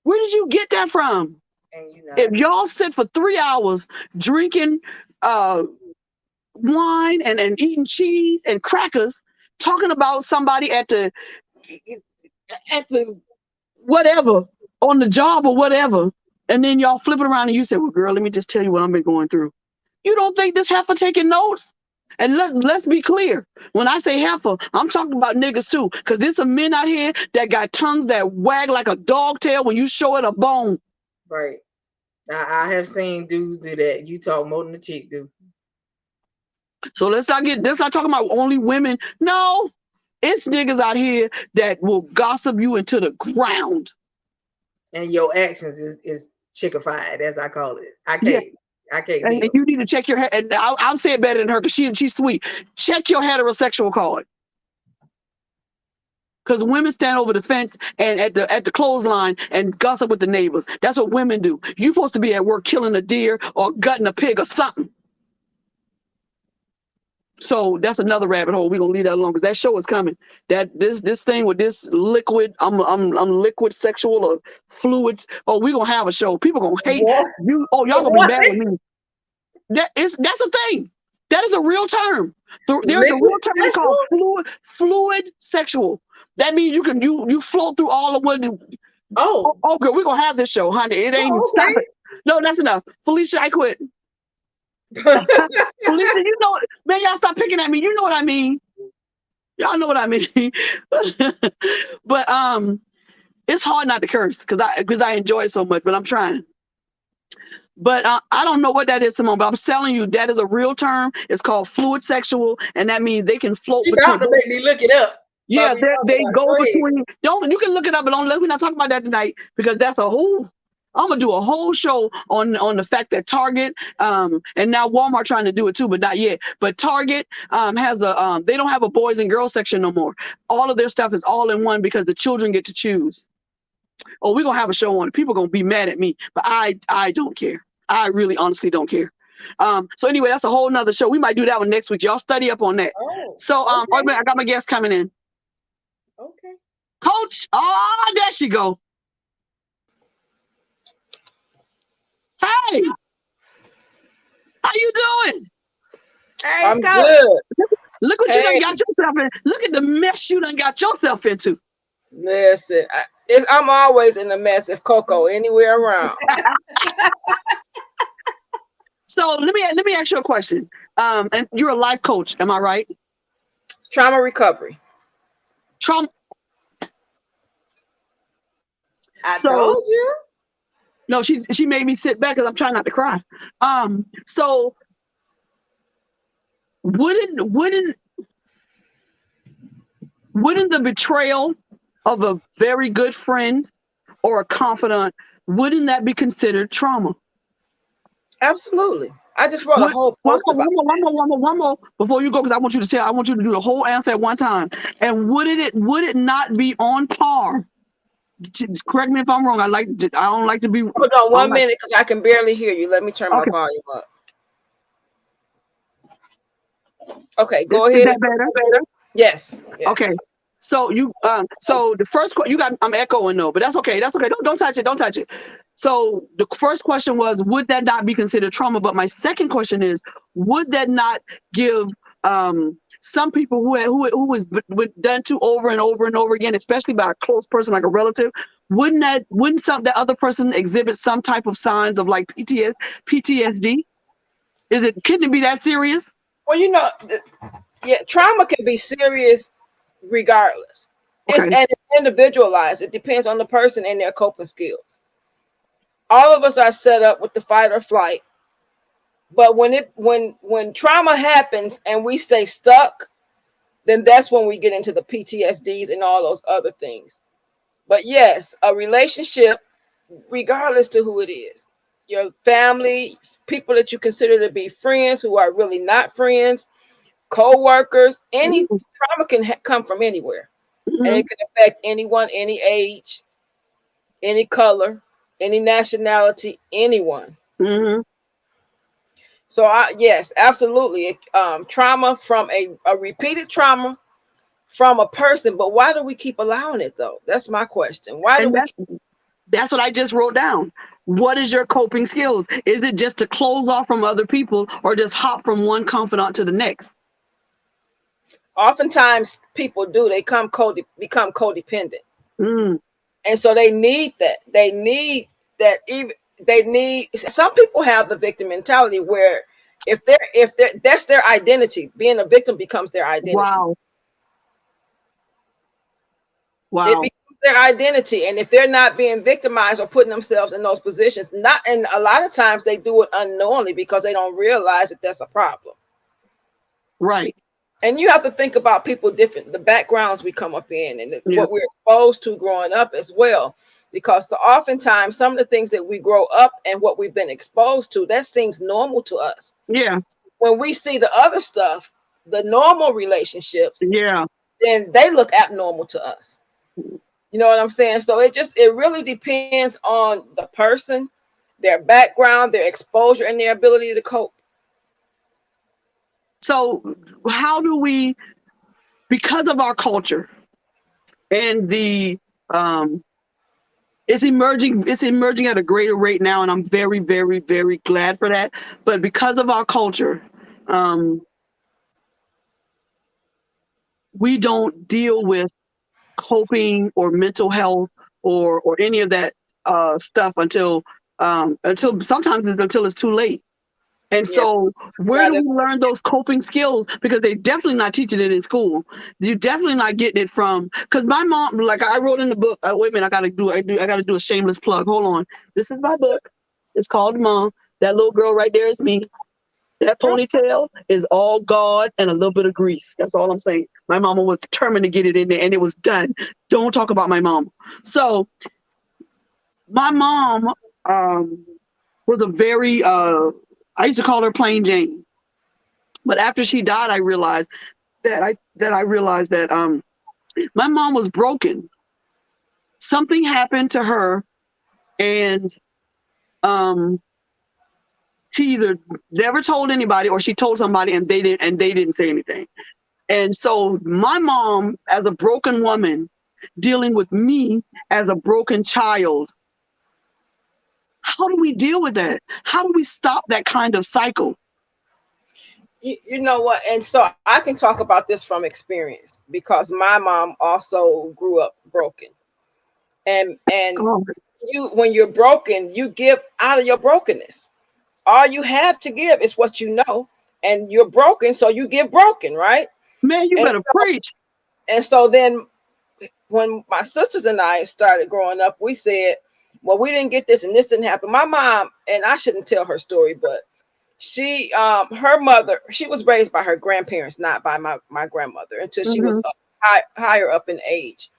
Where did you get that from? If y'all sit for 3 hours drinking wine and eating cheese and crackers, talking about somebody at the whatever, on the job or whatever, and then y'all flip it around and you say, well, girl, let me just tell you what I've been going through. You don't think this heifer taking notes? And let's be clear. When I say heifer, I'm talking about niggas too, because there's some men out here that got tongues that wag like a dog tail when you show it a bone. Right. I have seen dudes do that. You talk more than the chick do. So let's not talking about only women. No, it's niggas out here that will gossip you into the ground. And your actions is chickified, as I call it. I can't. And you need to check your head. And I'll say it better than her because she's sweet. Check your heterosexual card. Because women stand over the fence and at the clothesline and gossip with the neighbors. That's what women do. You're supposed to be at work killing a deer or gutting a pig or something. So that's another rabbit hole. We're gonna leave that alone because that show is coming. That this thing with this liquid, I'm liquid sexual or fluids. Oh, we're gonna have a show. People gonna hate you. Oh, y'all gonna be mad with me. That's a thing. That is a real term. There's a real term called fluid sexual. That means you float through all of what. Oh, girl, we're gonna have this show, honey. It ain't stop it. No, that's enough. Felicia, I quit. Felicia, you know, man, y'all stop picking at me. You know what I mean. Y'all know what I mean. But it's hard not to curse because I enjoy it so much, but I'm trying. But I don't know what that is, Simone, but I'm telling you, that is a real term. It's called fluid sexual, and that means they can float between. You're about to make me look it up. Yeah, they go between. You can look it up, but we're not talking about that tonight because that's a whole. I'm gonna do a whole show on the fact that Target and now Walmart trying to do it too, but not yet. But Target has a they don't have a boys and girls section no more. All of their stuff is all in one because the children get to choose. Oh, we're gonna have a show on it. People gonna be mad at me, but I don't care. I really honestly don't care. So anyway, that's a whole nother show. We might do that one next week. Y'all study up on that. Okay. I got my guest coming in. Okay. Coach, there she go. Hey, how you doing? Hey, I'm good. Look what you done got yourself in. Look at the mess you done got yourself into. Listen, I'm always in a mess if Coco anywhere around. So let me ask you a question. And you're a life coach, am I right? Trauma recovery. I told you. No, she made me sit back because I'm trying not to cry. So wouldn't the betrayal of a very good friend or a confidant, wouldn't that be considered trauma? Absolutely. I just wrote a whole post about one more before you go, because I want you to do the whole answer at one time. And would it not be on par? Correct me if I'm wrong. I don't like to be. Hold on 1 minute, because I can barely hear you. Let me turn my volume up. Okay, go ahead. Is that better? Yes. Okay. So so the first question I'm echoing though, but that's okay. That's okay. Don't touch it. Don't touch it. So the first question was, would that not be considered trauma? But my second question is, would that not give some people who was done to over and over and over again, especially by a close person like a relative, wouldn't that other person exhibit some type of signs of like PTSD? Couldn't it be that serious? Well, yeah, trauma can be serious regardless. Okay. It's individualized. It depends on the person and their coping skills. All of us are set up with the fight or flight, but when trauma happens and we stay stuck, then that's when we get into the PTSDs and all those other things. But yes, a relationship, regardless to who it is, your family, people that you consider to be friends who are really not friends, co-workers, any trauma can come from anywhere. And it can affect anyone, any age, any color, any nationality, anyone. So yes, absolutely. Trauma from a repeated trauma from a person, but why do we keep allowing it though? That's my question. That's what I just wrote down. What is your coping skills? Is it just to close off from other people, or just hop from one confidant to the next? Oftentimes people do. They become codependent. And so they need that. Some people have the victim mentality where if that's their identity, being a victim becomes their identity. Wow. It becomes their identity. And if they're not being victimized or putting themselves in those positions, and a lot of times they do it unknowingly because they don't realize that that's a problem. Right. And you have to think about people different, the backgrounds we come up in, and what we're exposed to growing up as well. Because so oftentimes some of the things that we grow up and what we've been exposed to, that seems normal to us. Yeah. When we see the other stuff, the normal relationships, then they look abnormal to us. You know what I'm saying? So it really depends on the person, their background, their exposure, and their ability to cope. So how do we, because of our culture and it's emerging at a greater rate now, and I'm very, very, very glad for that. But because of our culture, we don't deal with coping or mental health or any of that stuff until sometimes until it's too late. And so where do we learn those coping skills? Because they're definitely not teaching it in school. You're definitely not getting it from, because my mom, like I wrote in the book, wait a minute, I gotta do a shameless plug. Hold on. This is my book. It's called Mom. That little girl right there is me. That ponytail is all God and a little bit of grease. That's all I'm saying. My mama was determined to get it in there, and it was done. Don't talk about my mom. So my mom was a very, I used to call her Plain Jane. But after she died, I realized that my mom was broken. Something happened to her, and she either never told anybody or she told somebody and they didn't say anything. And so my mom, as a broken woman, dealing with me as a broken child, how do we deal with that? How do we stop that kind of cycle? You know what? And so I can talk about this from experience because my mom also grew up broken. And when you're broken, you give out of your brokenness. All you have to give is what you know, and you're broken, so you give broken, right? Man, you better preach. And so then when my sisters and I started growing up, we said, well, we didn't get this and this didn't happen. My mom, and I shouldn't tell her story, but she, her mother, she was raised by her grandparents, not by my grandmother, until she was higher up in age.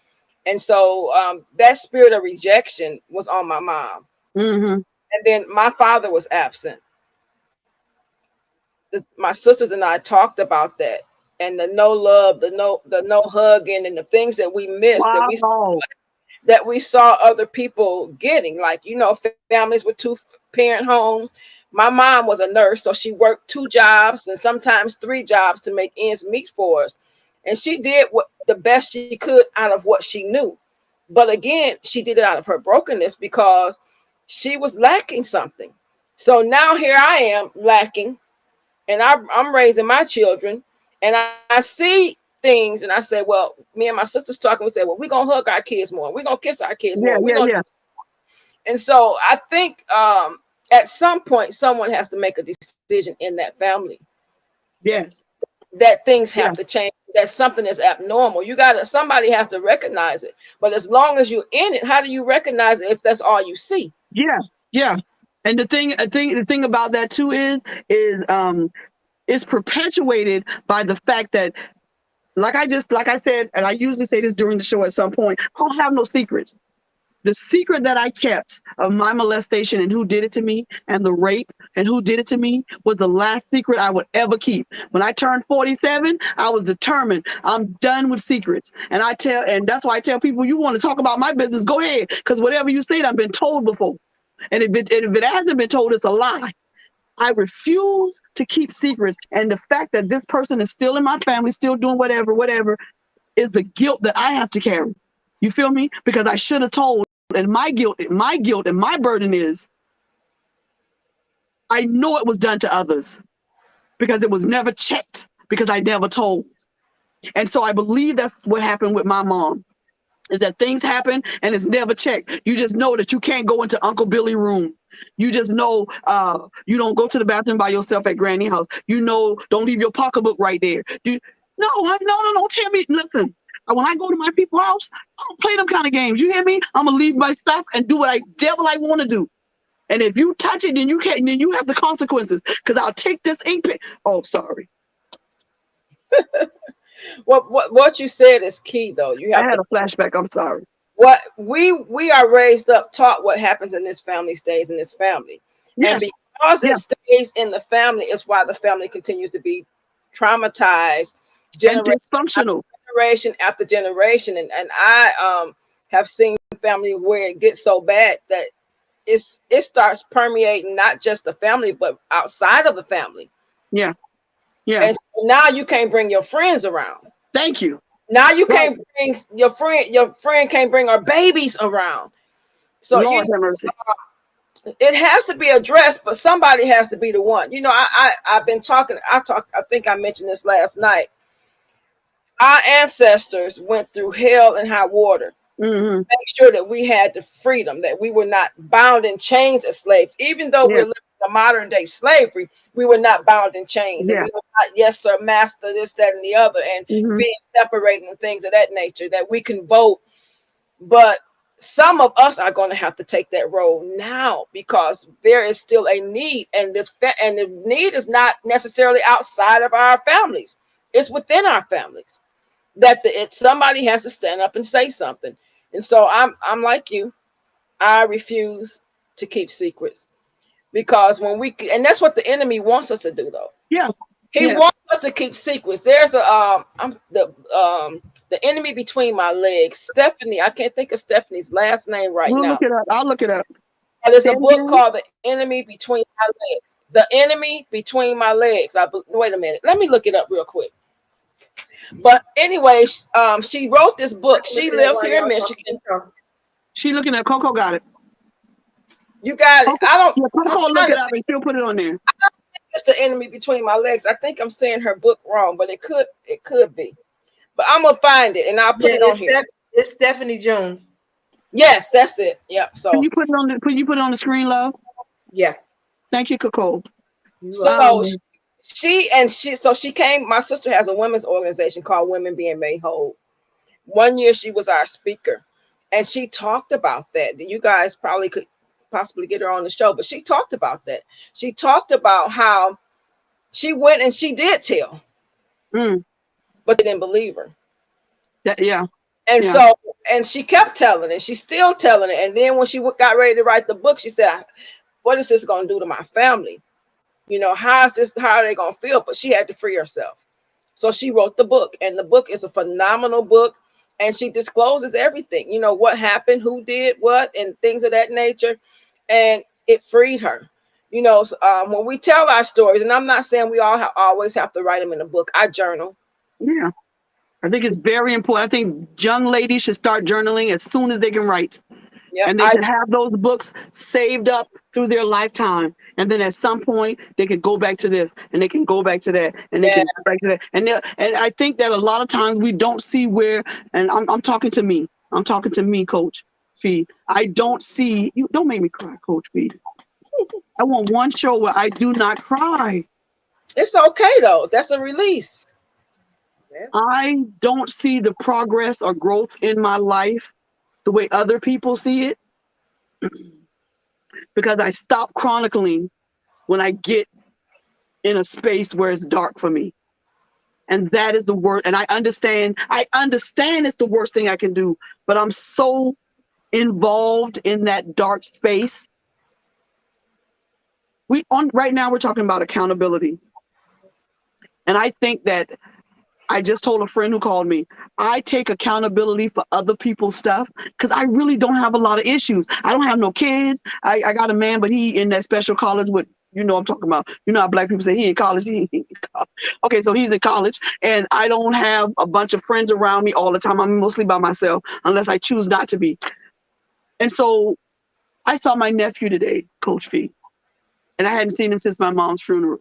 And so that spirit of rejection was on my mom. And then my father was absent. my sisters and I talked about that, and the no love, the no hugging, and the things that we missed, that we saw other people getting, like, you know, families with 2-parent homes. My mom was a nurse, so she worked 2 jobs and sometimes 3 jobs to make ends meet for us. And she did what the best she could out of what she knew. But again, she did it out of her brokenness because she was lacking something. So now here I am lacking, and I'm raising my children, and I see things, and I say, well, me and my sisters talking, we say, well, we're going to hug our kids more. We're going to kiss our kids more. And so I think at some point, someone has to make a decision in that family. Yes. That things have to change, that something is abnormal. Somebody has to recognize it. But as long as you're in it, how do you recognize it if that's all you see? Yeah. And the thing about that too is it's perpetuated by the fact that, like I said, and I usually say this during the show at some point, I don't have no secrets. The secret that I kept of my molestation and who did it to me, and the rape and who did it to me, was the last secret I would ever keep. When I turned 47, I was determined. I'm done with secrets. And that's why I tell people, you want to talk about my business, go ahead. Because whatever you say, I've been told before. And if it hasn't been told, it's a lie. I refuse to keep secrets. And the fact that this person is still in my family, still doing whatever, is the guilt that I have to carry. You feel me? Because I should have told. And my guilt and my burden is, I know it was done to others because it was never checked, because I never told. And so I believe that's what happened with my mom, is that things happen and it's never checked. You just know that you can't go into Uncle Billy's room. You just know you don't go to the bathroom by yourself at Granny house. You know, don't leave your pocketbook right there. No, tell me, listen. When I go to my people's house, I don't play them kind of games. You hear me? I'm gonna leave my stuff and do what I want to do. And if you touch it, then you can't. Then you have the consequences. Because I'll take this ink pen. Oh, sorry. What you said is key, though. I had a flashback. I'm sorry. What we are raised up, taught what happens in this family stays in this family. Yes. And because it stays in the family, is why the family continues to be traumatized, and dysfunctional. Generation after generation, and I have seen family where it gets so bad that it starts permeating not just the family but outside of the family. Yeah. And so now you can't bring your friends around. Thank you. Now you can't bring your friend can't bring our babies around. So it has to be addressed, but somebody has to be the one. You know, I've been talking. I think I mentioned this last night. Our ancestors went through hell and high water to make sure that we had the freedom, that we were not bound in chains as slaves. Even though we're living in modern day slavery, we were not bound in chains. And we were not, yes, sir, master, this, that, and the other, and being separated and things of that nature, that we can vote. But some of us are going to have to take that role now, because there is still a need, and the need is not necessarily outside of our families. It's within our families. That somebody has to stand up and say something. And so I'm like you. I refuse to keep secrets, because and that's what the enemy wants us to do, though. Yeah. He wants us to keep secrets. There's the enemy between my legs. Stephanie, I can't think of Stephanie's last name now. I'll look it up. And there's a book called The Enemy Between My Legs. The Enemy Between My Legs. Wait a minute. Let me look it up real quick. But anyway, she wrote this book. She lives here in Michigan. She looking at Coco. Got it. You got it. I don't. Coco look it up and she'll put it on there. I don't think it's The Enemy Between My Legs. I think I'm saying her book wrong, but it could be. But I'm gonna find it and I'll put it on here. It's Stephanie Jones. Yes, that's it. Yeah. So can you put it on the screen, love? Yeah. Thank you, Coco. So she came. My sister has a women's organization called Women Being Made Whole. One year she was our speaker, and she talked about that. You guys probably could possibly get her on the show, but she talked about that. She talked about how she went and she did tell, but they didn't believe her. And she kept telling it. She's still telling it. And then when she got ready to write the book, she said, "What is this going to do to my family?" You know, how are they gonna feel? But she had to free herself. So she wrote the book, and the book is a phenomenal book. And she discloses everything, you know, what happened, who did what, and things of that nature. And it freed her. You know, when we tell our stories, and I'm not saying we all always have to write them in a book. I journal. Yeah. I think it's very important. I think young ladies should start journaling as soon as they can write. Yep, and they should have those books saved up through their lifetime. And then at some point, they can go back to this, and they can go back to that, and they can go back to that. And I think that a lot of times we don't see where, and I'm talking to me. I'm talking to me, Coach Fee. I don't see, you don't make me cry, Coach Fee. I want one show where I do not cry. It's okay, though. That's a release. I don't see the progress or growth in my life the way other people see it, because I stop chronicling when I get in a space where it's dark for me. And that is the worst. And I understand it's the worst thing I can do, but I'm so involved in that dark space. Right now we're talking about accountability. And I think that I just told a friend who called me, I take accountability for other people's stuff because I really don't have a lot of issues. I don't have no kids. I got a man, but he in that special college with, you know what I'm talking about. You know how black people say he in college. Okay, so he's in college, and I don't have a bunch of friends around me all the time. I'm mostly by myself unless I choose not to be. And so I saw my nephew today, Coach Fee, and I hadn't seen him since my mom's funeral.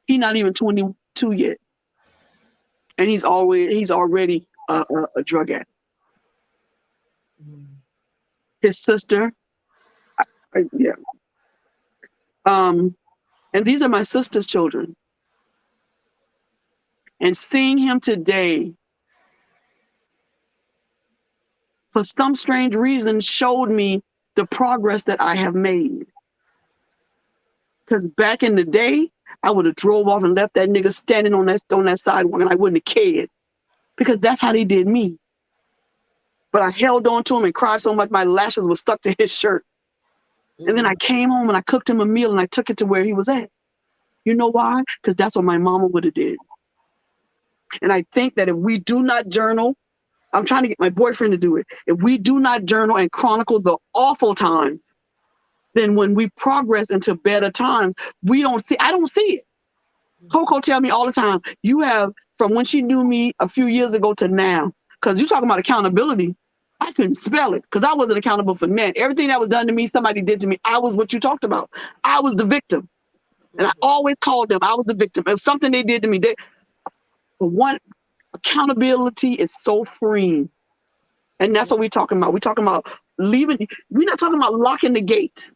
He's not even 22 yet, and he's already a drug addict. His sister, yeah. And these are my sister's children. And seeing him today, for some strange reason, showed me the progress that I have made. Because back in the day, I would have drove off and left that nigga standing on that sidewalk, and I wouldn't have cared, because that's how they did me. But I held on to him and cried so much my lashes were stuck to his shirt. And then I came home and I cooked him a meal and I took it to where he was at. You know why? Because that's what my mama would have did. And I think that if we do not journal, I'm trying to get my boyfriend to do it. If we do not journal and chronicle the awful times, then when we progress into better times, I don't see it. Coco tell me all the time, you have, from when she knew me a few years ago to now, because you're talking about accountability, I couldn't spell it because I wasn't accountable for men. Everything that was done to me, somebody did to me. I was what you talked about. I was the victim. And I always called them, I was the victim. If something they did to me, accountability is so freeing. And that's what we're talking about. We're talking about leaving. We're not talking about locking the gate.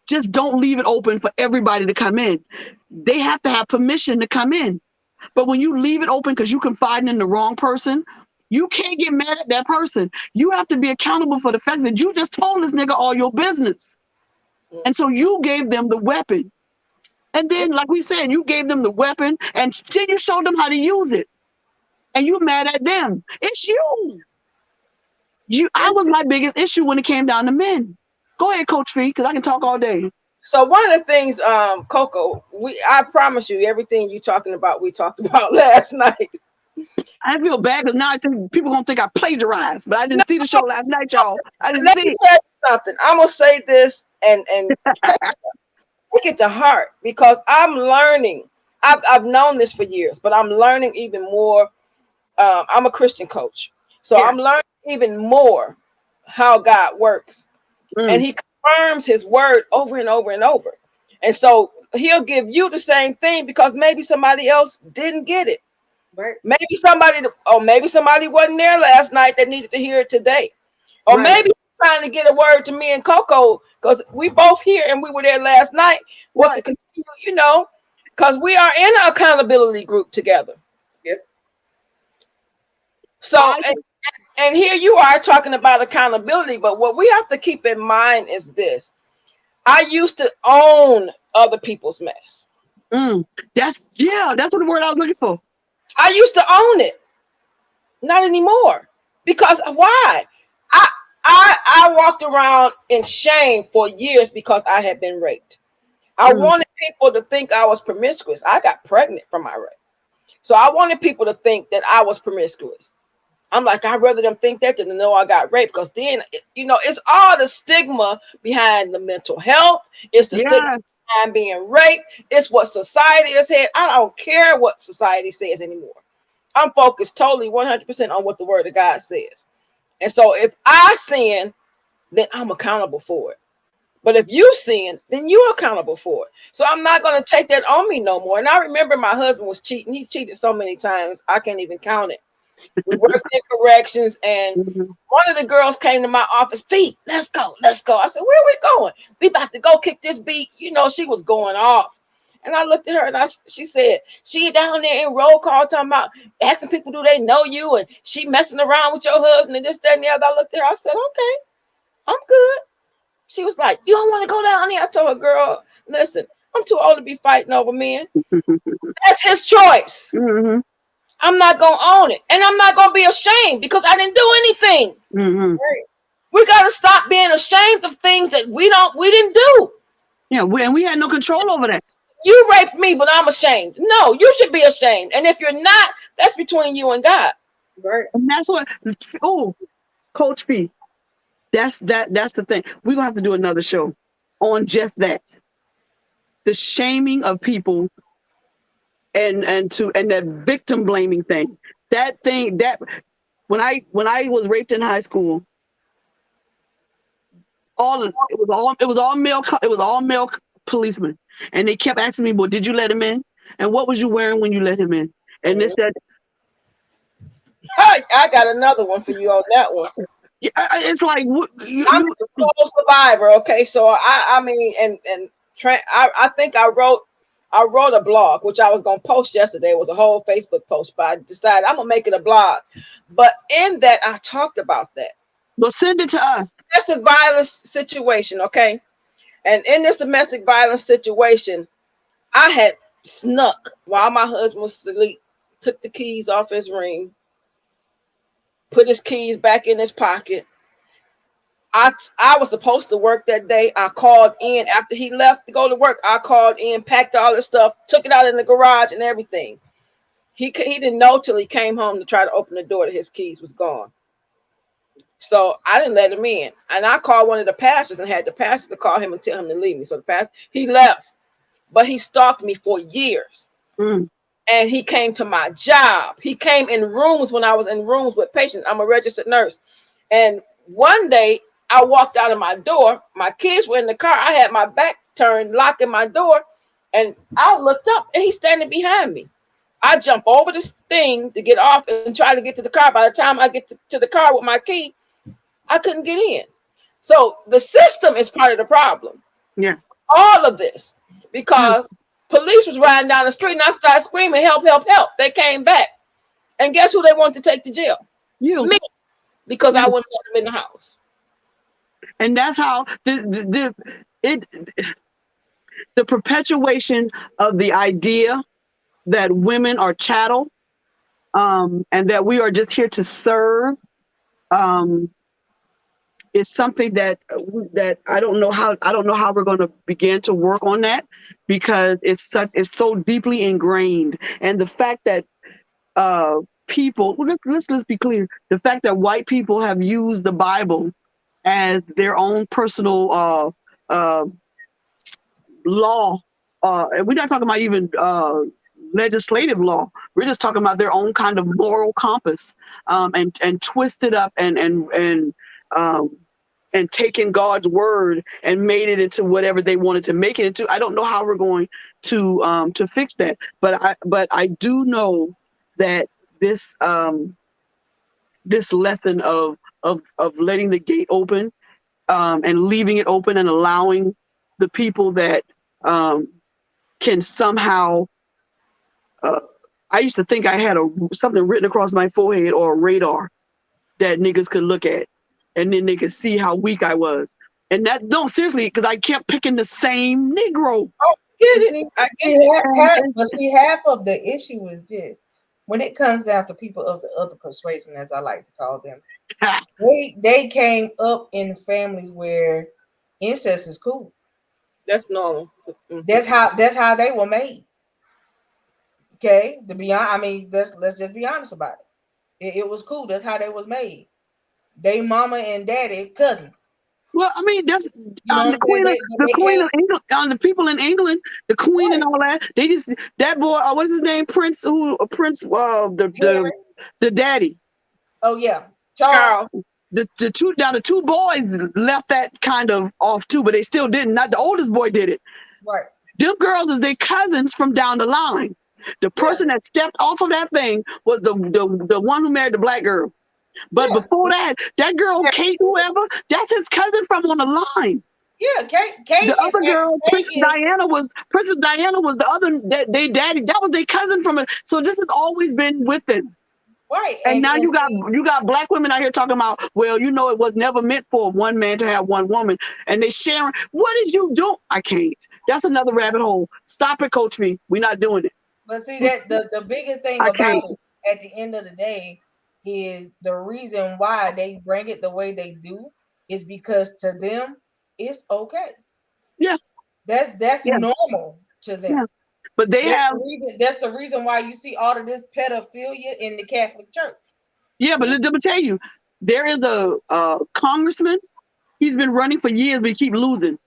Just don't leave it open for everybody to come in. They have to have permission to come in. But when you leave it open because you confiding in the wrong person, you can't get mad at that person. You have to be accountable for the fact that you just told this nigga all your business. And so you gave them the weapon. And then, like we said, you gave them the weapon and then you showed them how to use it. And you mad at them. It's you. I was my biggest issue when it came down to men. Go ahead, Coach Fee, because I can talk all day. So one of the things, Coco, I promise you, everything you talking about, we talked about last night. I feel bad because now I think people gonna think I plagiarized, but I didn't see the show last night, y'all. I didn't see it. Tell you something. I'm gonna say this and take it to heart because I'm learning. I've known this for years, but I'm learning even more. I'm a Christian coach, so yeah. I'm learning even more how God works. And he confirms his word over and over and over. And so he'll give you the same thing because maybe somebody else didn't get it. Right. Maybe somebody wasn't there last night that needed to hear it today. Or right. Maybe trying to get a word to me and Coco because we both here and we were there last night. What to continue, because we are in an accountability group together. Yep. So and here you are talking about accountability, but what we have to keep in mind is this. I used to own other people's mess. That's what the word I was looking for. I used to own it. Not anymore. Because why? I walked around in shame for years because I had been raped. I wanted people to think I was promiscuous. I got pregnant from my rape. So I wanted people to think that I was promiscuous. I'm like, I'd rather them think that than to know I got raped, because then, you know, it's all the stigma behind the mental health. It's the stigma behind being raped. It's what society has said. I don't care what society says anymore. I'm focused totally 100% on what the word of God says. And so if I sin, then I'm accountable for it. But if you sin, then you're accountable for it. So I'm not going to take that on me no more. And I remember my husband was cheating. He cheated so many times, I can't even count it. We worked in corrections, and one of the girls came to my office. Feet, let's go. I said, where are we going? We about to go kick this beat. You know, she was going off. And I looked at her, and she said, she down there in roll call talking about asking people, do they know you? And she messing around with your husband and this, that, and the other. I looked at her. I said, okay, I'm good. She was like, you don't want to go down there? I told her, girl, listen, I'm too old to be fighting over men. That's his choice. I'm not going to own it. And I'm not going to be ashamed because I didn't do anything. Right. We got to stop being ashamed of things that we didn't do. Yeah, we had no control over that. You raped me, but I'm ashamed. No, you should be ashamed. And if you're not, that's between you and God. Right. And that's what, Coach P, that's the thing. We're going to have to do another show on just that. The shaming of people and that victim blaming thing. That when I was raped in high school, it was all male policemen, and they kept asking me, well, did you let him in? And what was you wearing when you let him in? And this, that. I got another one for you on that one. Yeah, it's like I'm a sole survivor. Okay, so I mean, I think I wrote a blog, which I was going to post yesterday. It was a whole Facebook post, but I decided I'm going to make it a blog. But in that, I talked about that. Well, send it to us. Domestic violence situation, okay? And in this domestic violence situation, I had snuck while my husband was asleep, took the keys off his ring, put his keys back in his pocket. I was supposed to work that day. I called in after he left to go to work. I called in, packed all his stuff, took it out in the garage and everything. He didn't know till he came home to try to open the door that his keys was gone. So I didn't let him in. And I called one of the pastors and had the pastor to call him and tell him to leave me. So the pastor, he left, but he stalked me for years. And he came to my job. He came in rooms when I was in rooms with patients. I'm a registered nurse. And one day I walked out of my door. My kids were in the car. I had my back turned, locking my door. And I looked up and he's standing behind me. I jump over this thing to get off and try to get to the car. By the time I get to the car with my key, I couldn't get in. So the system is part of the problem. Yeah. All of this. Because police was riding down the street and I started screaming, help, help, help. They came back. And guess who they wanted to take to jail? You. Me. Because I wouldn't let them in the house. And that's how the perpetuation of the idea that women are chattel, and that we are just here to serve, is something that I don't know how we're going to begin to work on that, because it's so deeply ingrained. And the fact that people, let's be clear, the fact that white people have used the Bible as their own personal law, and we're not talking about even legislative law. We're just talking about their own kind of moral compass, and twisted up and taken God's word and made it into whatever they wanted to make it into. I don't know how we're going to fix that, but I do know that this lesson of letting the gate open, and leaving it open and allowing the people that can somehow. I used to think I had something written across my forehead or a radar that niggas could look at, and then they could see how weak I was. And seriously, because I kept picking the same Negro. Oh, get it. But see, half of the issue is this. When it comes down to people of the other persuasion, as I like to call them, They came up in families where incest is cool. That's normal. That's how they were made. Okay, to be honest, I mean, let's just be honest about it. It was cool. That's how they was made. They mama and daddy cousins. Well, I mean, that's You know what the I'm queen saying? of the queen of England. The people in England, the queen and all that. They just that boy. What is his name? Prince. Prince? The daddy. Oh yeah, Charles. The two boys left that kind of off too, but they still didn't. Not the oldest boy did it. Right. Them girls is their cousins from down the line. The person that stepped off of that thing was the one who married the black girl. But before that girl, Kate, whoever, that's his cousin from on the line. Yeah, Kate. The other girl, Princess Diana was the other they daddy. That was their cousin from it. So this has always been with them. Right. And now you got black women out here talking about, well, it was never meant for one man to have one woman. And they sharing, what did you do? I can't. That's another rabbit hole. Stop it, Coach V. We're not doing it. But see that the biggest thing about it at the end of the day is the reason why they bring it the way they do is because to them it's okay. Yeah. That's normal to them. Yeah. But that's the reason why you see all of this pedophilia in the Catholic Church. Yeah, but let me tell you, there is a congressman. He's been running for years, but he keeps losing.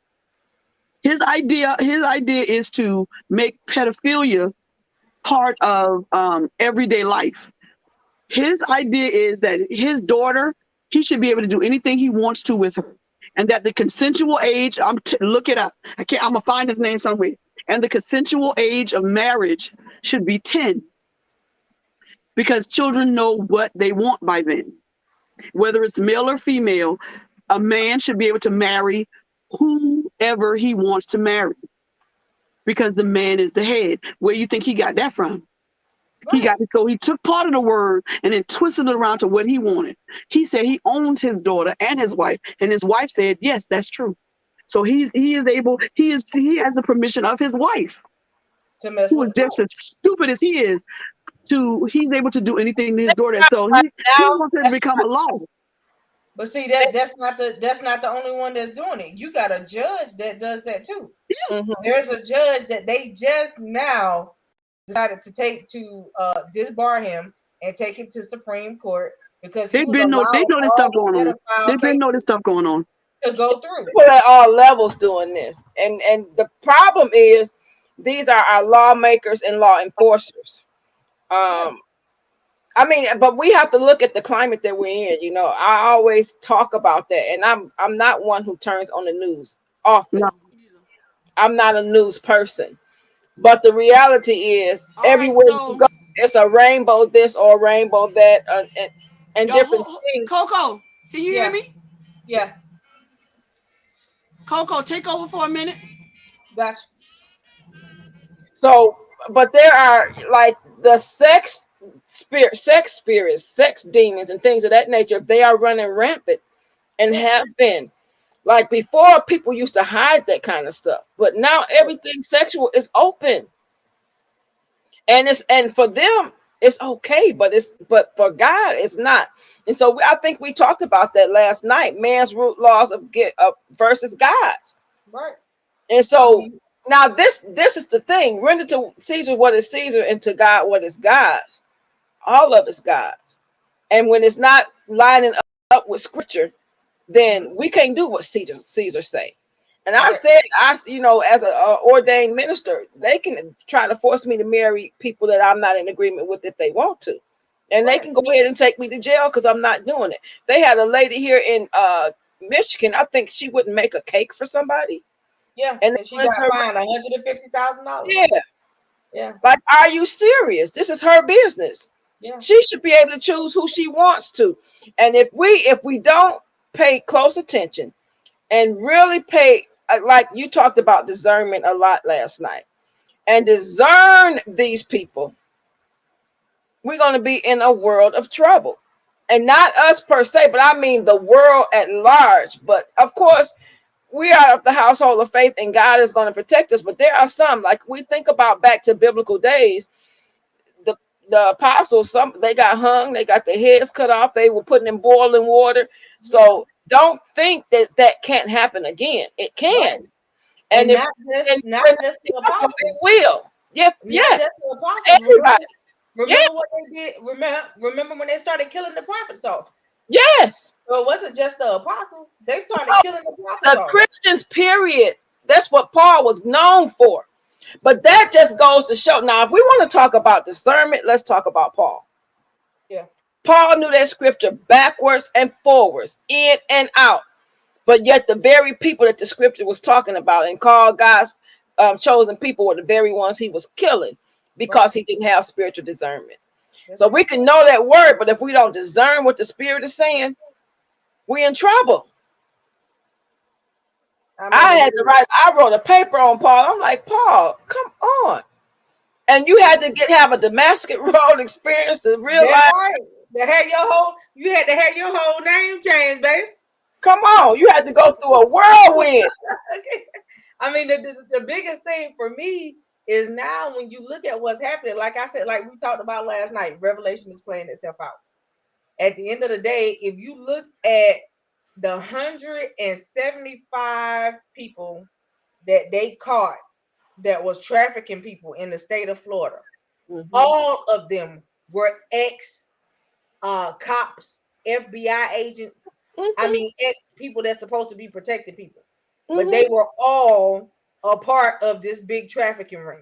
His idea is to make pedophilia part of everyday life. His idea is that his daughter, he should be able to do anything he wants to with her, and that the consensual age, look it up. I'm gonna find his name somewhere. And the consensual age of marriage should be 10, because children know what they want by then. Whether it's male or female, a man should be able to marry whoever he wants to marry, because the man is the head. Where you think he got that from? Right. He took part of the word and then twisted it around to what he wanted. He said he owns his daughter and his wife, and his wife said, yes, that's true. So he has the permission of his wife, who is just as stupid as he is, he's able to do anything to his daughter. So he wants it to become a law. But see, that's not the only one that's doing it. You got a judge that does that too. Yeah. Mm-hmm. There's a judge that they just now decided to disbar him and take him to Supreme Court because they know this stuff going on. They've been know this stuff going on. To go through. People at all levels doing this, and the problem is these are our lawmakers and law enforcers. I mean, but we have to look at the climate that we're in. I always talk about that, and I'm not one who turns on the news often. No. I'm not a news person, but the reality is everywhere you go, it's a rainbow this or a rainbow that, and different things. Coco, can you hear me? Yeah. Coco, take over for a minute. Gotcha. So, but there are like the sex spirits, sex demons, and things of that nature. They are running rampant and have been. Like before, people used to hide that kind of stuff, but now everything sexual is open, and for them it's okay, but for God it's not. And so I think we talked about that last night. Man's root laws of versus God's. Right. And so now this is the thing. Render to Caesar what is Caesar, and to God what is God's. All of it's God's. And when it's not lining up with scripture, then we can't do what Caesar say. And I said, as an ordained minister, they can try to force me to marry people that I'm not in agreement with if they want to. And they can go ahead and take me to jail because I'm not doing it. They had a lady here in Michigan. I think she wouldn't make a cake for somebody. Yeah, and she got fined $150,000. Yeah, yeah. Like, are you serious? This is her business. Yeah. She should be able to choose who she wants to. And if we don't pay close attention and really pay, like you talked about discernment a lot last night, and discern these people, we're going to be in a world of trouble. And not us per se, but I mean the world at large. But of course, we are of the household of faith, and God is going to protect us. But there are some, like we think about back to biblical days, the apostles, they got hung, they got their heads cut off, they were put in boiling water. So don't think that can't happen again. It can. Right. And if not just the apostles. it will. Yep. Not just the apostles. Everybody. Remember what they did? Remember when they started killing the prophets off? Yes. So it wasn't just the apostles. They started killing the prophets off. The Christians, period. That's what Paul was known for. But that just goes to show. Now, if we want to talk about discernment, let's talk about Paul. Yeah. Paul knew that scripture backwards and forwards, in and out. But yet the very people that the scripture was talking about and called God's chosen people were the very ones he was killing because he didn't have spiritual discernment. So we can know that word, but if we don't discern what the Spirit is saying, we're in trouble. I wrote a paper on Paul. I'm like, Paul, come on. And you had to have a Damascus Road experience to realize you had to have your whole name changed, baby. Come on, you had to go through a whirlwind. I mean, the biggest thing for me is now when you look at what's happening, like I said, like we talked about last night, Revelation is playing itself out. At the end of the day, if you look at the 175 people that they caught that was trafficking people in the state of Florida, all of them were ex-cops, FBI agents. I mean, people that's supposed to be protecting people, but they were all a part of this big trafficking ring.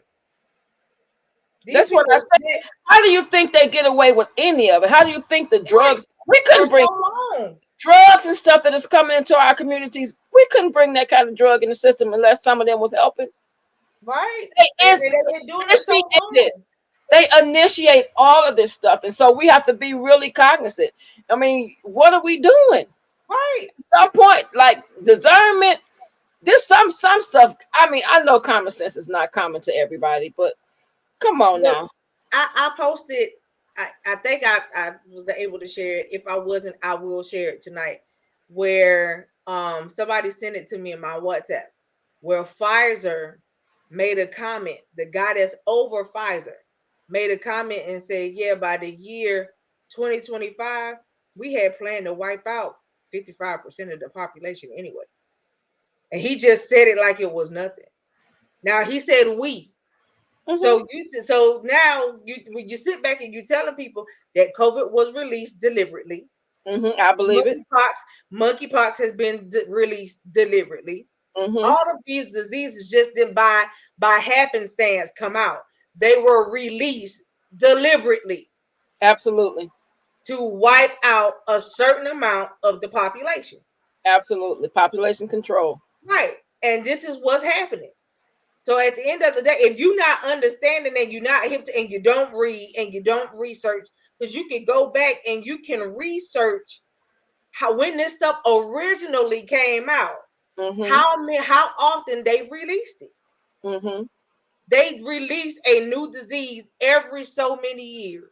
That's what I said. How do you think they get away with any of it? How do you think the drugs? We couldn't bring drugs and stuff that is coming into our communities. We couldn't bring that kind of drug in the system unless some of them was helping. Right. They initiate all of this stuff, and so we have to be really cognizant. I mean, what are we doing? Right. At some point, like discernment, there's some stuff. I mean, I know common sense is not common to everybody, but come on now. I posted. I think I was able to share it. If I wasn't, I will share it tonight. Where somebody sent it to me in my WhatsApp, where Pfizer made a comment. The guy that's over Pfizer made a comment and said, "Yeah, by the year 2025, we had planned to wipe out 55% of the population anyway." And he just said it like it was nothing. Now he said we. So now when you sit back and you're telling people that COVID was released deliberately. I believe Monkeypox has been released deliberately. All of these diseases just didn't by happenstance come out. They were released deliberately. Absolutely. To wipe out a certain amount of the population. Absolutely. Population control. Right. And this is what's happening. So at the end of the day, if you're not understanding and you're not hip to, and you don't read and you don't research, because you can go back and you can research how when this stuff originally came out, how often they released it. They released a new disease every so many years.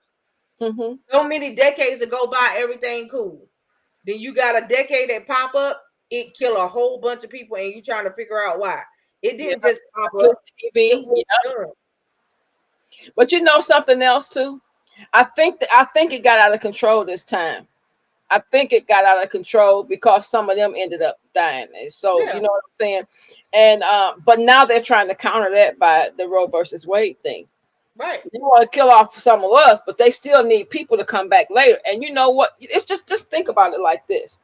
So many decades ago by, everything cool. Then you got a decade that pop up, it kill a whole bunch of people, and you trying to figure out why. It didn't just pop up. TV. But you know something else too? I think it got out of control this time. I think it got out of control because some of them ended up dying. And so you know what I'm saying? And but now they're trying to counter that by the Roe versus Wade thing. Right. They want to kill off some of us, but they still need people to come back later. And you know what? It's just think about it like this.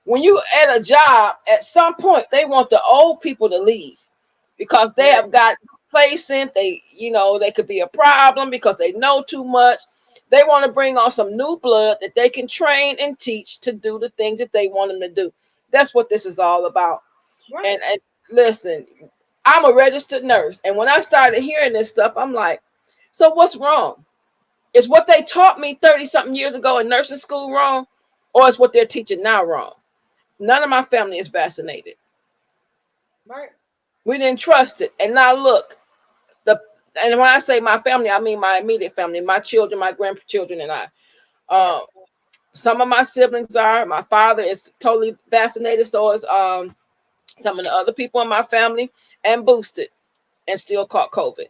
When you at a job, at some point they want the old people to leave because they have got complacent. They could be a problem because they know too much. They want to bring on some new blood that they can train and teach to do the things that they want them to do. That's what this is all about. Right. And listen, I'm a registered nurse, and when I started hearing this stuff, I'm like, so what's wrong? Is what they taught me 30-something years ago in nursing school wrong, or is what they're teaching now wrong? None of my family is vaccinated. Right. We didn't trust it. And now look, and when I say my family, I mean my immediate family, my children, my grandchildren, and I. Some of my siblings are. My father is totally vaccinated, so is some of the other people in my family, and boosted, and still caught COVID.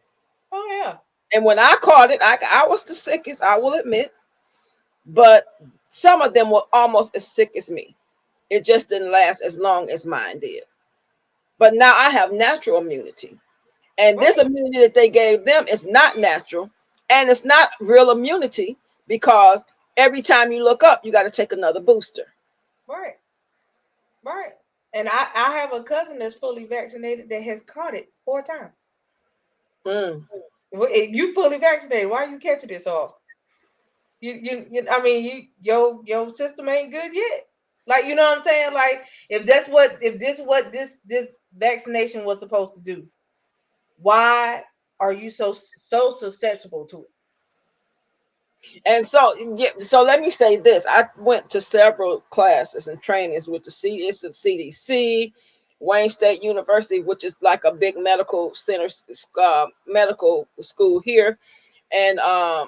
Oh yeah. And when I caught it, I was the sickest, I will admit. But some of them were almost as sick as me. It just didn't last as long as mine did. But now I have natural immunity. And this immunity that they gave them is not natural. And it's not real immunity because every time you look up, you got to take another booster. Right. Right. And I have a cousin that's fully vaccinated that has caught it 4 times. You fully vaccinated. Why are you catching this off? I mean, your system ain't good yet. Like, you know what I'm saying? Like, if this vaccination was supposed to do, why are you so susceptible to it? And so, yeah, so let me say this. I went to several classes and trainings with the CDC, Wayne State University, which is like a big medical center, medical school here, and the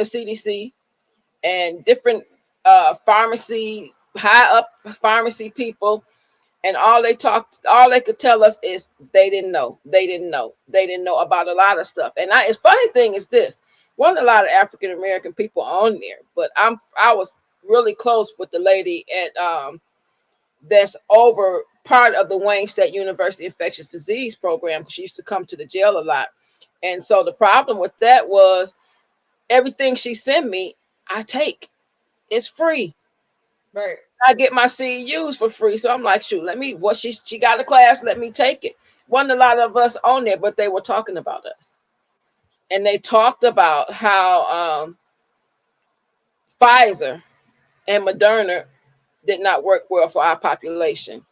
CDC, and different pharmacy, high up pharmacy people. And all they could tell us is they didn't know about a lot of stuff. And it's funny thing is this. Wasn't a lot of African American people on there, but I was really close with the lady at that's over part of the Wayne State University infectious disease program, because she used to come to the jail a lot. And so the problem with that was everything she sent me, I take. It's free. Right. I get my CEUs for free. So I'm like, shoot, she got a class, let me take it. Wasn't a lot of us on there, but they were talking about us. And they talked about how Pfizer and Moderna did not work well for our population.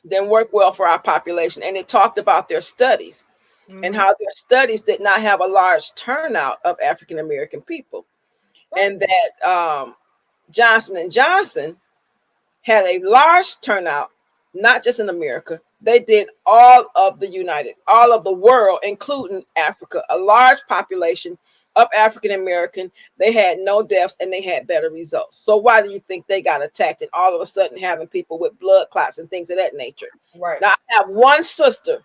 Didn't work well for our population. And it talked about their studies and how their studies did not have a large turnout of African American people. And that Johnson & Johnson had a large turnout, not just in America. They did all of the world, including Africa, a large population of African American. They had no deaths and they had better results. So why do you think they got attacked and all of a sudden having people with blood clots and things of that nature? Right. Now, I have one sister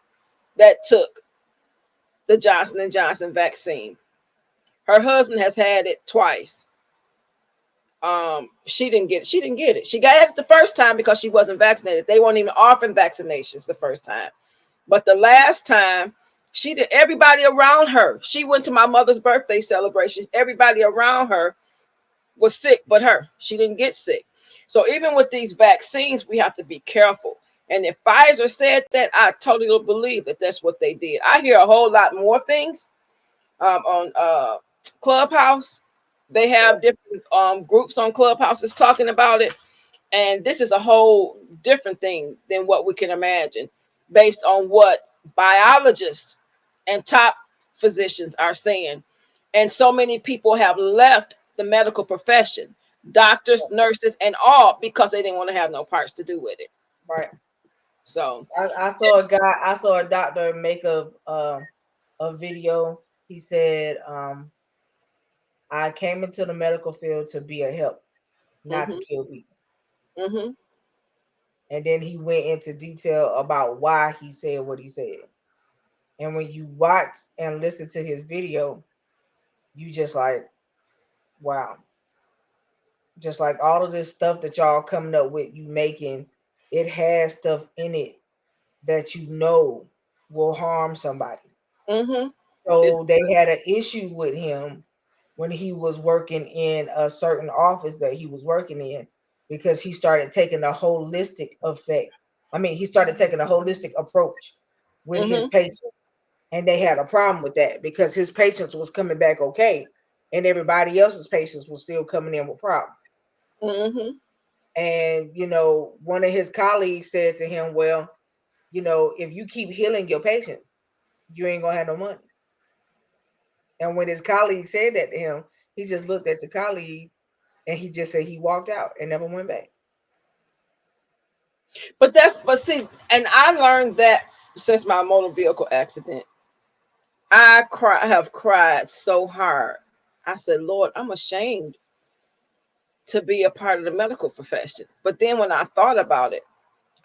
that took the Johnson & Johnson vaccine. Her husband has had it twice. She didn't get it. She got it the first time because she wasn't vaccinated. They weren't even offering vaccinations the first time. But the last time, she did. Everybody around her, she went to my mother's birthday celebration. Everybody around her was sick, but her. She didn't get sick. So even with these vaccines, we have to be careful. And if Pfizer said that, I totally believe that that's what they did. I hear a whole lot more things on Clubhouse. They have different groups on Clubhouses talking about it. And this is a whole different thing than what we can imagine based on what biologists and top physicians are saying. And so many people have left the medical profession, doctors, nurses, and all, because they didn't want to have no parts to do with it. Right. So I saw a doctor make a video. He said, I came into the medical field to be a help, not to kill people. And then he went into detail about why he said what he said. And when you watch and listen to his video, you just like, wow. Just like all of this stuff that y'all coming up with, you making, it has stuff in it that you know will harm somebody. So they had an issue with him when he was working in a certain office that he was working in, because he started taking a holistic effect. I mean, he started taking a holistic approach with his patients, and they had a problem with that because his patients was coming back okay, and everybody else's patients was still coming in with problems. And, you know, one of his colleagues said to him, well, you know, if you keep healing your patients, you ain't gonna have no money. And when his colleague said that to him, he just looked at the colleague and he just said he walked out and never went back. But see, and I learned that since my motor vehicle accident. I have cried so hard. I said, Lord, I'm ashamed to be a part of the medical profession. But then when I thought about it,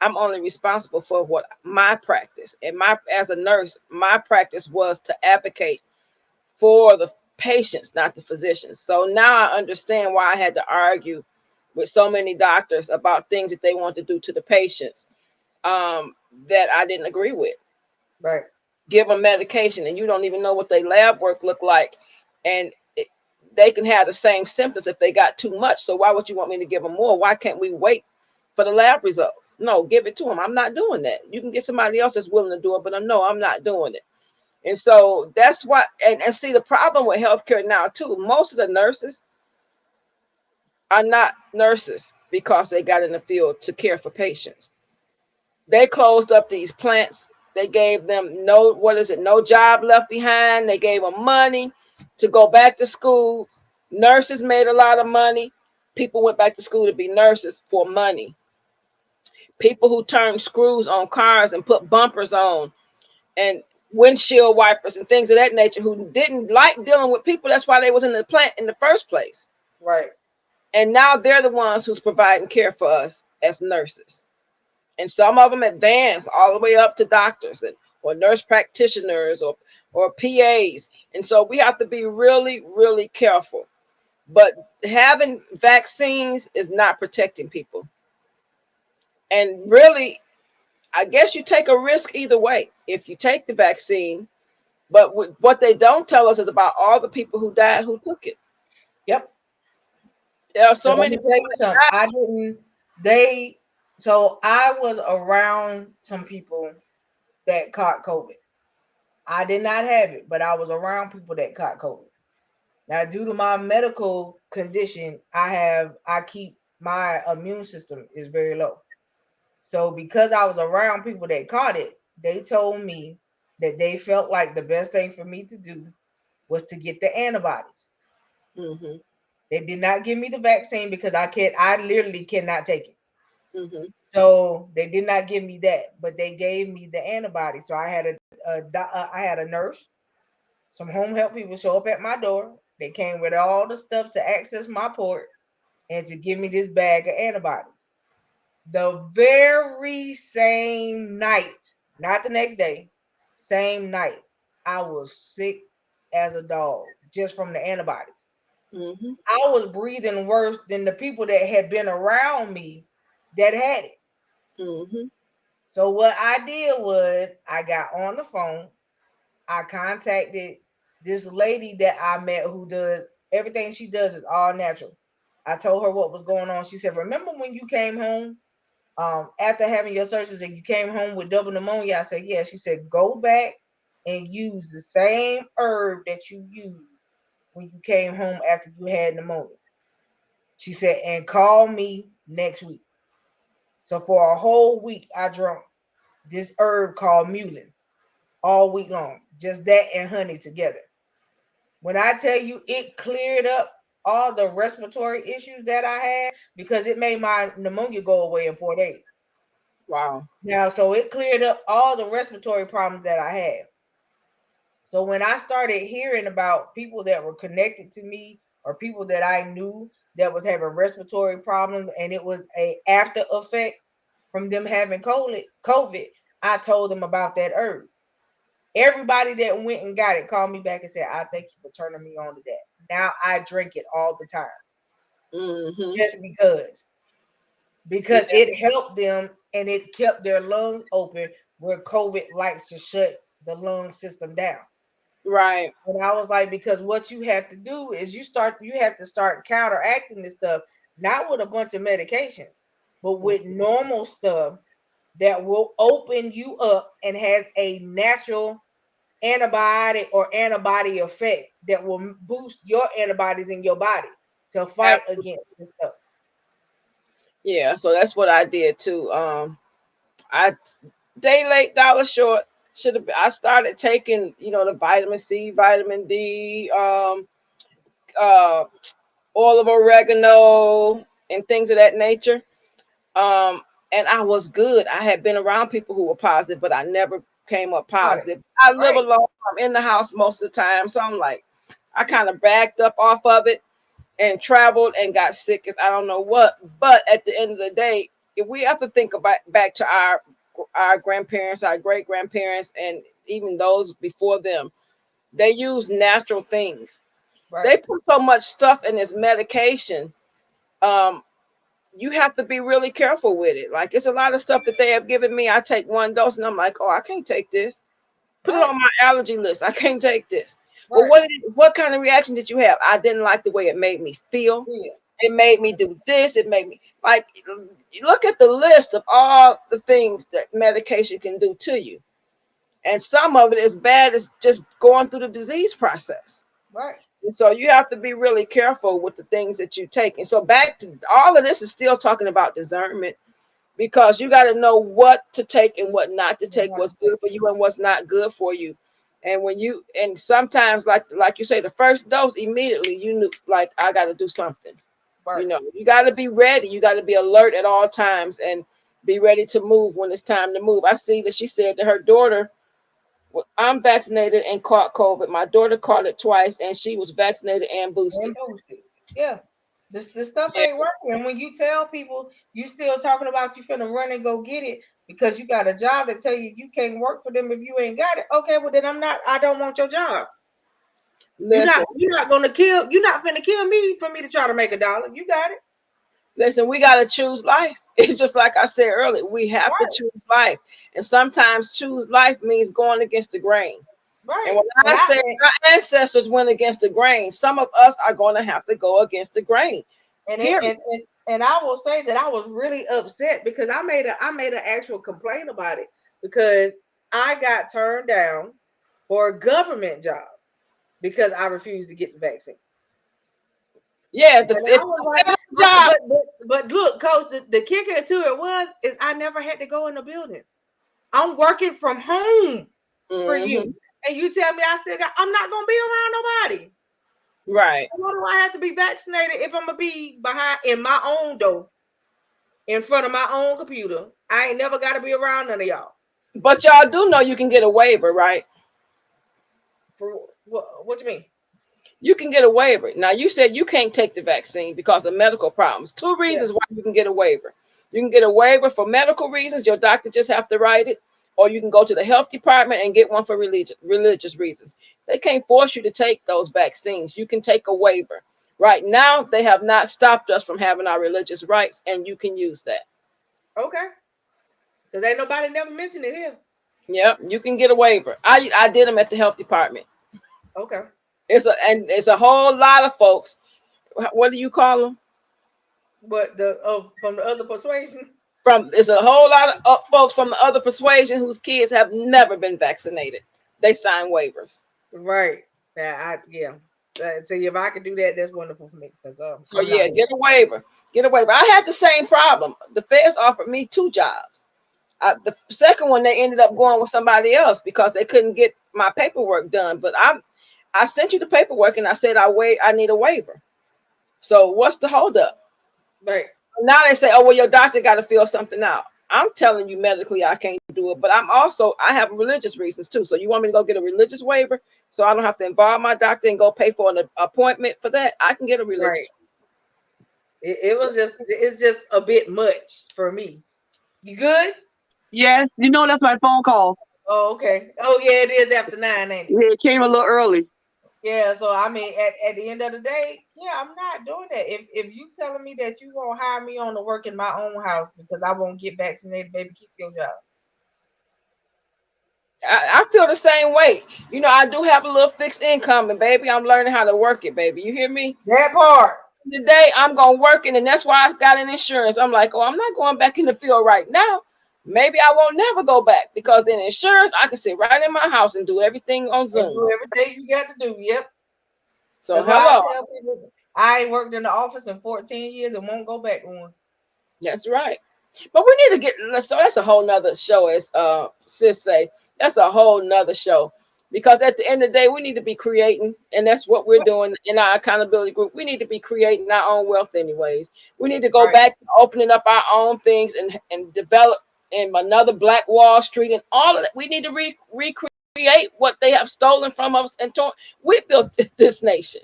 I'm only responsible for what my practice, and as a nurse, my practice was to advocate for the patients, not the physicians. So now I understand why I had to argue with so many doctors about things that they want to do to the patients that I didn't agree with. Right. Give them medication and you don't even know what their lab work look like, and they can have the same symptoms if they got too much. So why would you want me to give them more? Why can't we wait for the lab results? No, give it to them. I'm not doing that. You can get somebody else that's willing to do it, but I'm not doing it. And so that's why, and see the problem with healthcare now too, most of the nurses are not nurses because they got in the field to care for patients. They closed up these plants. They gave them no job left behind. They gave them money to go back to school. Nurses made a lot of money. People went back to school to be nurses for money. People who turned screws on cars and put bumpers on and windshield wipers and things of that nature, who didn't like dealing with people. That's why they was in the plant in the first place. Right. And now they're the ones who's providing care for us as nurses. And some of them advance all the way up to doctors or nurse practitioners or PAs. And so we have to be really, really careful. But having vaccines is not protecting people. And really, I guess you take a risk either way if you take the vaccine. But what they don't tell us is about all the people who died who took it. Yep. There are so many. Let me tell you something. So I was around some people that caught COVID. I did not have it, but I was around people that caught COVID. Now, due to my medical condition, I keep my immune system is very low. So because I was around people that caught it, they told me that they felt like the best thing for me to do was to get the antibodies. Mm-hmm. They did not give me the vaccine because I literally cannot take it. Mm-hmm. So they did not give me that, but they gave me the antibodies. So I had a nurse, some home health people show up at my door. They came with all the stuff to access my port and to give me this bag of antibodies. The very same night, not the next day, same night, I was sick as a dog just from the antibodies. Mm-hmm. I was breathing worse than the people that had been around me that had it. Mm-hmm. So what I did was I got on the phone. I contacted this lady that I met who does everything she does is all natural. I told her what was going on. She said, "Remember when you came home after having your surgeries and you came home with double pneumonia?" I said, "Yeah." She said, "Go back and use the same herb that you used when you came home after you had pneumonia." She said, "And call me next week." So for a whole week, I drank this herb called mullein all week long, just that and honey together. When I tell you it cleared up all the respiratory issues that I had, because it made my pneumonia go away in 4 days. Wow. Now, so it cleared up all the respiratory problems that I had. So when I started hearing about people that were connected to me or people that I knew that was having respiratory problems and it was a after effect from them having COVID, I told them about that herb. Everybody that went and got it called me back and said, "I thank you for turning me on to that. Now I drink it all the time." Mm-hmm. Just because it helped them and it kept their lungs open where COVID likes to shut the lung system down. Right. And I was like, because what you have to do is you have to start counteracting this stuff, not with a bunch of medication, but with normal stuff that will open you up and has a natural antibiotic or antibody effect that will boost your antibodies in your body to fight against this stuff. Yeah, so that's what I did too. I day late, dollar short. Should have. I started taking, the vitamin C, vitamin D, oil of oregano, and things of that nature. And I was good. I had been around people who were positive, but I never came up positive. I live alone. I'm in the house most of the time, so I'm like, I kind of backed up off of it and traveled and got sick as I don't know what. But at the end of the day, if we have to think about back to our grandparents, our great grandparents, and even those before them, They use natural things. Right. They put so much stuff in this medication. You have to be really careful with it. Like, it's a lot of stuff that they have given me. I take one dose and I'm like, oh, I can't take this. Put it on my allergy list. I can't take this. Well, what kind of reaction did you have? I didn't like the way it made me feel. Yeah. It made me do this. It made me, like, you look at the list of all the things that medication can do to you. And some of it is bad as just going through the disease process. Right. And so you have to be really careful with the things that you take. And so back to all of this is still talking about discernment, because you got to know what to take and what not to take, what's good for you and what's not good for you. And when you, and sometimes like you say, the first dose, immediately you knew, like, I got to do something. Right. You know, you got to be ready. You got to be alert at all times and be ready to move when it's time to move. I see that she said to her daughter, well, I'm vaccinated and caught COVID. My daughter caught it twice and she was vaccinated and boosted. Yeah. This stuff ain't working. And when you tell people you still talking about you finna run and go get it because you got a job that tell you you can't work for them if you ain't got it. Okay, well then I don't want your job. Listen, you're not finna kill me for me to try to make $1. You got it. Listen, we got to choose life. It's just like I said earlier, we have to choose life. And sometimes choose life means going against the grain. Right. And when I say our ancestors went against the grain, some of us are going to have to go against the grain. And I will say that I was really upset because I made an actual complaint about it because I got turned down for a government job because I refused to get the vaccine. Yeah, I was like, but look, Coach, the kicker to it is I never had to go in the building. I'm working from home for you. And you tell me I'm not gonna be around nobody. Right. Why do I have to be vaccinated if I'm gonna be behind in my own door, in front of my own computer? I ain't never gotta be around none of y'all. But y'all do know you can get a waiver, right? For what you mean? You can get a waiver. Now you said you can't take the vaccine because of medical problems. 2 reasons why you can get a waiver. You can get a waiver for medical reasons. Your doctor just have to write it. Or you can go to the health department and get one for religious reasons. They can't force you to take those vaccines. You can take a waiver. Right now, they have not stopped us from having our religious rights, and you can use that. Okay. Because ain't nobody never mentioned it here. Yep, you can get a waiver. I did them at the health department. Okay. It's a whole lot of folks. What do you call them? But from the other persuasion? It's a whole lot of folks from the other persuasion whose kids have never been vaccinated. They sign waivers. Right. So if I could do that, that's wonderful for me. Get a waiver. Get a waiver. I had the same problem. The feds offered me 2 jobs. The second one, they ended up going with somebody else because they couldn't get my paperwork done. But I sent you the paperwork and I said I need a waiver. So what's the holdup? Right. Now they say, oh, well, your doctor got to fill something out. I'm telling you medically I can't do it, but I have religious reasons too. So you want me to go get a religious waiver so I don't have to involve my doctor and go pay for an appointment for that? I can get a religious. Right. It's just a bit much for me. You good? Yes, that's my phone call. Oh, okay. Oh, yeah, it is after 9, ain't it? Yeah, it came a little early. Yeah, so I mean, at the end of the day, I'm not doing that. If you telling me that you gonna hire me on to work in my own house because I won't get vaccinated, baby, keep your job. I feel the same way. I do have a little fixed income, and baby, I'm learning how to work it, baby. You hear me? That part. Today, I'm gonna work it, and that's why I got an insurance. I'm like, oh, I'm not going back in the field right now. Maybe I won't never go back because in insurance, I can sit right in my house and do everything on Zoom. Do everything you got to do. Yep. So hello. I ain't worked in the office in 14 years and won't go back one. That's right. But we need to get, so that's a whole nother show, as sis say. That's a whole nother show. Because at the end of the day, we need to be creating, and that's what we're doing in our accountability group. We need to be creating our own wealth anyways. We need to go back to opening up our own things and develop in another Black Wall Street and all of that. We need to recreate what they have stolen from us and torn. We built this nation.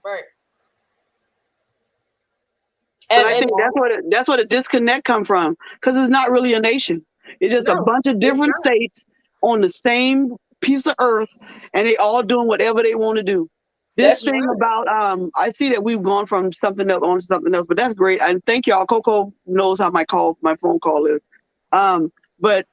Right. And I think that's where the disconnect come from, because it's not really a nation. It's just a bunch of different states on the same piece of earth, and they all doing whatever they want to do. This That's thing true. about I see that we've gone from something else on to something else, but that's great. And thank y'all. Coco knows how my phone call is. But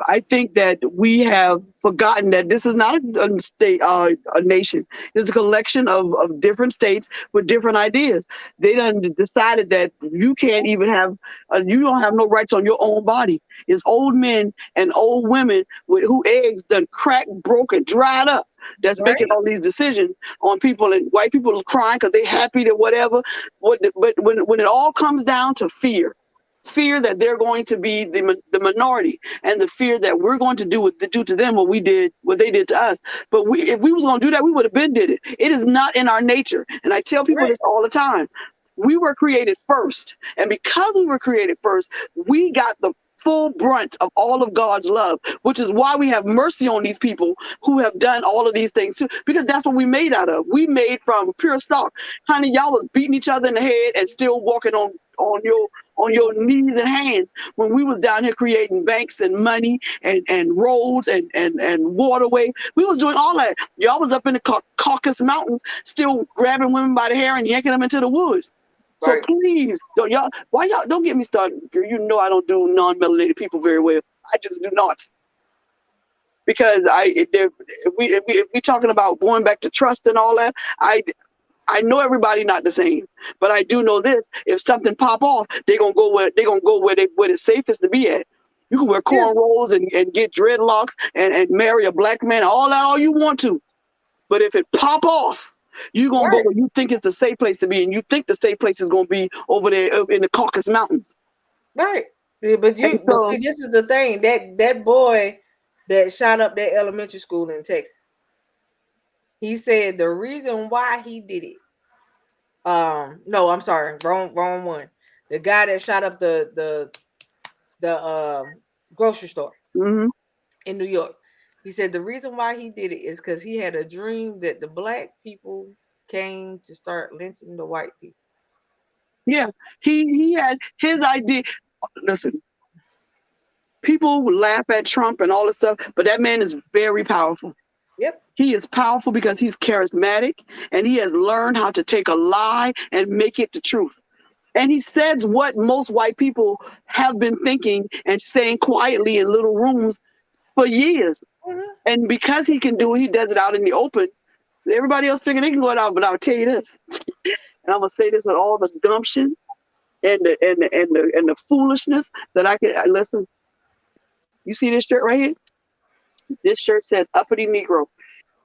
I think that we have forgotten that this is not a state, a nation. It's a collection of different states with different ideas. They done decided that you can't even have, you don't have no rights on your own body. It's old men and old women with who eggs done cracked, broken, dried up. That's Right. making all these decisions on people, and white people are crying because they happy to whatever. But when it all comes down to fear that they're going to be the minority, and the fear that we're going to do to them what they did to us. But if we was going to do that, we would have been did it. It is not in our nature. And I tell people this all the time. We were created first. And because we were created first, we got the full brunt of all of God's love, which is why we have mercy on these people who have done all of these things too, because that's what we made out of. We made from pure stock. Honey, y'all was beating each other in the head and still walking on your knees and hands when we was down here creating banks and money and roads and waterway. We was doing all that. Y'all was up in the Caucasus Mountains still grabbing women by the hair and yanking them into the woods. So please, don't get me started. You know I don't do non-melanated people very well. I just do not. Because if we talking about going back to trust and all that, I know everybody not the same, but I do know this: if something pop off, they're gonna go where it's safest to be at. You can wear cornrows and get dreadlocks and marry a black man, all you want to, but if it pop off, you're gonna go where you think it's the safe place to be, and you think the safe place is gonna be over there in the Caucasus Mountains. Right, but see, this is the thing, that boy that shot up that elementary school in Texas. He said the reason why he did it. No, I'm sorry, wrong one. The guy that shot up the grocery store in New York. He said the reason why he did it is because he had a dream that the black people came to start lynching the white people. Yeah, he had his idea. Listen, people laugh at Trump and all this stuff, but that man is very powerful. Yep. He is powerful because he's charismatic, and he has learned how to take a lie and make it the truth. And he says what most white people have been thinking and saying quietly in little rooms for years. And because he can do it, he does it out in the open. Everybody else thinking they can go it out, but I'll tell you this. And I'm gonna say this with all the gumption and the foolishness that I can listen. You see this shirt right here? This shirt says uppity Negro.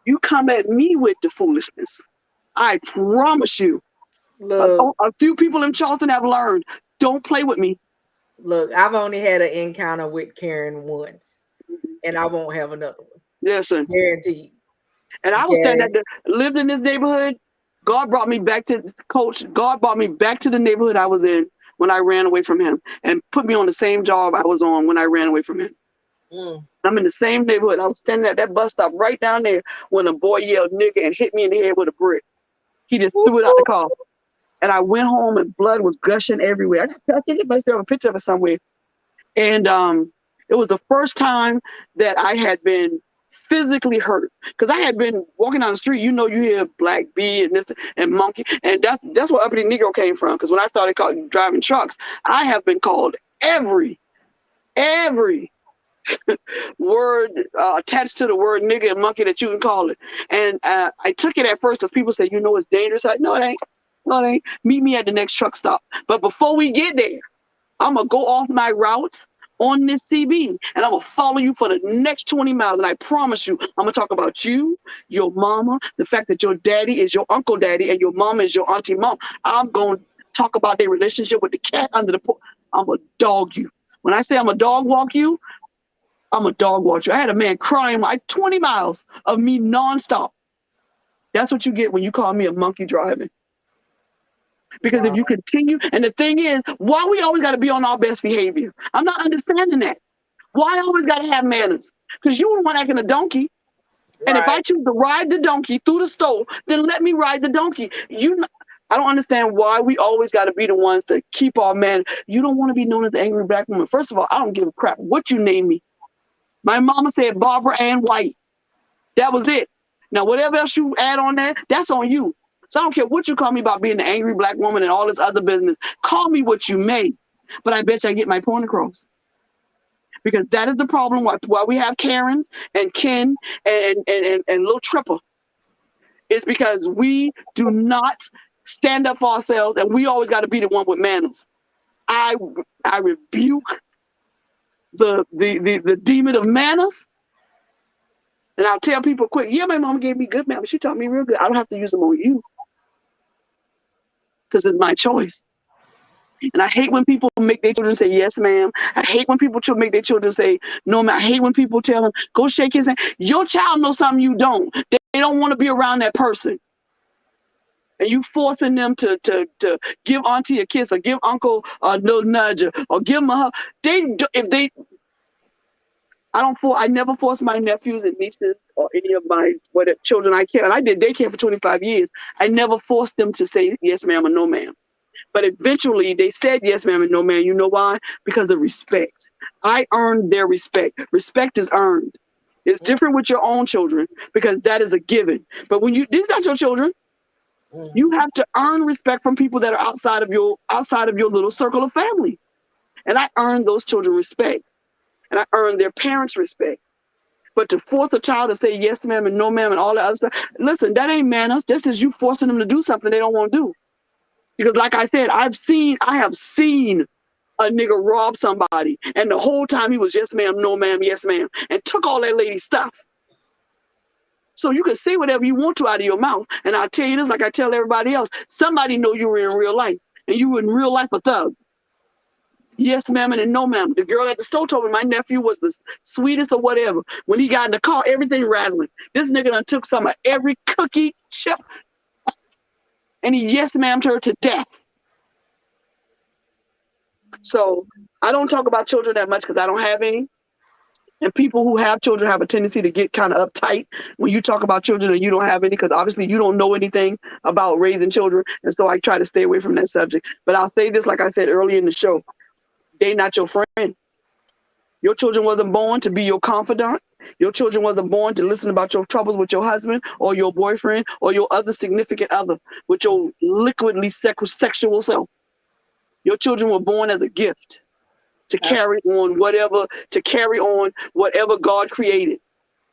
You come at me with the foolishness, I promise you. Look, a few people in Charleston have learned. Don't play with me. Look, I've only had an encounter with Karen once, and I won't have another one. Listen, guaranteed. And I was saying that lived in this neighborhood. God brought me back to God brought me back to the neighborhood I was in when I ran away from him, and put me on the same job I was on when I ran away from him. I'm in the same neighborhood. I was standing at that bus stop right down there when a boy yelled nigga and hit me in the head with a brick. He just threw it out the car. And I went home and blood was gushing everywhere. I think it must have a picture of it somewhere. And it was the first time that I had been physically hurt, because I had been walking down the street. You hear Black B and this and Monkey, and that's where Uppity Negro came from. Because when I started driving trucks, I have been called every word attached to the word nigga and monkey that you can call it. And I took it at first because people say, it's dangerous. No, it ain't. No, it ain't. Meet me at the next truck stop. But before we get there, I'm going to go off my route on this CB, and I'm going to follow you for the next 20 miles. And I promise you, I'm going to talk about you, your mama, the fact that your daddy is your uncle daddy and your mama is your auntie mom. I'm going to talk about their relationship with the cat under the porch. I'm going to dog you. When I say I'm a dog walk you, I'm a dog watcher. I had a man crying like 20 miles of me nonstop. That's what you get when you call me a monkey driving. Because if you continue, and the thing is, why we always got to be on our best behavior? I'm not understanding that. Why I always got to have manners? Because you were one acting a donkey. And if I choose to ride the donkey through the store, then let me ride the donkey. I don't understand why we always got to be the ones to keep our man. You don't want to be known as the angry black woman. First of all, I don't give a crap what you name me. My mama said Barbara Ann White. That was it. Now, whatever else you add on that, that's on you. So I don't care what you call me about being an angry black woman and all this other business. Call me what you may. But I bet you I get my point across. Because that is the problem why we have Karens and Ken and Lil Tripper. It's because we do not stand up for ourselves, and we always got to be the one with manners. I rebuke the demon of manners, and I'll tell people quick, yeah, my mom gave me good manners. She taught me real good. I don't have to use them on you because it's my choice. And I hate when people make their children say, yes, ma'am. I hate when people make their children say, no, ma'am. I hate when people tell them, go shake his hand. Your child knows something you don't. They don't want to be around that person. And you forcing them to give auntie a kiss or give uncle a little nudge or give them a hug. I never force my nephews and nieces or any of my children I care. And I did daycare for 25 years. I never forced them to say yes, ma'am, or no, ma'am. But eventually they said yes, ma'am, and no, ma'am. You know why? Because of respect. I earned their respect. Respect is earned. It's different with your own children because that is a given. But when these are not your children, you have to earn respect from people that are outside of your little circle of family. And I earned those children respect. And I earned their parents respect. But to force a child to say yes, ma'am, and no, ma'am, and all that other stuff, listen, that ain't manners. This is you forcing them to do something they don't want to do. Because like I said, I have seen a nigga rob somebody, and the whole time he was yes, ma'am, no, ma'am, yes, ma'am, and took all that lady's stuff. So you can say whatever you want to out of your mouth. And I'll tell you this, like I tell everybody else, somebody know you were in real life, and you were in real life a thug. Yes, ma'am, and no, ma'am. The girl at the store told me my nephew was the sweetest or whatever. When he got in the car, everything rattling. This nigga done took some of every cookie, chip, and he yes, ma'am, her to death. So I don't talk about children that much because I don't have any. And people who have children have a tendency to get kind of uptight when you talk about children and you don't have any, because obviously you don't know anything about raising children. And so I try to stay away from that subject. But I'll say this, like I said earlier in the show, they not your friend. Your children wasn't born to be your confidant. Your children wasn't born to listen about your troubles with your husband or your boyfriend or your other significant other with your liquidly sexual self. Your children were born as a gift to carry on whatever God created.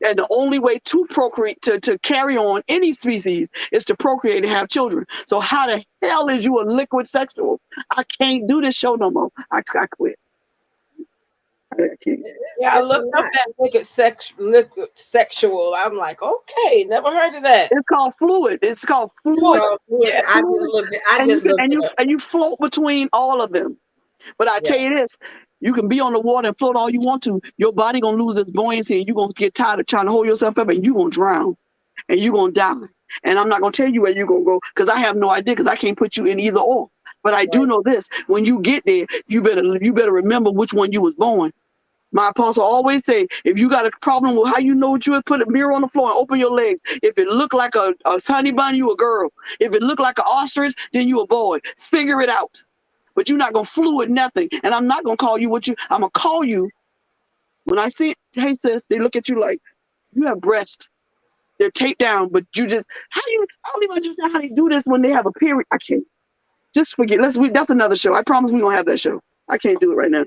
And the only way to procreate, to carry on any species is to procreate and have children. So how the hell is you a liquid sexual? I can't do this show no more. I quit. I looked up that liquid sexual. I'm like, okay, never heard of that. It's called fluid. It's called fluid. Yeah, I just looked it up. And you float between all of them. But I tell you this, you can be on the water and float all you want to. Your body gonna lose its buoyancy, and you're gonna get tired of trying to hold yourself up, and you're gonna drown, and you're gonna die. And I'm not gonna tell you where you're gonna go because I have no idea, because I can't put you in either or. But I do know this: when you get there, you better remember which one you was born. My apostle always say, if you got a problem with how you know what you would, put a mirror on the floor and open your legs. If it looked like a honey bun, you a girl. If it looked like an ostrich, then you a boy. Figure it out. But you're not going to fluid nothing. And I'm not going to call you I'm going to call you when I see, hey, sis, they look at you like, you have breasts. They're taped down, but you just, I don't even understand how they do this when they have a period. I can't. Just forget. That's another show. I promise we're going to have that show. I can't do it right now.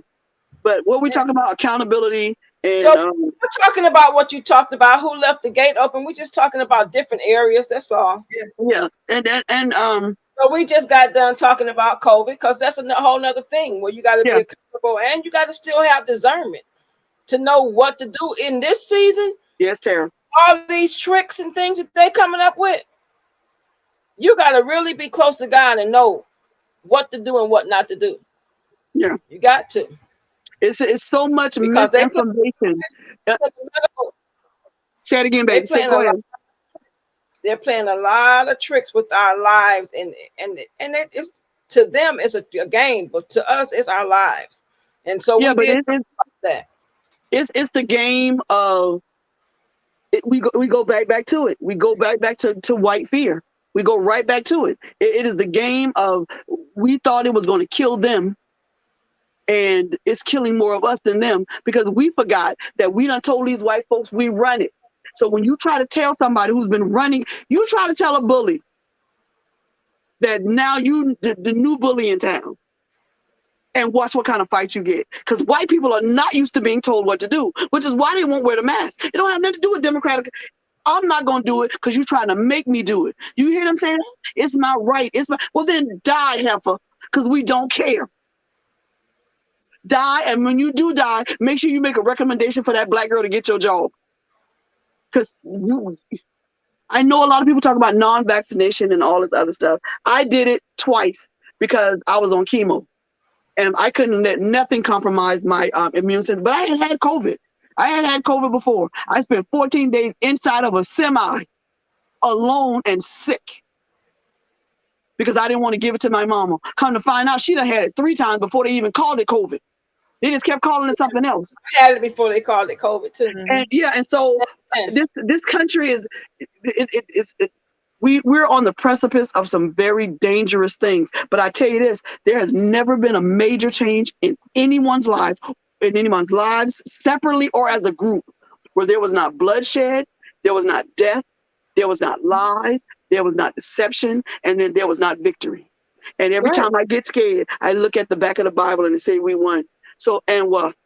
But what we talking about, accountability. And, so we're talking about what you talked about, who left the gate open. We're just talking about different areas. That's all. Yeah. And so we just got done talking about COVID, because that's a whole nother thing where you got to be accountable, and you got to still have discernment to know what to do in this season. Yes, Tara. All these tricks and things that they're coming up with, you got to really be close to God and know what to do and what not to do. Yeah, you got to. It's so much misinformation. Say it again, baby. They're playing a lot of tricks with our lives, and it is, to them it's a game, but to us it's our lives. And so it's the game of we go back to it. We go back to white fear. We go right back to it. It is the game of, we thought it was going to kill them, and it's killing more of us than them, because we forgot that we done told these white folks we run it. So when you try to tell somebody who's been running, you try to tell a bully that now you the new bully in town, and watch what kind of fight you get. Because white people are not used to being told what to do, which is why they won't wear the mask. It don't have nothing to do with Democratic. I'm not going to do it because you're trying to make me do it. You hear them saying, it's my right. It's my, well, then die, heifer, because we don't care. Die, and when you do die, make sure you make a recommendation for that black girl to get your job. Because I know a lot of people talk about non-vaccination and all this other stuff. I did it twice because I was on chemo. And I couldn't let nothing compromise my immune system. But I had COVID. I had COVID before. I spent 14 days inside of a semi, alone and sick, because I didn't want to give it to my mama. Come to find out, she done had it 3 times before they even called it COVID. They just kept calling it something else. I had it before they called it COVID too. And yeah, and so this country is we're on the precipice of some very dangerous things. But I tell you this, there has never been a major change in anyone's lives, separately or as a group, where there was not bloodshed, there was not death, there was not lies, there was not deception, and then there was not victory. And every time I get scared, I look at the back of the Bible and it say we won. So and what?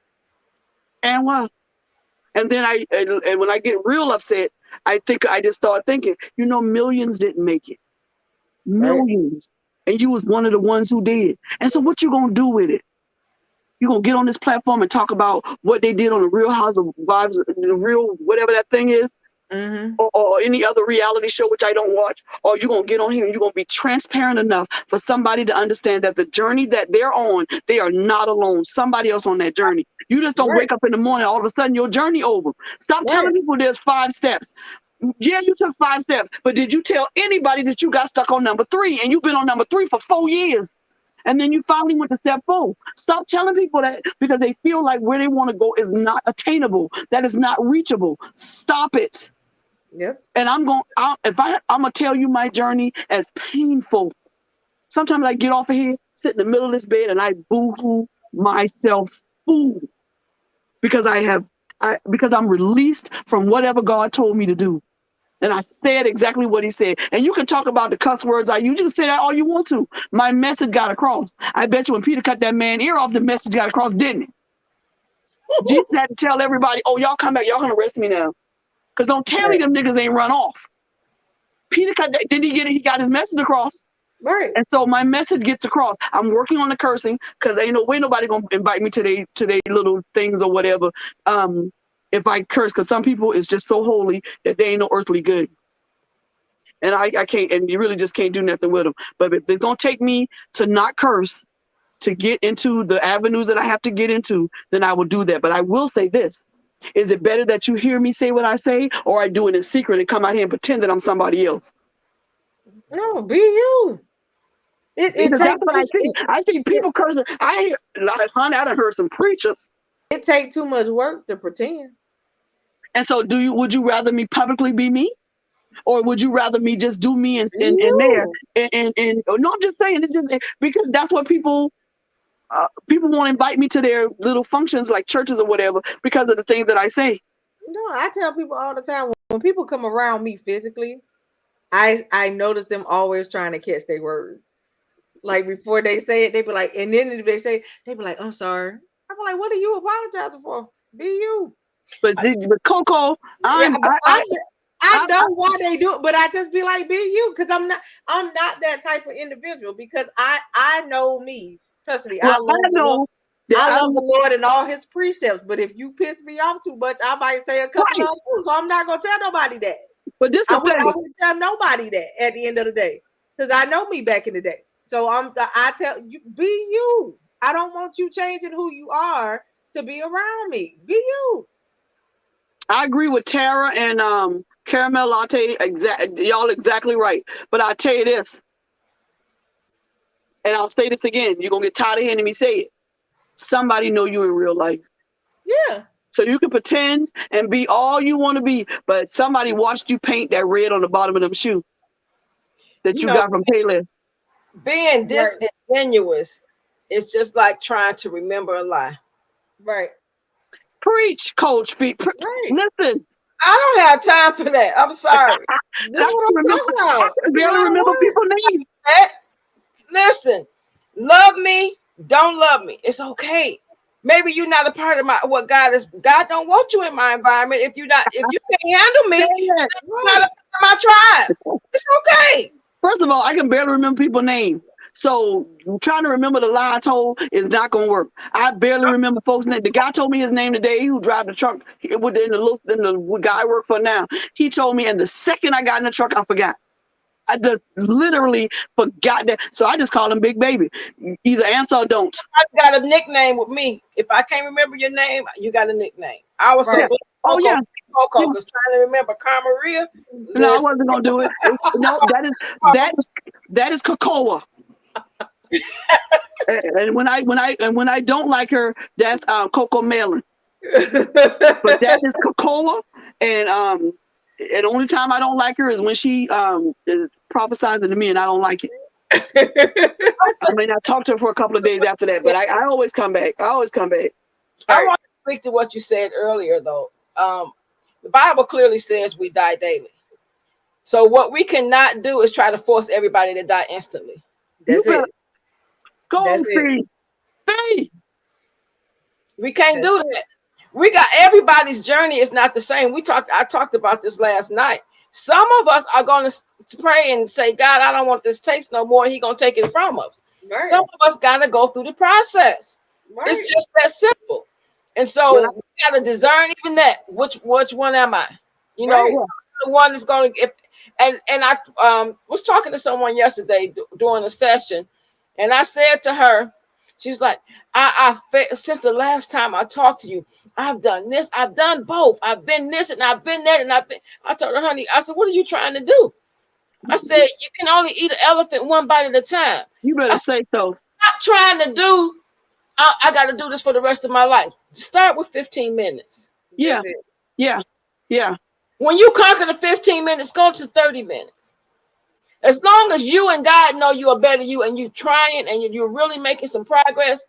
And what? And then and when I get real upset, I just start thinking, millions didn't make it. Millions. And you was one of the ones who did. And so what you gonna do with it? You gonna get on this platform and talk about what they did on the Real Housewives, the real whatever that thing is, or any other reality show, which I don't watch, or you gonna get on here and you're gonna be transparent enough for somebody to understand that the journey that they're on, they are not alone. Somebody else on that journey. You just don't wake up in the morning, all of a sudden your journey over. Stop telling people there's 5 steps. Yeah, you took 5 steps, but did you tell anybody that you got stuck on number 3 and you've been on number 3 for 4 years? And then you finally went to step 4. Stop telling people that because they feel like where they want to go is not attainable, that is not reachable. Stop it. Yep. And I'm gonna tell you my journey as painful. Sometimes I get off of here, sit in the middle of this bed, and I boo-hoo myself fool because because I'm released from whatever God told me to do. And I said exactly what he said. And you can talk about the cuss words I use. You can say that all you want to. My message got across. I bet you when Peter cut that man's ear off, the message got across, didn't it? Jesus had to tell everybody, oh, y'all come back. Y'all gonna arrest me now. Because don't tell me them niggas ain't run off. Peter cut that. Did he get it? He got his message across. Right. And so my message gets across. I'm working on the cursing because ain't no way nobody gonna invite me to they little things or whatever. If I curse, because some people is just so holy that they ain't no earthly good. And I can't, and you really just can't do nothing with them. But if they're gonna take me to not curse, to get into the avenues that I have to get into, then I will do that. But I will say this. Is it better that you hear me say what I say, or I do it in secret and come out here and pretend that I'm somebody else? No, be you. It takes what I see people cursing. I hear, like, honey, I done heard some preachers. It takes too much work to pretend. And so would you rather me publicly be me? Or would you rather me just do me and there? And no, I'm just saying, it's just because that's what people won't invite me to their little functions like churches or whatever because of the things that I say. No, I tell people all the time, when people come around me physically, I notice them always trying to catch their words. Like before they say it, they be like, and then if they say, they be like, I'm sorry. I be like, what are you apologizing for? Be you. But Coco, I know why they do it, but I just be like, be you, because I'm not that type of individual, because I know me. Trust me, I love the Lord and all his precepts. But if you piss me off too much, I might say a couple of things. So I'm not gonna tell nobody that. But this I wouldn't tell nobody that at the end of the day, because I know me back in the day. So I tell you, be you. I don't want you changing who you are to be around me. Be you. I agree with Tara and Caramel Latte. Y'all exactly right. But I'll tell you this, and I'll say this again. You're gonna get tired of hearing me say it. Somebody know you in real life. Yeah. So you can pretend and be all you want to be, but somebody watched you paint that red on the bottom of them shoe that you got from Payless. Being disingenuous is just like trying to remember a lie. Right. Preach, Coach Feet. Right. Listen, I don't have time for that. I'm sorry. That's what I'm talking about. I can barely remember people's names. Listen, love me, don't love me. It's okay. Maybe you're not a part of what God is. God don't want you in my environment. If you can't handle me, you're not a part of my tribe. It's okay. First of all, I can barely remember people's names. So trying to remember the lie I told is not gonna work. I barely remember folks' name. The guy told me his name today. Who drive the truck? The guy I work for now. He told me, and the second I got in the truck, I forgot. I just literally forgot that. So I just call him Big Baby. Either answer or don't. I got a nickname with me. If I can't remember your name, you got a nickname. I was Right. Coco, because trying to remember Carmaria. No, I wasn't gonna do it. No, that is Cocoa. and when I don't like her, that's Coco Melon. But that is Cocoa, and the only time I don't like her is when she is prophesizing to me and I don't like it. I may not talk to her for a couple of days after that, but I always come back. I want to speak to what you said earlier, though. The Bible clearly says we die daily. So what we cannot do is try to force everybody to die instantly. That's it. Go see. We can't do that. We got everybody's journey is not the same. I talked about this last night. Some of us are going to pray and say, God, I don't want this taste no more. He's going to take it from us. Right. Some of us got to go through the process. Right. It's just that simple. And so we got to discern even that. Which one am I? You know, the one that's going to, and I was talking to someone yesterday during a session, and I said to her, she's like, I since the last time I talked to you, I've done this, I've done both. I've been this and I've been that, and I told her, honey, I said, what are you trying to do? I said, you can only eat an elephant one bite at a time. You better say so. Stop trying to do, I got to do this for the rest of my life. Start with 15 minutes. Yeah. When you conquer the 15 minutes, go to 30 minutes. As long as you and God know you are better you and you trying and you're really making some progress,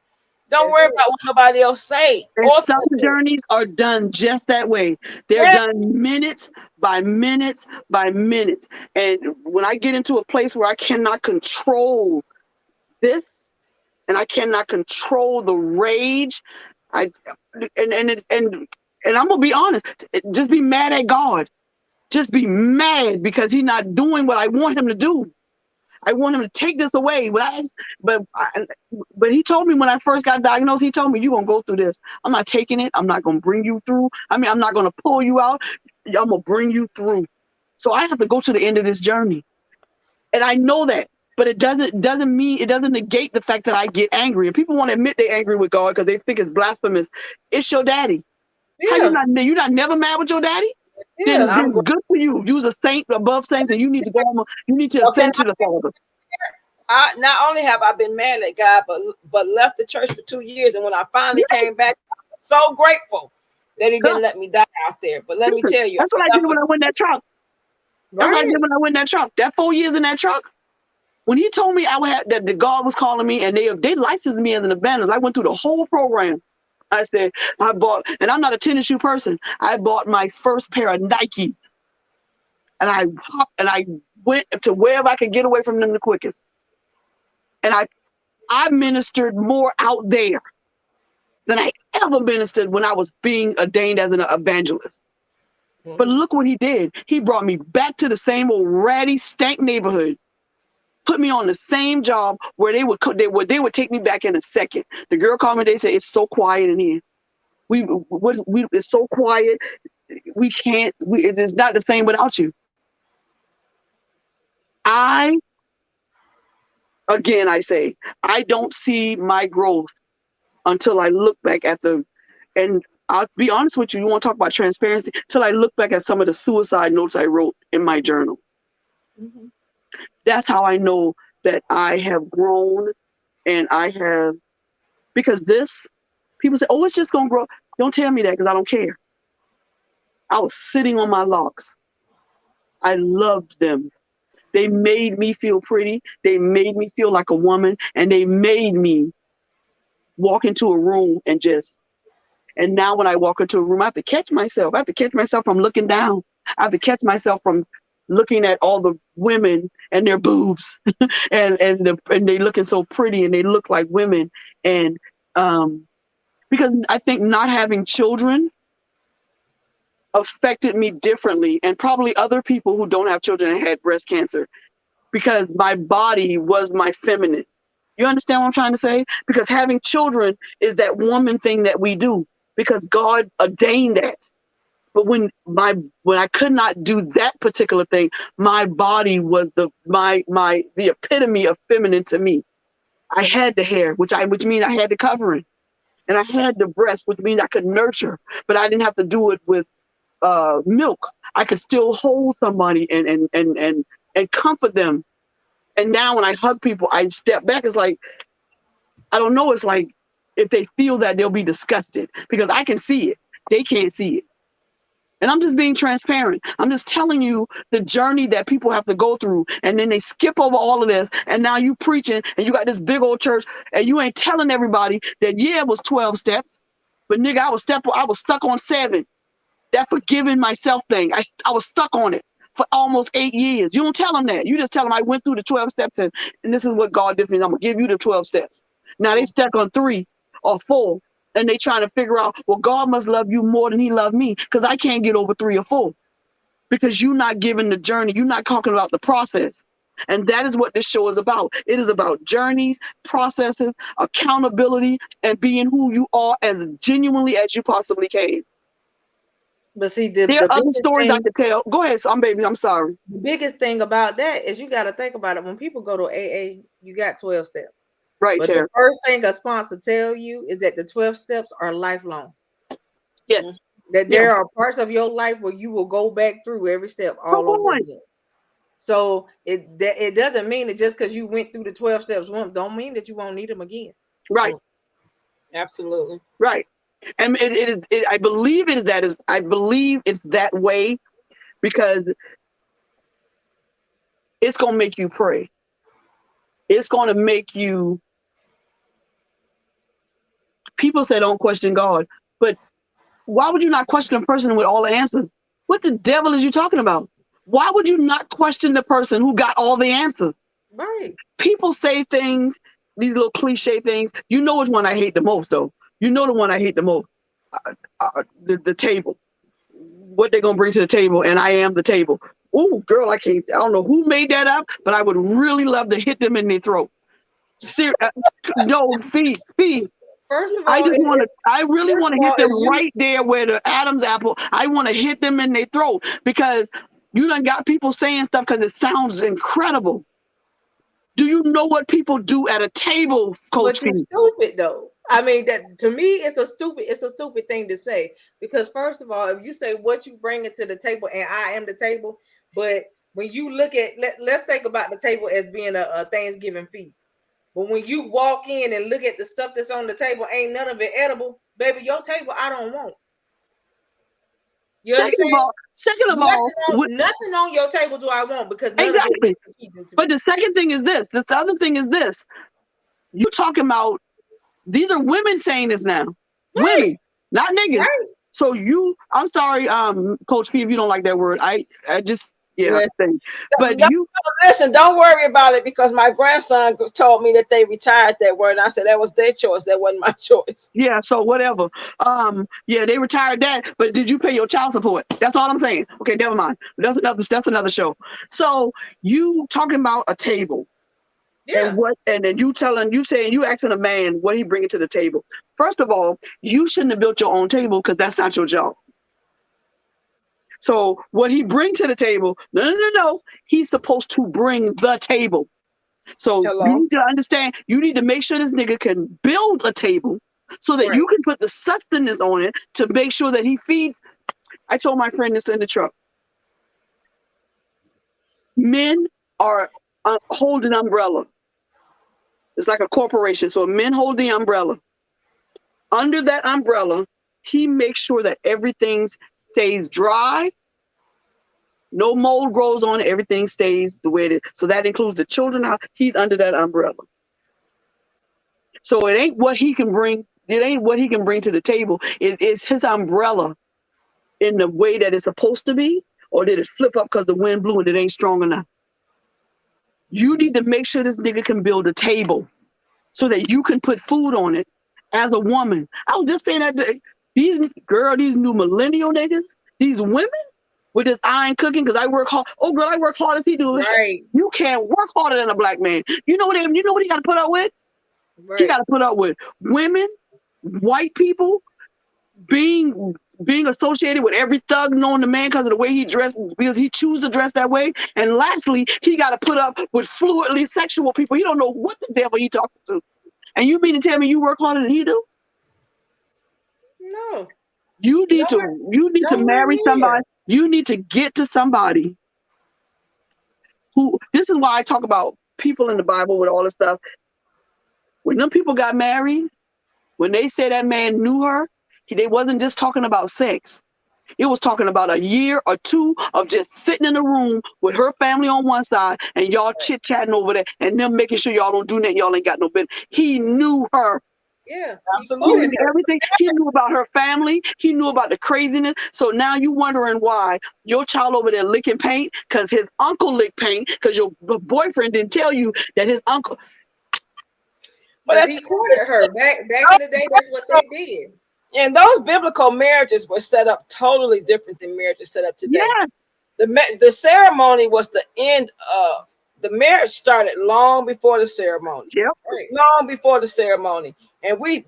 don't worry about what nobody else say. And some journeys are done just that way. They're done minutes by minutes by minutes. And when I get into a place where I cannot control this and I cannot control the rage, and I'm gonna be honest, just be mad at God. Just be mad because he's not doing what I want him to do. I want him to take this away. But he told me when I first got diagnosed, he told me, you're going to go through this. I'm not taking it. I'm not going to bring you through. I'm not going to pull you out. I'm going to bring you through. So I have to go to the end of this journey. And I know that. But it doesn't negate the fact that I get angry. And people want to admit they're angry with God because they think it's blasphemous. It's your daddy. Yeah. You're not never mad with your daddy? Yeah, then good for you. You're a saint above saints, and you need to go home. You need to ascend to the Father. Not only have I been mad at God, but left the church for 2 years, and when I finally came back, I was so grateful that he didn't let me die out there. But let me tell you, that's what I did when I went in that truck. That's what I did when I went in that truck. That 4 years in that truck. When he told me I would have that the God was calling me, and they licensed me as an evangelist, I went through the whole program. I said, I bought, and I'm not a tennis shoe person. I bought my first pair of Nikes. And I hopped and I went to wherever I could get away from them the quickest. And I ministered more out there than I ever ministered when I was being ordained as an evangelist. Mm-hmm. But look what he did. He brought me back to the same old ratty, stank neighborhood. Put me on the same job where they would take me back in a second. The girl called me. They said, it's so quiet in here. It's so quiet. We can't. It's not the same without you. I say, I don't see my growth until I look back at and I'll be honest with you. You want to talk about transparency? Till I look back at some of the suicide notes I wrote in my journal. Mm-hmm. That's how I know that I have grown and because people say, oh, it's just going to grow. Don't tell me that because I don't care. I was sitting on my locks. I loved them. They made me feel pretty. They made me feel like a woman, and they made me walk into a room and And now when I walk into a room, I have to catch myself. I have to catch myself from looking down. I have to catch myself from looking at all the women and their boobs and they looking so pretty and they look like women. And because I think not having children affected me differently, and probably other people who don't have children and had breast cancer, because my body was my feminine. You understand what I'm trying to say? Because having children is that woman thing that we do because God ordained that. But when I could not do that particular thing, my body was the epitome of feminine to me. I had the hair, which means I had the covering, and I had the breast, which means I could nurture, but I didn't have to do it with milk. I could still hold somebody and comfort them. And now when I hug people, I step back. It's like, I don't know. It's like if they feel that, they'll be disgusted because I can see it. They can't see it. And I'm just being transparent. I'm just telling you the journey that people have to go through. And then they skip over all of this. And now you preaching and you got this big old church and you ain't telling everybody that, yeah, it was 12 steps. But nigga, I was stuck on 7. That forgiving myself thing. I was stuck on it for almost 8 years. You don't tell them that. You just tell them I went through the 12 steps and this is what God did for me. I'm going to give you the 12 steps. Now they stuck on 3 or 4. And they trying to figure out, well, God must love you more than he loved me because I can't get over 3 or 4 because you're not giving the journey. You're not talking about the process. And that is what this show is about. It is about journeys, processes, accountability, and being who you are as genuinely as you possibly can. But see, there are other stories I could tell. Go ahead, baby. I'm sorry. The biggest thing about that is you got to think about it. When people go to AA, you got 12 steps. Right, but the first thing a sponsor tell you is that the 12 steps are lifelong. Yes. That there are parts of your life where you will go back through every step all over again. So it doesn't mean that just because you went through the 12 steps once, don't mean that you won't need them again. Right. Absolutely. Right. And I believe it's that way because it's gonna make you pray. It's gonna make you. People say don't question God, but why would you not question a person with all the answers? What the devil is you talking about? Why would you not question the person who got all the answers? Right. People say things, these little cliche things. You know which one I hate the most, though. You know the one I hate the most. The table. What they're gonna bring to the table, and I am the table. Oh, girl, I don't know who made that up, but I would really love to hit them in their throat. No, feed. First of all, I really want to hit them right there where the Adam's apple. I want to hit them in their throat because you done got people saying stuff because it sounds incredible. Do you know what people do at a table, Coach? Which is stupid, though. I mean, that to me, it's a stupid thing to say because first of all, if you say what you bring it to the table and I am the table, but when you look at let's think about the table as being a Thanksgiving feast. But when you walk in and look at the stuff that's on the table, ain't none of it edible, baby. Your table, I don't want. Second of all, nothing on your table do I want because none exactly. Of it but the second thing is this. The other thing is this. You talking about these are women saying this now. Right. Women, not niggas. Right. So I'm sorry, Coach P, if you don't like that word. I just. Yeah, but you listen. Don't worry about it because my grandson told me that they retired that word. And I said that was their choice. That wasn't my choice. Yeah, so whatever. Yeah, they retired that. But did you pay your child support? That's all I'm saying. Okay, never mind. That's another show. So you talking about a table, and then you asking a man what he bringing to the table. First of all, you shouldn't have built your own table because that's not your job. So what he brings to the table, no. He's supposed to bring the table. So you need to understand, you need to make sure this nigga can build a table so that you can put the sustenance on it to make sure that he feeds. I told my friend this in the truck. Men are hold an umbrella. It's like a corporation. So men hold the umbrella. Under that umbrella, he makes sure that everything stays dry, no mold grows on it, everything stays the way it is. So that includes the children. He's under that umbrella. So it ain't what he can bring It ain't what he can bring to the table. It's his umbrella in the way that it's supposed to be, or did it flip up because the wind blew and it ain't strong enough? You need to make sure this nigga can build a table so that you can put food on it as a woman. I was just saying that these new millennial niggas, these women with this iron cooking, because I work hard. Oh girl, I work hard as he do. Right. You can't work harder than a black man. You know what he got to put up with? Right. He got to put up with women, white people, being associated with every thug known to man because of the way he dressed, because he chooses to dress that way. And lastly, he got to put up with fluidly sexual people. He don't know what the devil he talking to. And you mean to tell me you work harder than he do? No. You need to marry somebody. You need to get to somebody who, this is why I talk about people in the Bible with all this stuff. When them people got married, when they said that man knew her, they wasn't just talking about sex. It was talking about a year or two of just sitting in a room with her family on one side and y'all chit-chatting over there and them making sure y'all don't do nothing, y'all ain't got no business. He knew her. Yeah, absolutely. He knew everything. He knew about her family. He knew about the craziness. So now you wondering why your child over there licking paint because his uncle licked paint because your boyfriend didn't tell you that his uncle. But he courted her back in the day. That's what they did. And those biblical marriages were set up totally different than marriages set up today. Yes. The ceremony was the end of the marriage. Started long before the ceremony. Yep. Long before the ceremony. And we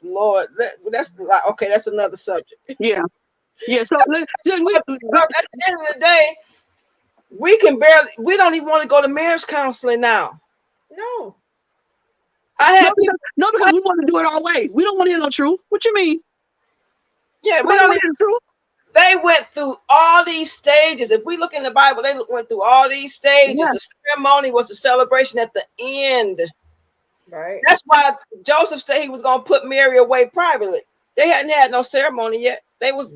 Lord, that's like, okay, that's another subject. Yeah. Yeah. So at the end of the day, we don't even want to go to marriage counseling now. No. Because we want to do it our way. We don't want to hear no truth. What you mean? Yeah, we don't want to hear the truth. They went through all these stages. If we look in the Bible, they went through all these stages. Yes. The ceremony was a celebration at the end. Right. That's why Joseph said he was going to put Mary away privately. They hadn't had no ceremony yet. Because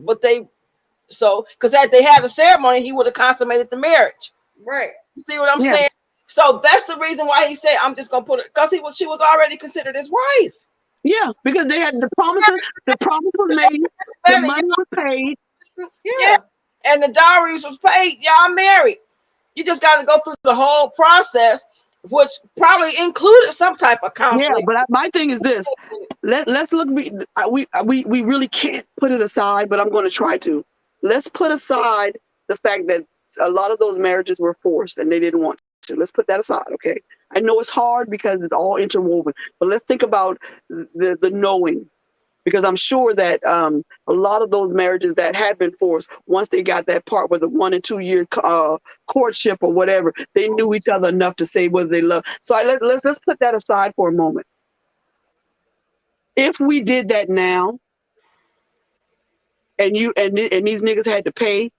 had they had a ceremony, he would have consummated the marriage. Right. You see what I'm saying? So that's the reason why he said, I'm just going to put it, because she was already considered his wife. Yeah, because they had the promises. The promise was made. The money was paid. Yeah. And the dowries was paid. Y'all married. You just got to go through the whole process, which probably included some type of counseling. Yeah, but my thing is this. Let's look. We really can't put it aside, but I'm going to try to. Let's put aside the fact that a lot of those marriages were forced and they didn't want to. Let's put that aside, okay? I know it's hard because it's all interwoven, but let's think about the knowing. Because I'm sure that a lot of those marriages that had been forced, once they got that part with a 1 and 2 year courtship or whatever, they knew each other enough to say whether they love. So let's put that aside for a moment. If we did that now, and these niggas had to pay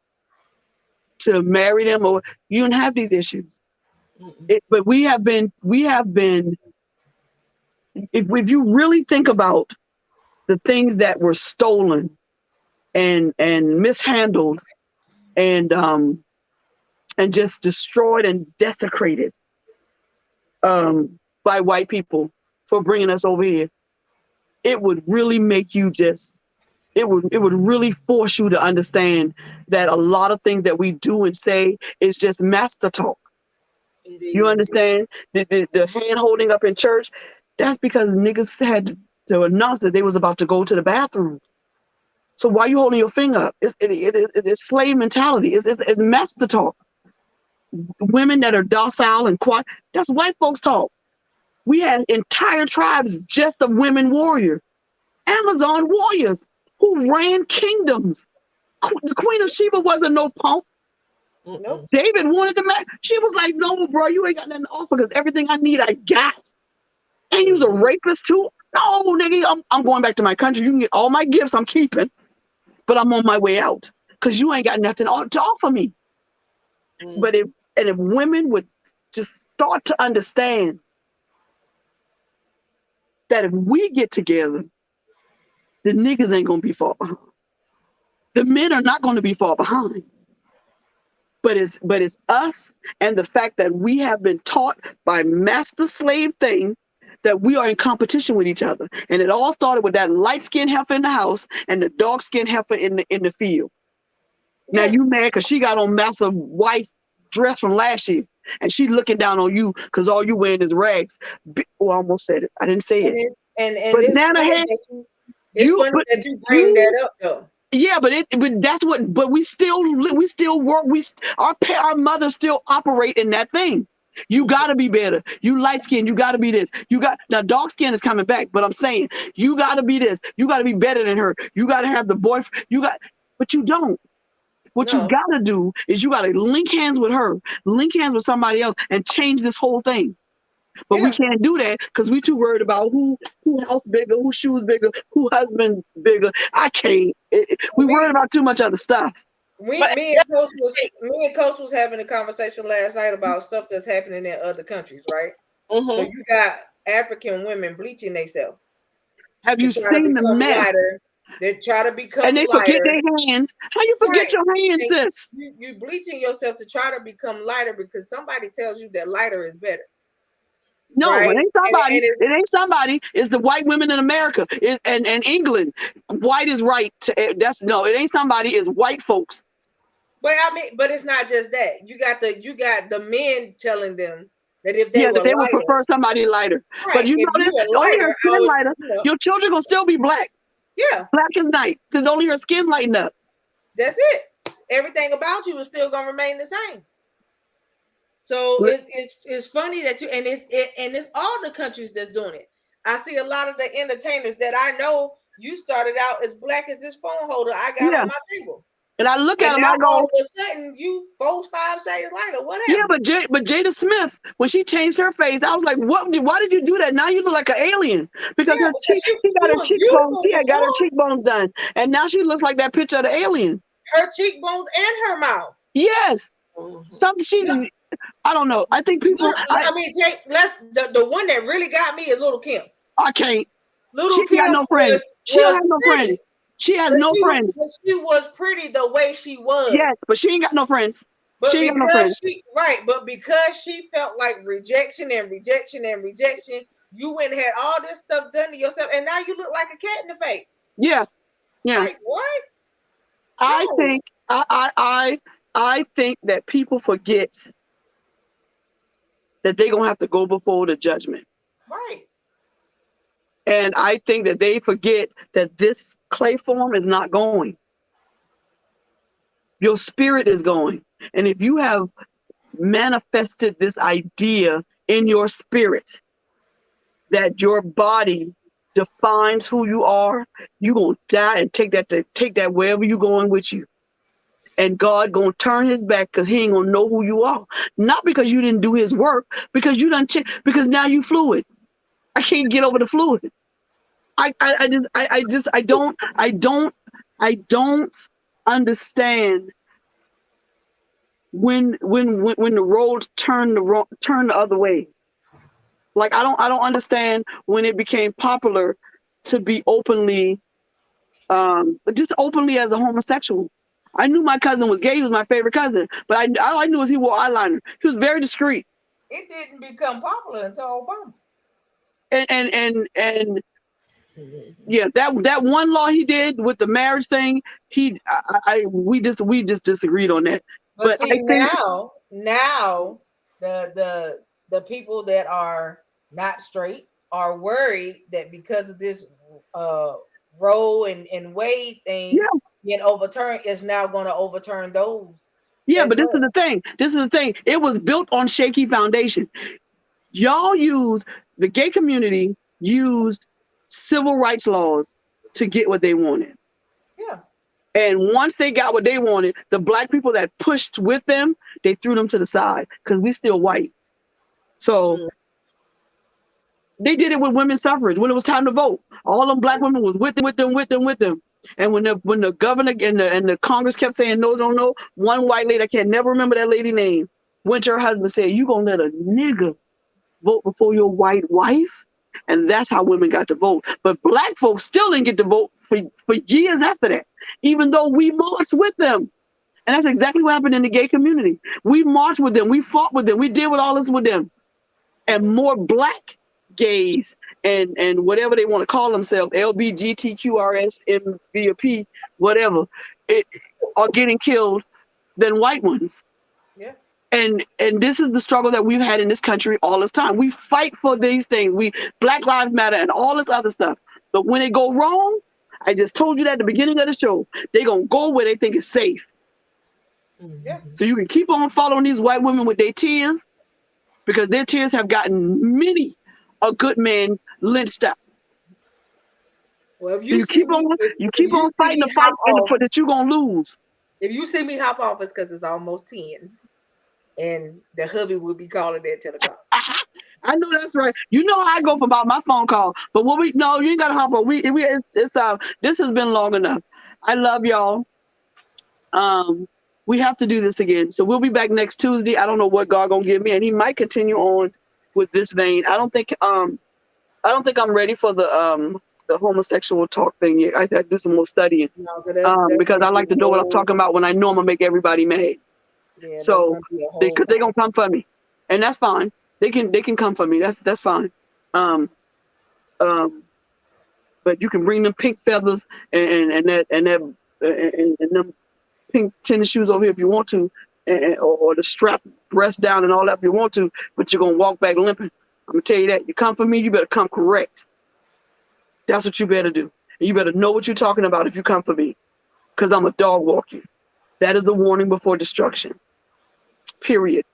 to marry them, or you didn't have these issues. But we have been. If you really think about the things that were stolen and mishandled and just destroyed and desecrated by white people for bringing us over here, it would really make you it would really force you to understand that a lot of things that we do and say is just master talk. You understand? The hand holding up in church, that's because niggas had to announce that they was about to go to the bathroom. So why are you holding your finger up? It's slave mentality. It's master talk. Women that are docile and quiet, that's white folks talk. We had entire tribes just of women warriors, Amazon warriors who ran kingdoms. The Queen of Sheba wasn't no punk. Nope. David wanted to marry. She was like, no, bro, you ain't got nothing to offer because everything I need, I got. And you's a rapist too? No, nigga, I'm going back to my country. You can get all my gifts I'm keeping, but I'm on my way out because you ain't got nothing to offer me. But if women would just start to understand that if we get together, the niggas ain't gonna be far behind. The men are not gonna be far behind. But it's us and the fact that we have been taught by master slave thing that we are in competition with each other. And it all started with that light-skinned heifer in the house and the dark-skinned heifer in the field. Now Yeah. you mad because she got on massive white dress from last year, and she looking down on you because all you wearing is rags. Oh, I almost said it. I didn't say it. And But it's Nana funny had that you bring that up though. Yeah, but that's what. But we still work. Our mothers still operate in that thing. You gotta be better. You light skin. You gotta be this. Now dark skin is coming back. But I'm saying you gotta be this. You gotta be better than her. You gotta have the boyfriend. But you don't. What you gotta do is you gotta link hands with her, link hands with somebody else, and change this whole thing. But we can't do that because we too worried about who house bigger, who shoes bigger, who husband bigger. I can't. We worried about too much other stuff. Me and Coach was having a conversation last night about stuff that's happening in other countries, right? Mm-hmm. So you got African women bleaching themselves. Have you seen the mess? Lighter. They try to become and they lighter. Forget their hands. How you forget your hands, sis? You bleaching yourself to try to become lighter because somebody tells you that lighter is better. No, right? It ain't somebody. It ain't somebody. It's the white women in America and England. White is right. It ain't somebody. It's white folks. But but it's not just that. You got the men telling them that if they would prefer somebody lighter. Right. But you know this, only her skin lighter. Your children gonna still be black. Yeah. Black as night, because only her skin lighten up. That's it. Everything about you is still gonna remain the same. So it's funny that it's all the countries that's doing it. I see a lot of the entertainers that I know. You started out as black as this phone holder I got on my table. And I look at him, I go, all of a sudden, you 4-5 shades lighter, whatever. Yeah, but Jada Smith, when she changed her face, I was like, "What? Why did you do that? Now you look like an alien." Because she got her cheekbones. She had got her cheekbones done, and now she looks like that picture of the alien. Her cheekbones and her mouth. Yes, something I don't know. I think people. Jake, the one that really got me is Little Kim. I can't. She Kim got no friends. She has no friends. She has no friends. She was pretty the way she was. Yes, but she ain't got no friends. But she ain't got no friends. But because she felt like rejection, you went and had all this stuff done to yourself, and now you look like a cat in the face. Yeah. Like what? I think I think that people forget that they're gonna have to go before the judgment. Right. And I think that they forget that this clay form is not going. Your spirit is going. And if you have manifested this idea in your spirit that your body defines who you are, you're going to die and take that wherever you're going with you. And God going to turn his back because he ain't going to know who you are. Not because you didn't do his work, because you done because now you fluid. I can't get over the fluid. I don't understand when the roles turn the other way. Like I don't understand when it became popular to be openly just openly as a homosexual. I knew my cousin was gay. He was my favorite cousin, but all I knew is he wore eyeliner. He was very discreet. It didn't become popular until Obama. And yeah, that one law he did with the marriage thing, we just disagreed on that. But see, now the people that are not straight are worried that because of this Roe and Wade thing being overturned is now going to overturn those. Yeah, but this is the thing. It was built on shaky foundation. The gay community used civil rights laws to get what they wanted. Yeah. And once they got what they wanted, the black people that pushed with them, they threw them to the side because we still white. So they did it with women's suffrage. When it was time to vote, all them black women was with them. And when the governor and the Congress kept saying no, one white lady, I can never remember that lady's name, went to her husband and said, "You gonna let a nigga vote before your white wife?" And that's how women got to vote. But black folks still didn't get to vote for years after that, even though we marched with them. And that's exactly what happened in the gay community. We marched with them. We fought with them. We did with all this with them. And more black gays, and whatever they want to call themselves, LBGTQRS, MVP, whatever, are getting killed than white ones. Yeah. And this is the struggle that we've had in this country all this time. We fight for these things. Black Lives Matter and all this other stuff. But when it go wrong, I just told you that at the beginning of the show, they gonna go where they think is safe. Yeah. So you can keep on following these white women with their tears, because their tears have gotten many a good man lynched up. Well, if So you keep on fighting the fight for that you're gonna lose. If you see me hop off, it's because it's almost 10, and the hubby will be calling at 10 o'clock. I know that's right. You know how I go about my phone call. But no, you ain't gotta hop on. This has been long enough. I love y'all. We have to do this again. So we'll be back next Tuesday. I don't know what God gonna give me, and He might continue on with this vein. I don't think I'm ready for the homosexual talk thing yet. I do some more studying. No, because I like to know what I'm talking about when I know I'm gonna make everybody mad. Yeah, so they're gonna come for me, and that's fine. They can come for me. That's fine. But you can bring them pink feathers and them pink tennis shoes over here if you want to, or the strap breast down and all that if you want to. But you're gonna walk back limping. I'm gonna tell you that. You come for me, you better come correct. That's what you better do. And you better know what you're talking about if you come for me, because I'm a dog walk you. That is a warning before destruction. Period.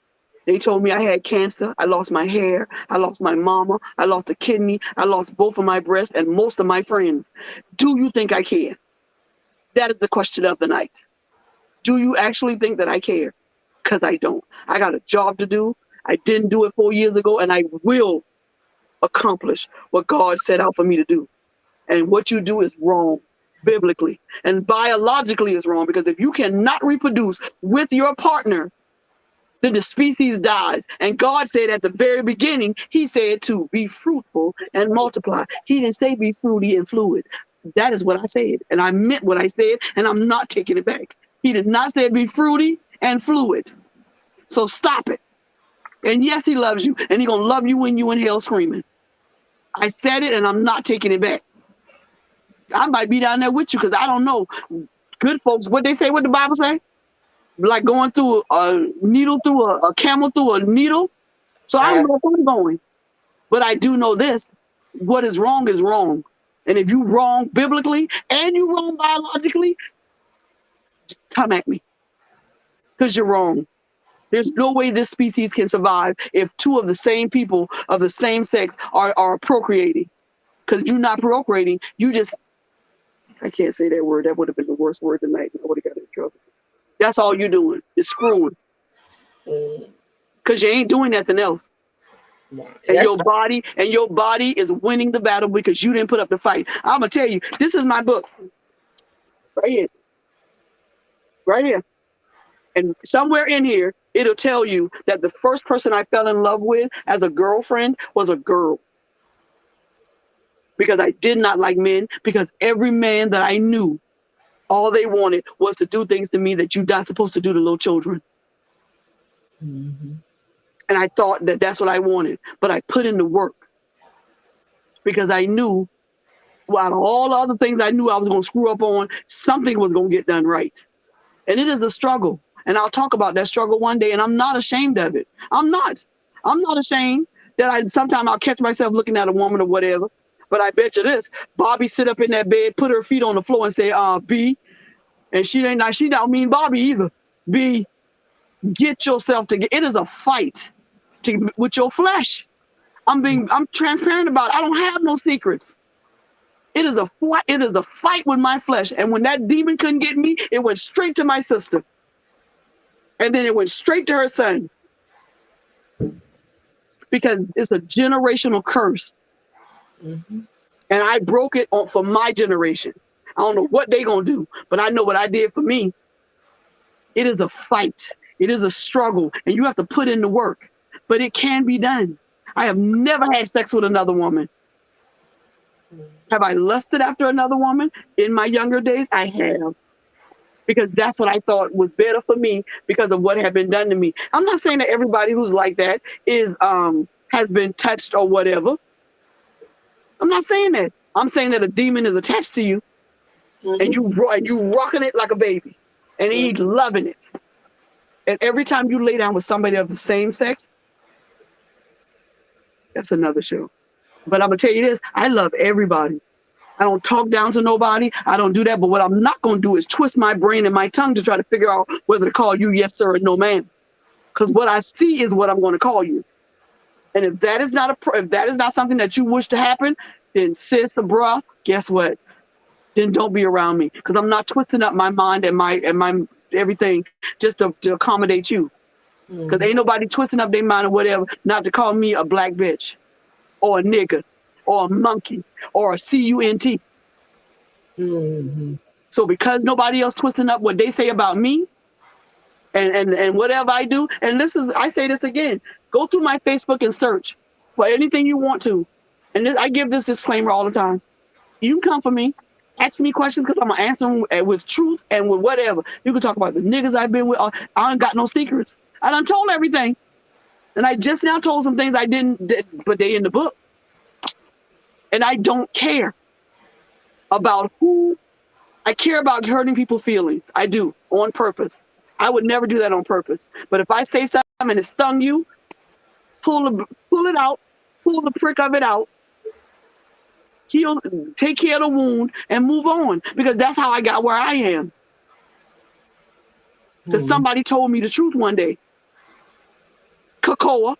They told me I had cancer. I lost my hair. I lost my mama. I lost a kidney. I lost both of my breasts and most of my friends. Do you think I care? That is the question of the night. Do you actually think that I care? Because I don't. I got a job to do. I didn't do it 4 years ago, and I will accomplish what God set out for me to do. And what you do is wrong biblically, and biologically is wrong, because if you cannot reproduce with your partner, then the species dies. And God said at the very beginning, He said to be fruitful and multiply. He didn't say be fruity and fluid. That is what I said. And I meant what I said, and I'm not taking it back. He did not say be fruity and fluid. So stop it. And yes, He loves you, and He's going to love you when you in hell screaming. I said it, and I'm not taking it back. I might be down there with you, because I don't know. Good folks, what they say, what the Bible say? Like going through a needle through a camel through a needle. So I don't know if I'm going. But I do know this. What is wrong is wrong. And if you wrong biblically and you wrong biologically, come at me. Because you're wrong. There's no way this species can survive if two of the same people of the same sex are procreating. Because you're not procreating. You just, I can't say that word. That would have been the worst word tonight. I would have got in trouble. That's all you're doing is screwing. Because you ain't doing nothing else. And your body is winning the battle because you didn't put up the fight. I'm gonna tell you, this is my book. Right here. Right here. And somewhere in here, it'll tell you that the first person I fell in love with as a girlfriend was a girl. Because I did not like men, because every man that I knew, all they wanted was to do things to me that you're not supposed to do to little children. Mm-hmm. And I thought that that's what I wanted. But I put in the work. Because I knew, well, out of all the other things I knew I was going to screw up on, something was going to get done right. And it is a struggle. And I'll talk about that struggle one day. And I'm not ashamed of it. I'm not ashamed that sometimes I'll catch myself looking at a woman or whatever. But I bet you this, Bobby sit up in that bed, put her feet on the floor and say, B, and she don't mean Bobby either. B, get yourself together. It is a fight with your flesh. I'm transparent about it. I don't have no secrets. It is a fight with my flesh. And when that demon couldn't get me, it went straight to my sister. And then it went straight to her son. Because it's a generational curse. Mm-hmm. And I broke it for my generation. I don't know what they're going to do, but I know what I did for me. It is a fight. It is a struggle, and you have to put in the work. But it can be done. I have never had sex with another woman. Have I lusted after another woman in my younger days? I have. Because that's what I thought was better for me because of what had been done to me. I'm not saying that everybody who's like that has been touched or whatever. I'm not saying that. I'm saying that a demon is attached to you, and you rocking it like a baby, and he's loving it. And every time you lay down with somebody of the same sex, that's another show. But I'm gonna tell you this: I love everybody. I don't talk down to nobody. I don't do that. But what I'm not gonna do is twist my brain and my tongue to try to figure out whether to call you yes sir or no ma'am. Because what I see is what I'm going to call you. And if that is not something that you wish to happen, then sis or bruh, guess what? Then don't be around me, because I'm not twisting up my mind and my everything just to accommodate you. Because ain't nobody twisting up their mind or whatever not to call me a black bitch or a nigga or a monkey or a CUNT. So because nobody else twisting up what they say about me, and whatever I do, and I say this again, go through my Facebook and search for anything you want to. And I give this disclaimer all the time. You can come for me, ask me questions, because I'm going to answer them with truth and with whatever. You can talk about the niggas I've been with. I ain't got no secrets. I done told everything. And I just now told some things I didn't, but they in the book. And I don't care about who. I care about hurting people's feelings. I do, on purpose. I would never do that on purpose. But if I say something and it stung you, pull it out, pull the prick of it out, heal, take care of the wound, and move on. Because that's how I got where I am. So somebody told me the truth one day. Kakoa,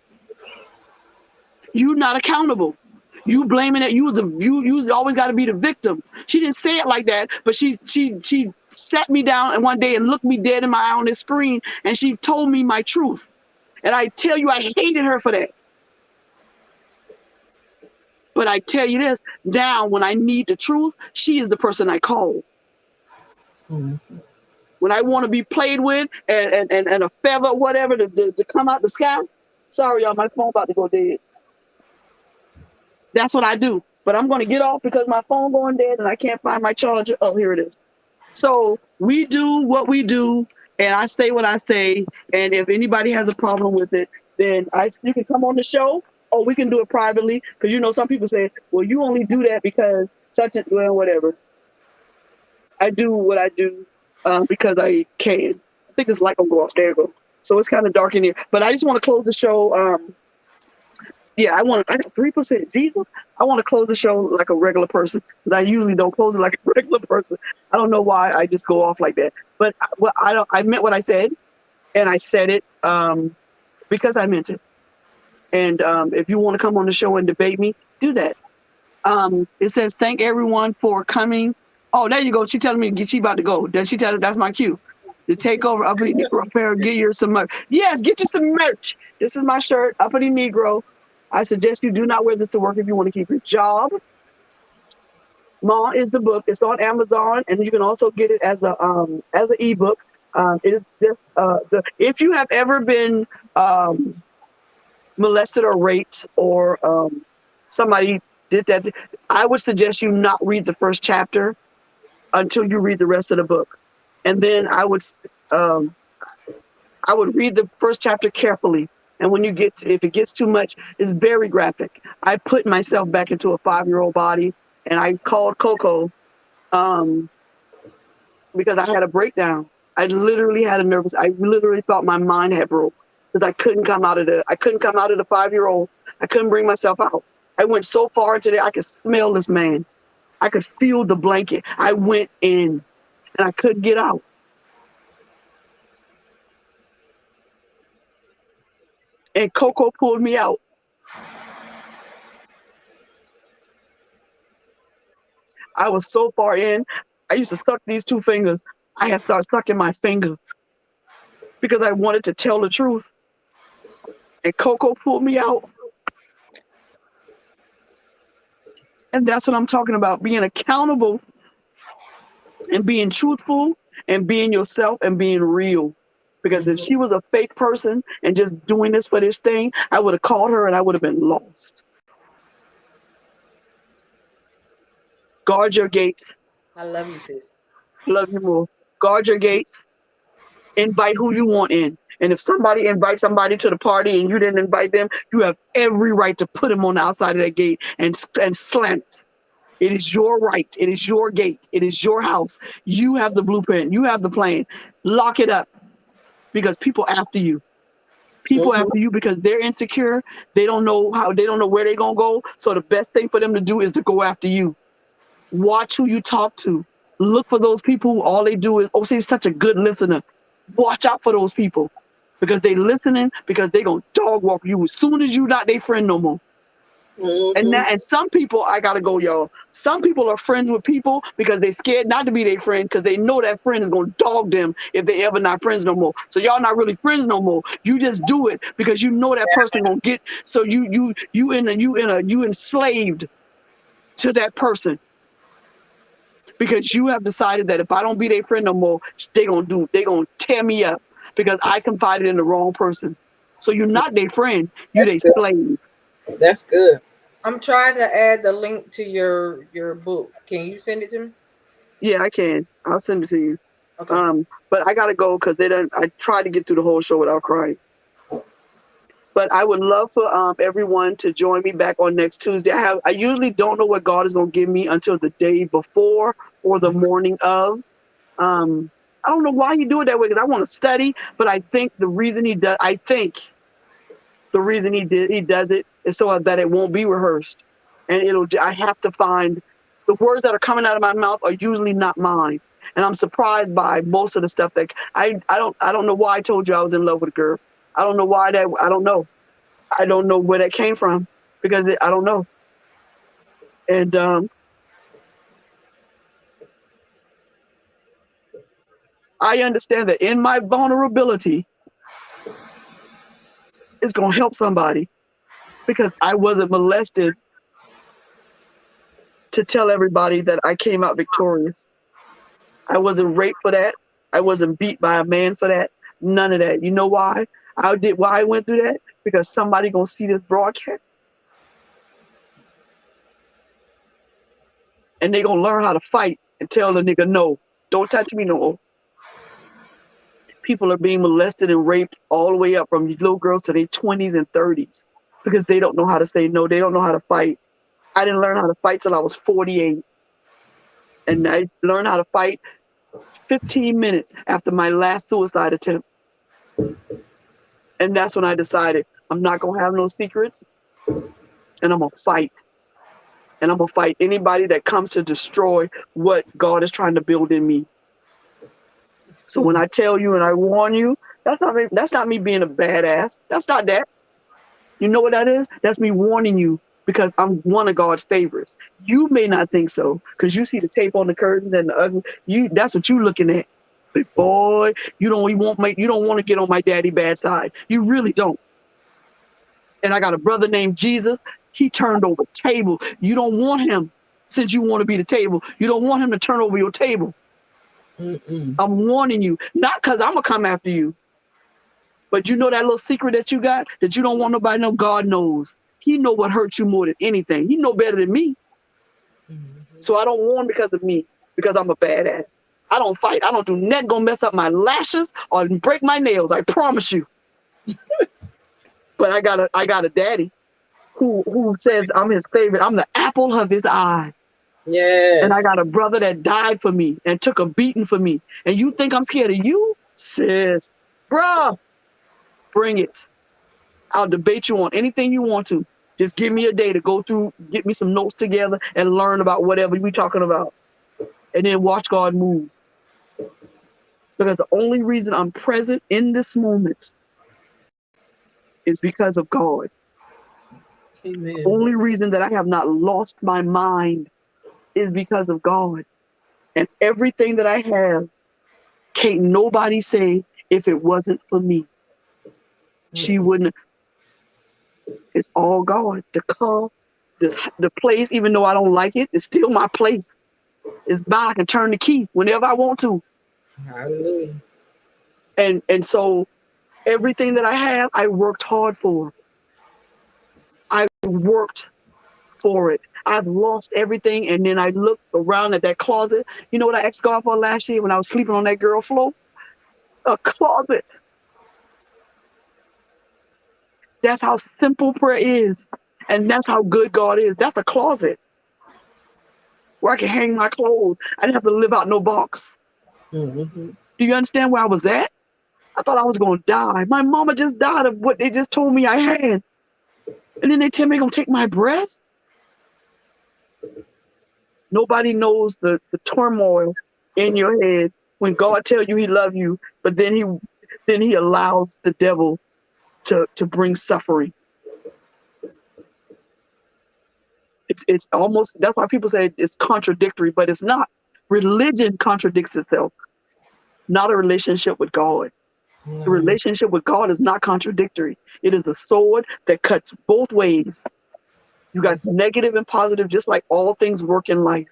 you're not accountable. You blaming it. You always got to be the victim. She didn't say it like that, but she sat me down and one day and looked me dead in my eye on this screen, and she told me my truth. And I tell you, I hated her for that. But I tell you this, now when I need the truth, she is the person I call. When I want to be played with and a feather or whatever to come out the sky. Sorry, y'all, my phone about to go dead. That's what I do. But I'm going to get off because my phone going dead and I can't find my charger. Oh, here it is. So we do what we do, and I say what I say. And if anybody has a problem with it, then you can come on the show, or we can do it privately. Because some people say, well, you only do that because whatever. I do what I do because I can. I think this light gonna go off. There you go. So it's kind of dark in here. But I just want to close the show. Yeah, I got 3%. Jesus, I want to close the show like a regular person, but I usually don't close it like a regular person. I don't know why I just go off like that. But I meant what I said, and I said it because I meant it. And if you want to come on the show and debate me, do that. It says, thank everyone for coming. Oh, there you go. She telling me she about to go. Does she tell her that's my cue? The takeover, Uppity Negro Apparel, get you some merch. Yes, get you some merch. This is my shirt, Uppity Negro. I suggest you do not wear this to work if you want to keep your job. Ma is the book. It's on Amazon, and you can also get it as an ebook. It is just if you have ever been molested or raped, or somebody did that, I would suggest you not read the first chapter until you read the rest of the book, and then I would read the first chapter carefully. And when if it gets too much, it's very graphic. I put myself back into a 5-year-old body, and I called Coco because I had a breakdown. I literally thought my mind had broke because I couldn't come out of the 5-year-old. I couldn't bring myself out. I went so far into there, I could smell this man. I could feel the blanket. I went in, and I couldn't get out. And Coco pulled me out. I was so far in. I used to suck these 2 fingers. I had started sucking my finger because I wanted to tell the truth. And Coco pulled me out. And that's what I'm talking about, being accountable and being truthful and being yourself and being real. Because if she was a fake person and just doing this for this thing, I would have called her and I would have been lost. Guard your gates. I love you, sis. Love you more. Guard your gates. Invite who you want in. And if somebody invites somebody to the party and you didn't invite them, you have every right to put them on the outside of that gate and slam it. It is your right. It is your gate. It is your house. You have the blueprint. You have the plan. Lock it up, because people after you. People after you because they're insecure. They don't know where they're gonna go. So the best thing for them to do is to go after you. Watch who you talk to. Look for those people who all they do is, oh, she's such a good listener. Watch out for those people, because they listening, because they gonna dog walk you as soon as you not their friend no more. And some people, I gotta go, y'all. Some people are friends with people because they scared not to be their friend, because they know that friend is gonna dog them if they ever not friends no more. So y'all not really friends no more. You just do it because you know that person gonna get. So you enslaved to that person, because you have decided that if I don't be their friend no more, they gonna tear me up because I confided in the wrong person. So you're not their friend. You their slave. That's good. I'm trying to add the link to your book. Can you send it to me? Yeah, I can. I'll send it to you. Okay. But I gotta go because I tried to get through the whole show without crying. But I would love for everyone to join me back on next Tuesday. I usually don't know what God is gonna give me until the day before or the morning of. I don't know why he do it that way, because I want to study, but I think the reason he does it is so that it won't be rehearsed, and I have to find the words that are coming out of my mouth are usually not mine, and I'm surprised by most of the stuff that I don't know why I told you I was in love with a girl. I don't know why that. I don't know where that came from, because I don't know, and I understand that in my vulnerability, it's gonna help somebody, because I wasn't molested to tell everybody that I came out victorious. I wasn't raped for that. I wasn't beat by a man for that. None of that. You know why? Why I went through that? Because somebody gonna see this broadcast and they gonna learn how to fight and tell the nigga, no, don't touch me no more. People are being molested and raped all the way up from little girls to their 20s and 30s because they don't know how to say no. They don't know how to fight. I didn't learn how to fight till I was 48. And I learned how to fight 15 minutes after my last suicide attempt. And that's when I decided I'm not going to have no secrets, and I'm going to fight. And I'm going to fight anybody that comes to destroy what God is trying to build in me. So when I tell you and I warn you, that's not me being a badass. That's not that. You know what that is? That's me warning you, because I'm one of God's favorites. You may not think so, because you see the tape on the curtains and the ugly. That's what you looking at. But boy, you don't want to get on my daddy bad side. You really don't. And I got a brother named Jesus. He turned over table. You don't want him, since you want to be the table. You don't want him to turn over your table. I'm warning you, not because I'm gonna come after you, but you know that little secret that you got that you don't want nobody to know. God knows. He know what hurts you more than anything. He know better than me. So I don't warn because of me, because I'm a badass. I don't fight. I don't do nothing gonna mess up my lashes or break my nails. I promise you. But I got a daddy who says I'm his favorite. I'm the apple of his eye. Yes. And I got a brother that died for me and took a beating for me. And you think I'm scared of you? Sis, bruh, bring it. I'll debate you on anything you want to. Just give me a day to go through, get me some notes together, and learn about whatever we're talking about. And then watch God move. Because the only reason I'm present in this moment is because of God. Amen. The only reason that I have not lost my mind is because of God. And everything that I have, can't nobody say if it wasn't for me. She wouldn't. It's all God. The car, the place, even though I don't like it, it's still my place. It's mine. I can turn the key whenever I want to. Hallelujah. And so everything that I have, I worked hard for. I worked for it. I've lost everything, and then I looked around at that closet. You know what I asked God for last year when I was sleeping on that girl floor? A closet. That's how simple prayer is. And that's how good God is. That's a closet where I can hang my clothes. I didn't have to live out no box. Mm-hmm. Do you understand where I was at? I thought I was going to die. My mama just died of what they just told me I had. And then they tell me they're going to take my breast. Nobody knows the turmoil in your head when God tells you he loves you, but then he allows the devil to bring suffering. It's almost, that's why people say it's contradictory, but it's not. Religion contradicts itself, not a relationship with God. The relationship with God is not contradictory. It is a sword that cuts both ways. You got negative and positive, just like all things work in life.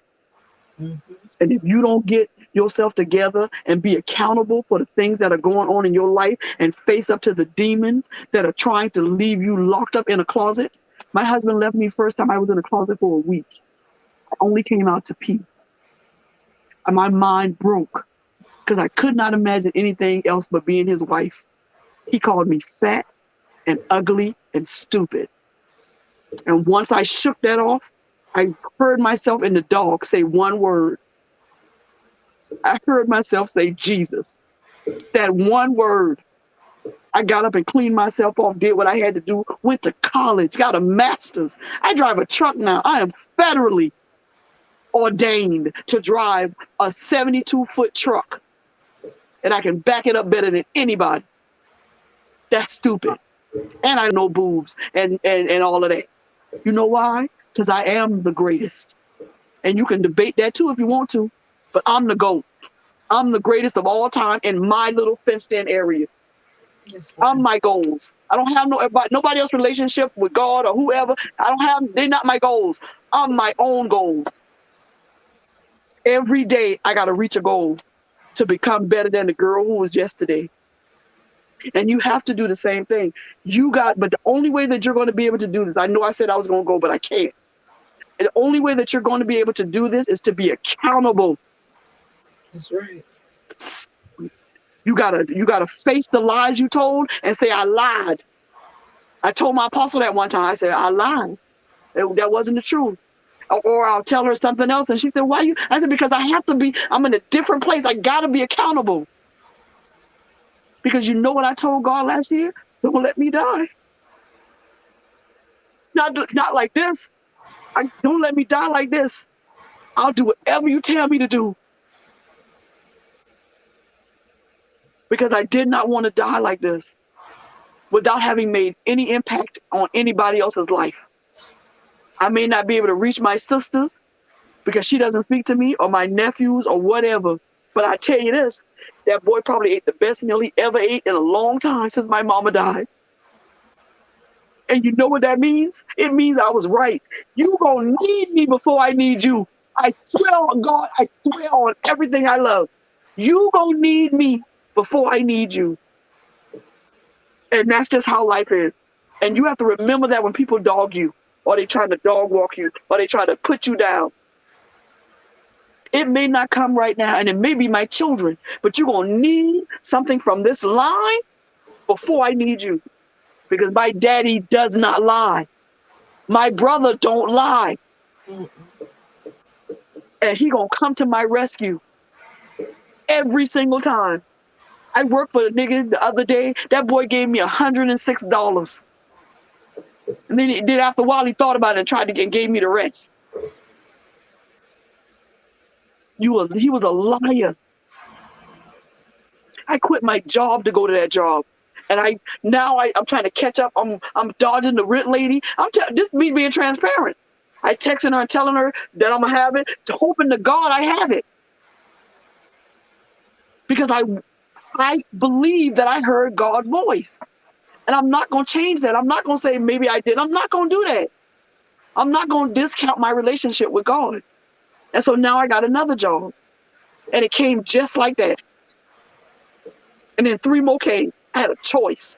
Mm-hmm. And if you don't get yourself together and be accountable for the things that are going on in your life and face up to the demons that are trying to leave you locked up in a closet. My husband left me first time I was in a closet for a week. I only came out to pee. And my mind broke because I could not imagine anything else but being his wife. He called me fat and ugly and stupid. And once I shook that off, I heard myself in the dark say one word. I heard myself say Jesus. That one word. I got up and cleaned myself off, did what I had to do, went to college, got a master's. I drive a truck now. I am federally ordained to drive a 72-foot truck. And I can back it up better than anybody. That's stupid. And I know boobs and all of that. You know why? Because I am the greatest. And you can debate that too if you want to. But I'm the GOAT. I'm the greatest of all time in my little fenced-in area. I'm my goals. I don't have nobody else's relationship with God or whoever. They're not my goals. I'm my own goals. Every day I got to reach a goal to become better than the girl who was yesterday. And you have to do the same thing. But the only way that you're going to be able to do this, I know I said I was going to go, but I can't. And the only way that you're going to be able to do this is to be accountable. That's right. You gotta face the lies you told and say, I lied. I told my apostle that one time. I said, I lied. That wasn't the truth. Or I'll tell her something else. And she said, why you? I said, because I'm in a different place. I gotta be accountable. Because you know what I told God last year? Don't let me die. Not like this. Don't let me die like this. I'll do whatever you tell me to do. Because I did not want to die like this without having made any impact on anybody else's life. I may not be able to reach my sisters because she doesn't speak to me, or my nephews or whatever. But I tell you this, that boy probably ate the best meal he ever ate in a long time since my mama died. And you know what that means? It means I was right. You gonna need me before I need you. I swear on God, I swear on everything I love. You gonna need me before I need you. And that's just how life is. And you have to remember that when people dog you, or they try to dog walk you, or they try to put you down. It may not come right now, and it may be my children, but you're going to need something from this line before I need you. Because my daddy does not lie. My brother don't lie. And he going to come to my rescue every single time. I worked for the nigga the other day. That boy gave me $106. And then after a while, he thought about it and gave me the rest. He was a liar. I quit my job to go to that job. And I'm trying to catch up. I'm dodging the rent lady. This me being transparent. I texting her and telling her that I'm going to have it, hoping to God I have it. Because I believe that I heard God's voice. And I'm not going to change that. I'm not going to say maybe I did. I'm not going to do that. I'm not going to discount my relationship with God. And so now I got another job. And it came just like that. And then 3 more came. I had a choice.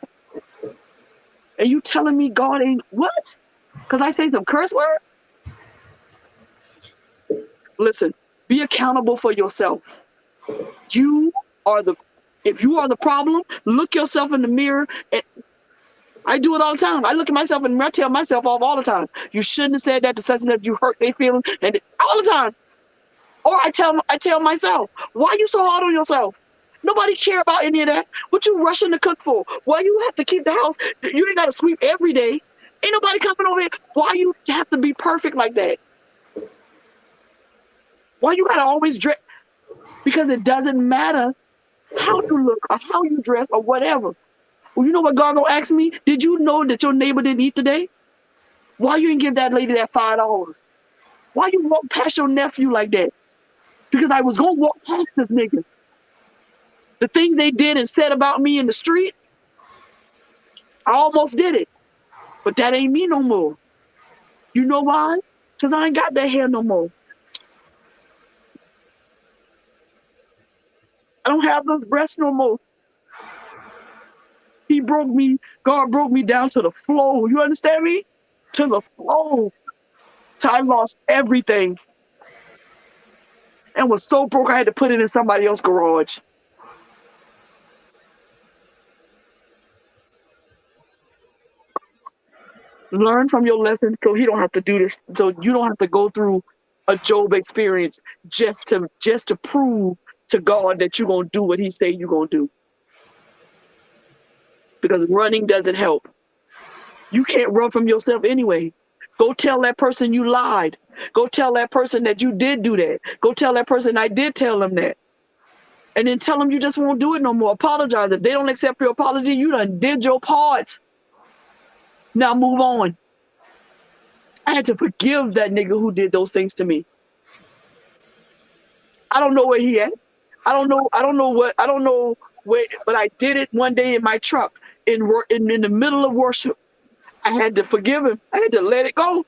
And you telling me God ain't what? Because I say some curse words? Listen, be accountable for yourself. If you are the problem, look yourself in the mirror I do it all the time. I look at myself and I tell myself off all the time. You shouldn't have said that to such and that. You hurt their feelings, and all the time. Or I tell myself, why are you so hard on yourself? Nobody care about any of that. What you rushing to cook for? Why you have to keep the house? You ain't got to sweep every day. Ain't nobody coming over here. Why you have to be perfect like that? Why you got to always dress? Because it doesn't matter how you look or how you dress or whatever. Well, you know what God gonna ask me? Did you know that your neighbor didn't eat today? Why you didn't give that lady that $5? Why you walk past your nephew like that? Because I was gonna walk past this nigga. The things they did and said about me in the street, I almost did it. But that ain't me no more. You know why? Because I ain't got that hair no more. I don't have those breasts no more. God broke me down to the floor. You understand me? To the floor. So I lost everything. And was so broke I had to put it in somebody else's garage. Learn from your lesson so he don't have to do this. So you don't have to go through a Job experience just to prove to God that you're gonna do what he say you're gonna do. Because running doesn't help. You can't run from yourself anyway. Go tell that person you lied. Go tell that person that you did do that. Go tell that person I did tell them that. And then tell them you just won't do it no more. Apologize. If they don't accept your apology, you done did your part. Now move on. I had to forgive that nigga who did those things to me. I don't know where he at. I don't know where, but I did it one day in my truck in the middle of worship. I had to forgive him. I had to let it go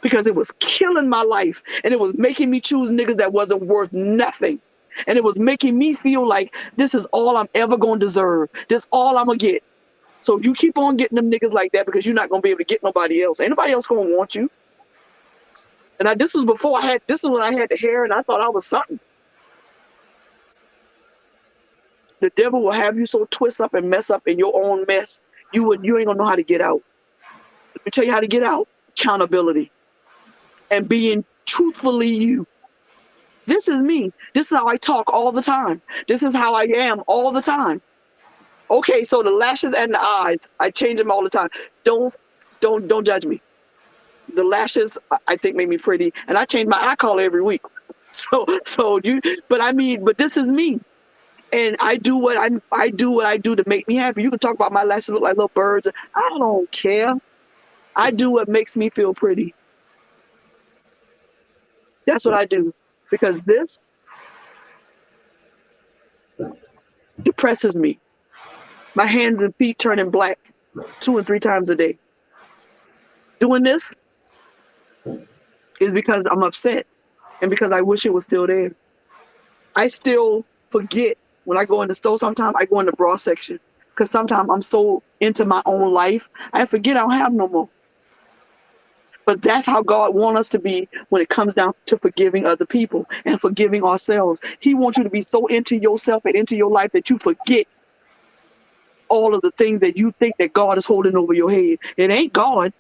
because it was killing my life and it was making me choose niggas that wasn't worth nothing. And it was making me feel like this is all I'm ever going to deserve. This all I'm going to get. So you keep on getting them niggas like that because you're not going to be able to get nobody else. Ain't nobody else going to want you. And this was when I had the hair and I thought I was something. The devil will have you so twist up and mess up in your own mess, you ain't going to know how to get out. Let me tell you how to get out. Accountability. And being truthfully you. This is me. This is how I talk all the time. This is how I am all the time. Okay, so the lashes and the eyes, I change them all the time. Don't judge me. The lashes, I think, make me pretty, and I change my eye color every week. But this is me, and I do what I do to make me happy. You can talk about my lashes look like little birds. I don't care. I do what makes me feel pretty. That's what I do, because this depresses me. My hands and feet turning black 2 and 3 times a day. Doing this is because I'm upset and because I wish it was still there. I still forget when I go in the store. Sometimes I go in the bra section because sometimes I'm so into my own life, I forget I don't have no more. But that's how God wants us to be when it comes down to forgiving other people and forgiving ourselves. He wants you to be so into yourself and into your life that you forget all of the things that you think that God is holding over your head. It ain't God.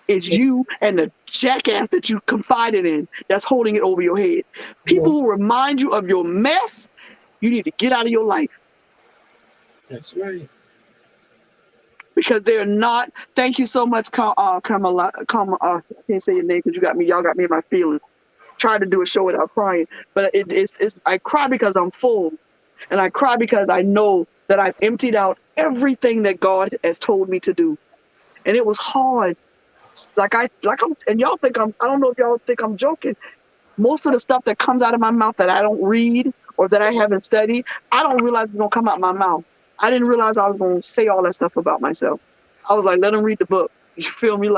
It's you and the jackass that you confided in that's holding it over your head. People who remind you of your mess, you need to get out of your life. That's right. Because they're not. Thank you so much, Kamala. I can't say your name because y'all got me in my feelings. Tried to do a show without crying, but I cry because I'm full, and I cry because I know that I've emptied out everything that God has told me to do, and it was hard. And y'all think I don't know if y'all think I'm joking. Most of the stuff that comes out of my mouth that I don't read or that I haven't studied, I don't realize it's gonna come out my mouth. I didn't realize I was gonna say all that stuff about myself. I was like, let them read the book. You feel me?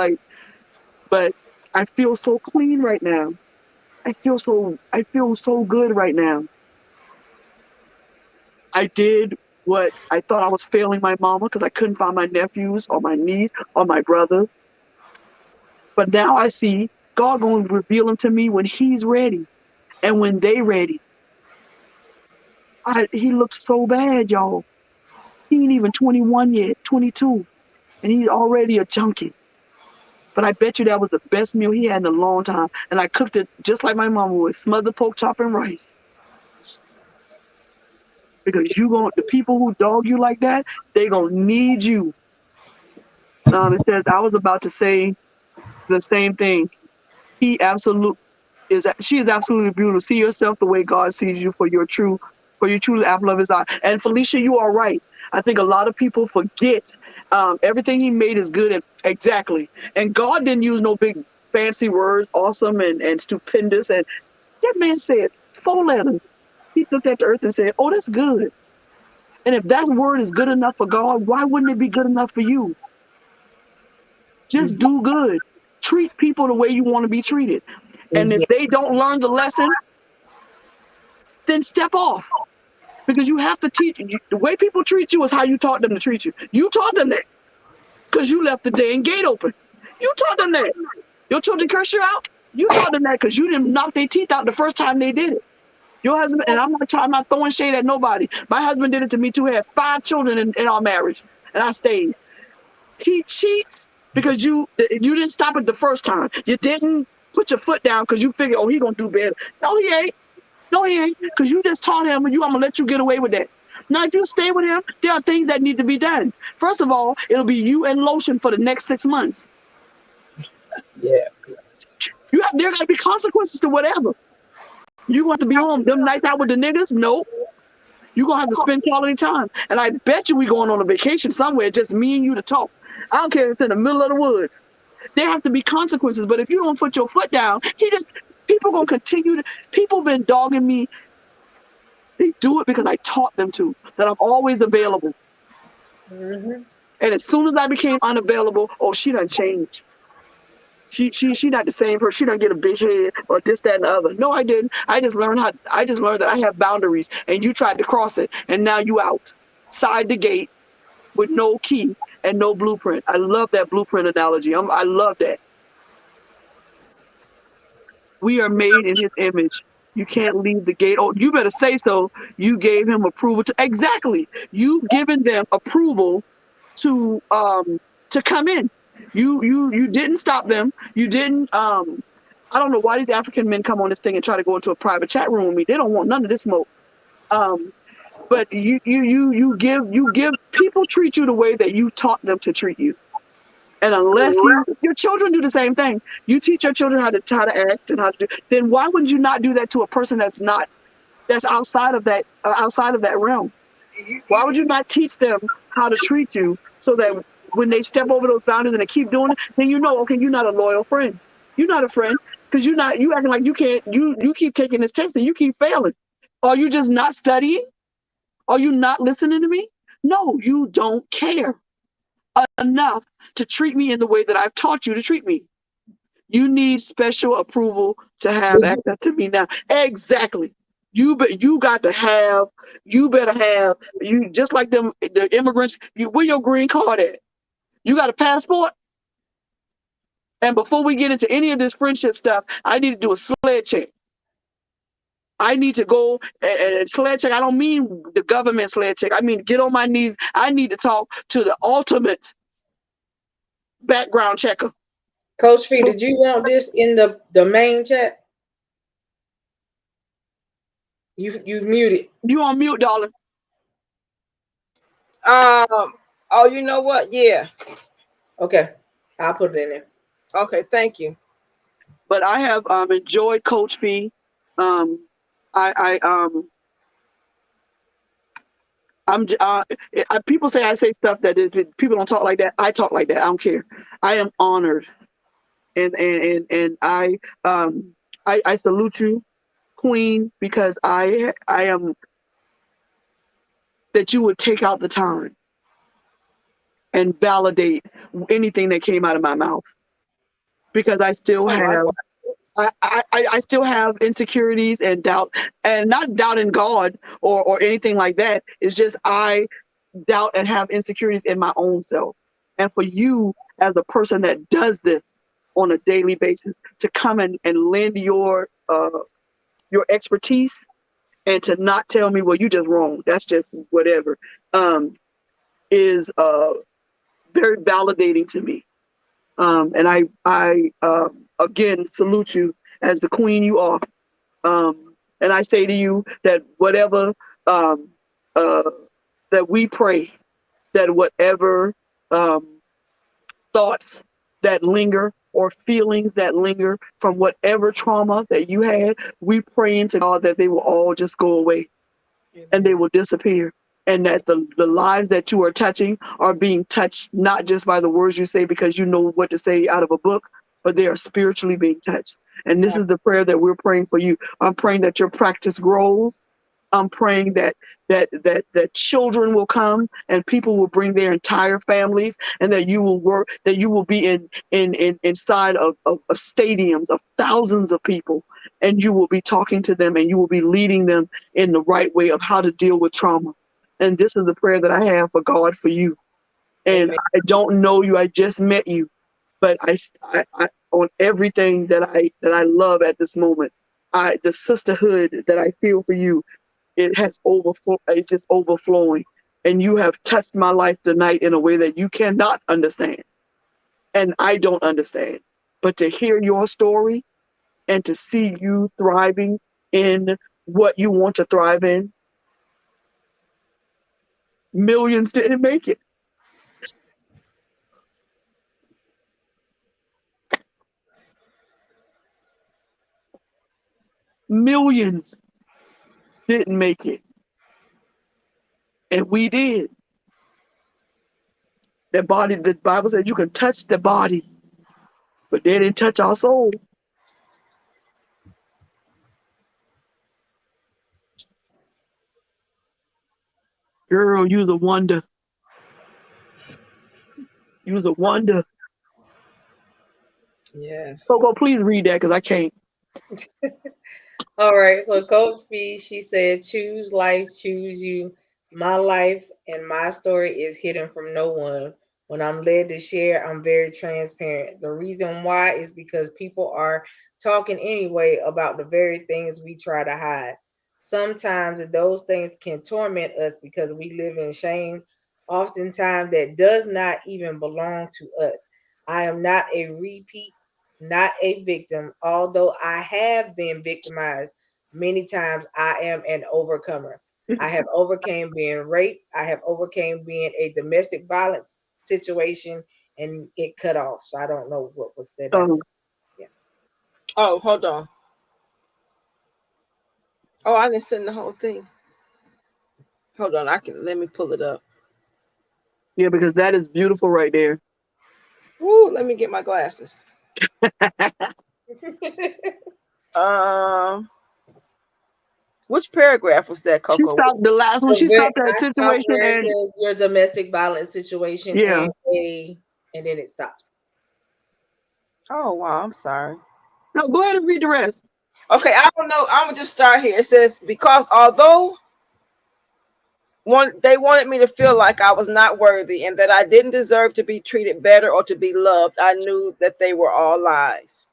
But I feel so clean right now. I feel so good right now. I did what I thought I was failing my mama because I couldn't find my nephews or my niece or my brothers. But now I see God going to reveal them to me when he's ready and when they ready. He looks so bad, y'all. He ain't even 21 yet, 22. and he's already a junkie. But I bet you that was the best meal he had in a long time. And I cooked it just like my mama would, smothered pork chop and rice. Because the people who dog you like that, they gonna need you. It says, I was about to say the same thing. She is absolutely beautiful. See yourself the way God sees you, for you're truly the apple of his eye. And Felicia, you are right. I think a lot of people forget everything he made is good. And exactly. And God didn't use no big fancy words, awesome and stupendous. And that man said 4 letters. He looked at the earth and said, oh, that's good. And if that word is good enough for God, why wouldn't it be good enough for you? Just do good. Treat people the way you want to be treated. And if they don't learn the lesson, then step off. Because you have to teach. The way people treat you is how you taught them to treat you. You taught them that because you left the dang gate open. You taught them that. Your children curse you out. You taught them that because you didn't knock their teeth out the first time they did it. Your husband, and I'm not throwing shade at nobody. My husband did it to me too. He had 5 children in our marriage, and I stayed. He cheats because you didn't stop it the first time. You didn't put your foot down because you figured, oh, he gonna do better. No, he ain't. No, he ain't. Because you just taught him, I'm gonna let you get away with that. Now, if you stay with him, there are things that need to be done. First of all, it'll be you and lotion for the next 6 months. Yeah. There gotta be consequences to whatever. You want to be home them nights out with the niggas? Nope. You're gonna have to spend quality time. And I bet you we going on a vacation somewhere, just me and you to talk. I don't care if it's in the middle of the woods. There have to be consequences. But if you don't put your foot down, people gonna continue to. People been dogging me. They do it because I taught them to. That I'm always available. And as soon as I became unavailable, oh, she done changed. She not the same person. She done get a big head or this, that, and the other. No, I didn't. I just learned that I have boundaries, and you tried to cross it, and now you out side the gate with no key and no blueprint. I love that blueprint analogy. I love that. We are made in his image. You can't leave the gate. Oh, you better say so. You gave him approval to exactly. You've given them approval to come in. You didn't stop them. You didn't. I don't know why these African men come on this thing and try to go into a private chat room with me. They don't want none of this smoke. But you give people treat you the way that you taught them to treat you. And unless your children do the same thing, you teach your children how to act and how to do. Then why would you not do that to a person that's outside of that realm? Why would you not teach them how to treat you so that when they step over those boundaries and they keep doing it, then okay, you're not a loyal friend. You're not a friend because you acting like you can't. You keep taking this test and you keep failing. Are you just not studying? Are you not listening to me? No, you don't care enough to treat me in the way that I've taught you to treat me. You need special approval to have access to me now. Exactly. You better have just like the immigrants. Where your green card at? You got a passport? And before we get into any of this friendship stuff, I need to do a sled check. I need to go and sled check. I don't mean the government sled check. I mean, get on my knees. I need to talk to the ultimate background checker. Coach Fee, did you want this in the main chat? You muted. You on mute, darling. Oh, you know what? Yeah. Okay. I'll put it in there. Okay, thank you. But I have enjoyed Coach Fee. People say I say stuff that people don't talk like that. I talk like that. I don't care. I am honored, and I salute you, Queen, because I am that you would take out the time and validate anything that came out of my mouth, because I still have. I still have insecurities and doubt, and not doubt in God or anything like that. It's just I doubt and have insecurities in my own self. And for you as a person that does this on a daily basis to come and lend your expertise and to not tell me, well, you just wrong. That's just whatever. Is very validating to me. And I again salute you as the queen you are. And I say to you that whatever um, that we pray, that whatever thoughts that linger or feelings that linger from whatever trauma that you had, we pray into God that they will all just go away and they will disappear. And that the lives that you are touching are being touched not just by the words you say because you know what to say out of a book, but they are spiritually being touched. And this is the prayer that we're praying for you. I'm praying that your practice grows. I'm praying that children will come and people will bring their entire families, and that you will work, that you will be inside of stadiums of thousands of people, and you will be talking to them and you will be leading them in the right way of how to deal with trauma. And this is the prayer that I have for God for you. And Amen. I don't know you, I just met you, but I on everything that I love at this moment, the sisterhood that I feel for you, it has it's just overflowing. And you have touched my life tonight in a way that you cannot understand. And I don't understand. But to hear your story and to see you thriving in what you want to thrive in, millions didn't make it. Millions didn't make it. And we did. That body, the Bible said you can touch the body, but they didn't touch our soul. Girl, you's a wonder. You's a wonder. Yes. Coco, please read that because I can't. All right. So Coach B, she said, choose life, choose you. My life and my story is hidden from no one. When I'm led to share, I'm very transparent. The reason why is because people are talking anyway about the very things we try to hide. Sometimes those things can torment us because we live in shame, oftentimes that does not even belong to us. I am not a repeat, not a victim. Although I have been victimized many times, I am an overcomer. I have overcame being raped. I have overcame being a domestic violence situation, and it cut off. So I don't know what was said after. Yeah. Oh, hold on. Oh, I didn't send the whole thing. Hold on, let me pull it up. Yeah, because that is beautiful right there. Ooh, let me get my glasses. Which paragraph was that, Coco? She stopped the last one. She stopped that situation where it and says your domestic violence situation, yeah, and then it stops. Oh wow, I'm sorry. No, go ahead and read the rest. Okay, I don't know. I'm gonna just start here. It says, because although they wanted me to feel like I was not worthy and that I didn't deserve to be treated better or to be loved, I knew that they were all lies.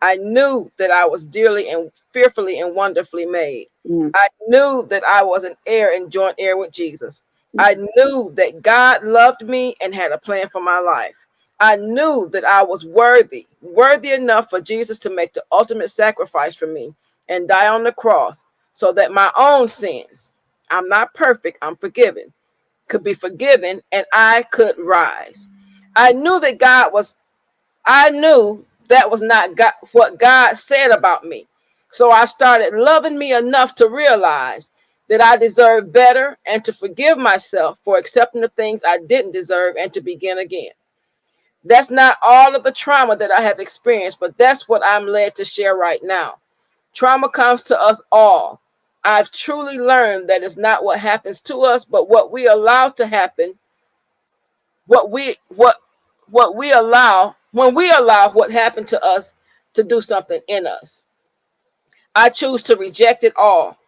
I knew that I was dearly and fearfully and wonderfully made. I knew that I was an heir and joint heir with Jesus. I knew that God loved me and had a plan for my life. I knew that I was worthy enough for Jesus to make the ultimate sacrifice for me and die on the cross so that my own sins, I'm not perfect, I'm forgiven, could be forgiven and I could rise. I knew that that was not God, what God said about me. So I started loving me enough to realize that I deserve better and to forgive myself for accepting the things I didn't deserve and to begin again. That's not all of the trauma that I have experienced, but that's what I'm led to share right now. Trauma comes to us all. I've truly learned that it's not what happens to us, but what we allow to happen, what we allow when we allow what happened to us to do something in us. I choose to reject it all,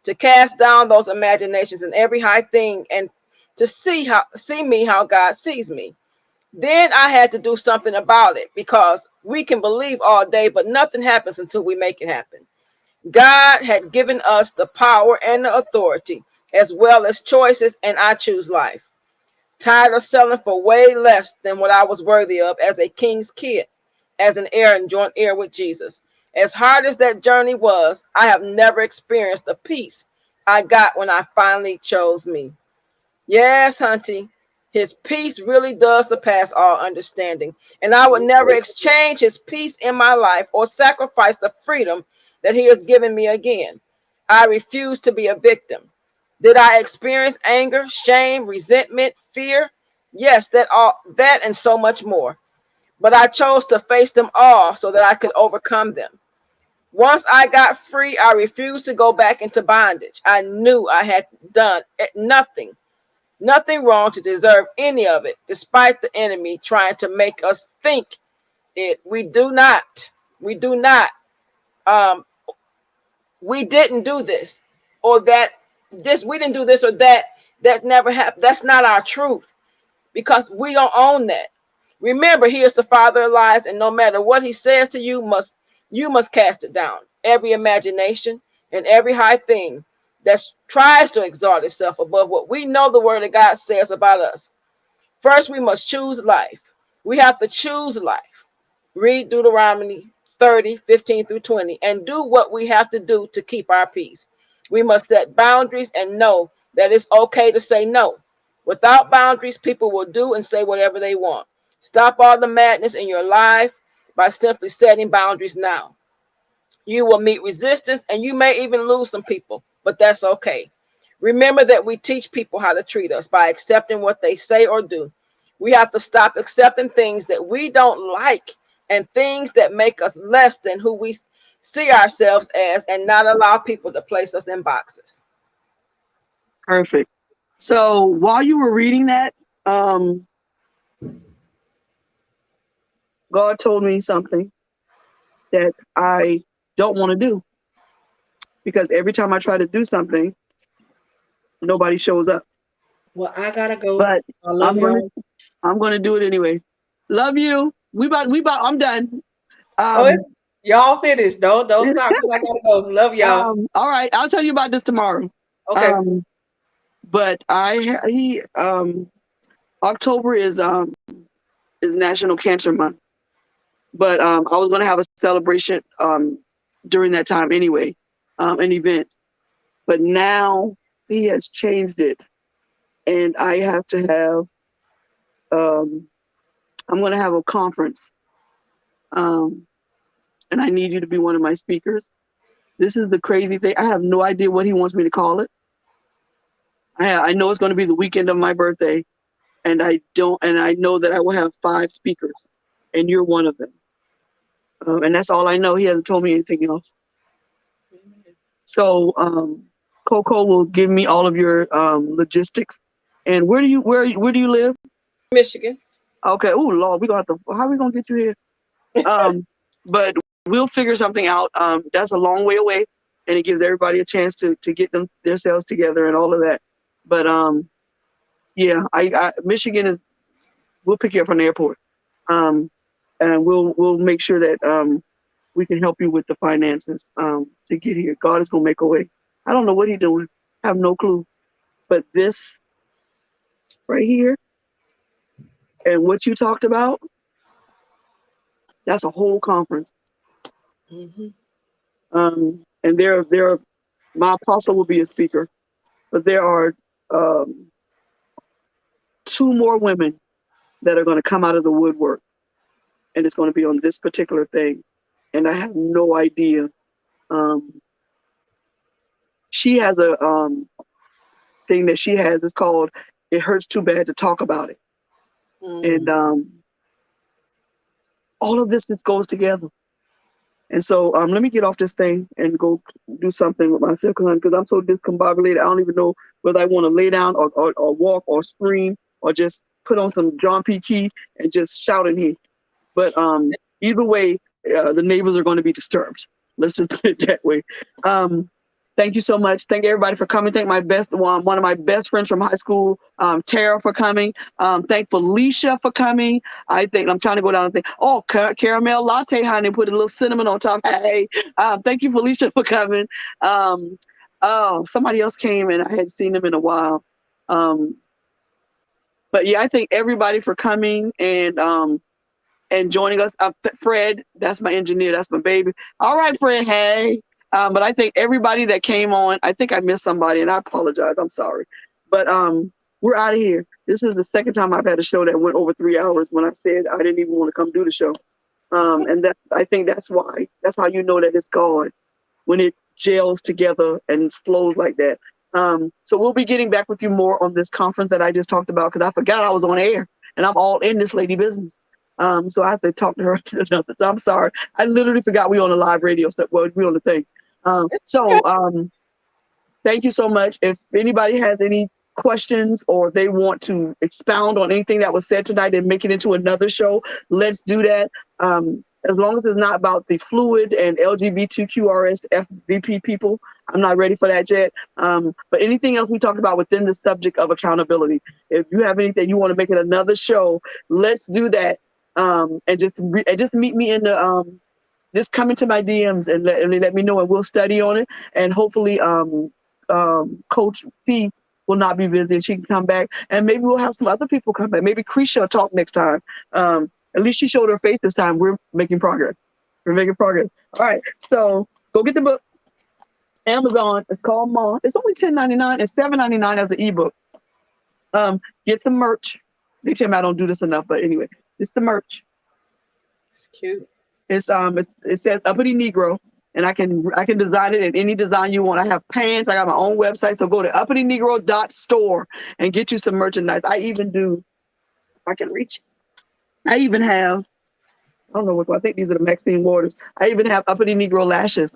to cast down those imaginations and every high thing, and to see me how God sees me. Then I had to do something about it, because we can believe all day, but nothing happens until we make it happen. God had given us the power and the authority, as well as choices, and I choose life. tired of selling for way less than what I was worthy of as a king's kid, as an heir and joint heir with Jesus. As hard as that journey was, I have never experienced the peace I got when I finally chose me. Yes, Hunty, his peace really does surpass all understanding. And I would never exchange his peace in my life or sacrifice the freedom that he has given me again. I refuse to be a victim. Did I experience anger, shame, resentment, fear? Yes, that and so much more. But I chose to face them all so that I could overcome them. Once I got free, I refused to go back into bondage. I knew I had done nothing wrong to deserve any of it, despite the enemy trying to make us think it. We do not. We didn't do this or that. We didn't do this or that. That never happened. That's not our truth, because we don't own that. Remember, he is the father of lies, and no matter what he says to you, you must cast it down. Every imagination and every high thing that tries to exalt itself above what we know the word of God says about us. First, we must choose life. We have to choose life. Read Deuteronomy 30:15-20, and do what we have to do to keep our peace. We must set boundaries and know that it's okay to say no. Without boundaries, people will do and say whatever they want. Stop all the madness in your life by simply setting boundaries now. You will meet resistance and you may even lose some people, but that's okay. Remember that we teach people how to treat us by accepting what they say or do. We have to stop accepting things that we don't like and things that make us less than who we see ourselves as, and not allow people to place us in boxes. Perfect. So while you were reading that, God told me something that I don't want to do, because every time I try to do something, nobody shows up. Well, I gotta go. But I love y'all. I'm gonna do it anyway. Love you. I'm done. Y'all finished. Don't stop because I gotta go. Love y'all. All right, I'll tell you about this tomorrow. Okay. But October is National Cancer Month. But I was gonna have a celebration during that time anyway, an event. But now he has changed it, and I have to have I'm gonna have a conference. And I need you to be one of my speakers. This is the crazy thing. I have no idea what he wants me to call it. I know it's going to be the weekend of my birthday, and I know that I will have 5 speakers, and you're one of them. And that's all I know. He hasn't told me anything else. So Coco will give me all of your logistics. And where do you live? Michigan. Okay. Oh Lord, how are we gonna get you here? But we'll figure something out. That's a long way away, and it gives everybody a chance to get themselves together and all of that. But yeah, Michigan is. We'll pick you up from the airport, and we'll make sure that we can help you with the finances to get here. God is gonna make a way. I don't know what He's doing. I have no clue. But this right here and what you talked about, that's a whole conference. Mm-hmm. And my apostle will be a speaker, but there are 2 more women that are going to come out of the woodwork, and it's going to be on this particular thing. And I have no idea. She has a thing that she has. It's called "It Hurts Too Bad to Talk About It," and all of this just goes together. And so let me get off this thing and go do something with myself, because I'm so discombobulated. I don't even know whether I want to lay down or walk or scream or just put on some John P. Key and just shout in here. But either way, the neighbors are going to be disturbed. Let's just put it that way. Thank you so much. Thank everybody for coming. Thank one of my best friends from high school, Tara, for coming. Thank Felicia for coming. I'm trying to go down and think. Oh, caramel latte, honey. Put a little cinnamon on top. Hey, thank you, Felicia, for coming. Oh, somebody else came and I hadn't seen them in a while. But But yeah, I thank everybody for coming and joining us. Fred, that's my engineer, that's my baby. All right, Fred, hey. But I thank everybody that came on. I think I missed somebody, and I apologize. I'm sorry. But we're out of here. This is the second time I've had a show that went over 3 hours when I said I didn't even want to come do the show. And that I think that's why. That's how you know that it's God, when it gels together and flows like that. So we'll be getting back with you more on this conference that I just talked about, because I forgot I was on air and I'm all in this lady business. So I have to talk to her. So I'm sorry. I literally forgot we on a live radio stuff. Well, we on the thing. Thank you so much. If anybody has any questions or they want to expound on anything that was said tonight and make it into another show, let's do that. As long as it's not about the fluid and LGBTQRS FVP people, I'm not ready for that yet. But anything else we talked about within the subject of accountability, if you have anything you want to make it another show, let's do that. And just meet me in the just come into my DMs and let me know, and we'll study on it. And hopefully Coach Fee will not be busy and she can come back, and maybe we'll have some other people come back. Maybe Krisha will talk next time. At least she showed her face this time. We're making progress. All right, so go get the book. Amazon. It's called Ma. It's only $10.99 and $7.99 as an ebook. Get some merch. They tell me I don't do this enough, but anyway, it's the merch. It's cute. It says Uppity Negro, and I can design it in any design you want. I have pants. I got my own website, so go to uppitynegro.store and get you some merchandise. I even do. I can reach. I even have. I don't know what. I think these are the Maxine Waters. I even have Uppity Negro lashes.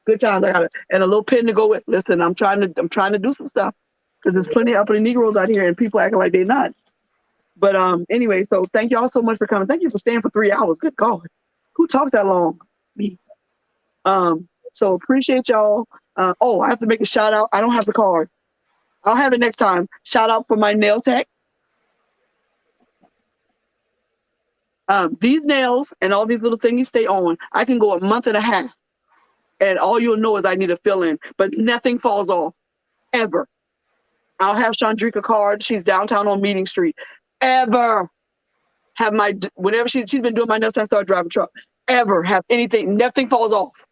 Good times. I got it, and a little pin to go with. Listen, I'm trying to do some stuff, because there's plenty of Uppity Negroes out here, and people acting like they're not. But anyway, so thank you all so much for coming. Thank you for staying for 3 hours. Good God, who talks that long? Me. So appreciate y'all. Oh, I have to make a shout out. I don't have the card. I'll have it next time. Shout out for my nail tech. These nails and all these little thingies stay on. I can go a month and a half, and all you'll know is I need a fill in, but nothing falls off ever. I'll have Chandrika card. She's downtown on Meeting Street. Ever have whenever she's been doing my nails since I started driving truck. Ever have anything, nothing falls off.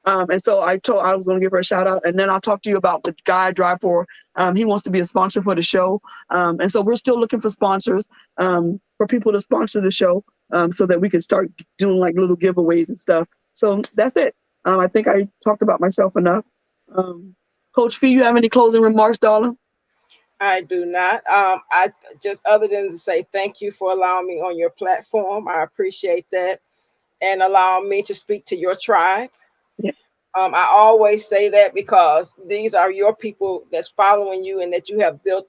And so I was going to give her a shout out, and then I'll talk to you about the guy I drive for. He wants to be a sponsor for the show. And so we're still looking for sponsors, for people to sponsor the show, so that we can start doing like little giveaways and stuff. So that's it. I think I talked about myself enough. Coach Fee, you have any closing remarks, darling? I do not. I just, other than to say thank you for allowing me on your platform. I appreciate that, and allowing me to speak to your tribe. Yeah. I always say that because these are your people that's following you, and that you have built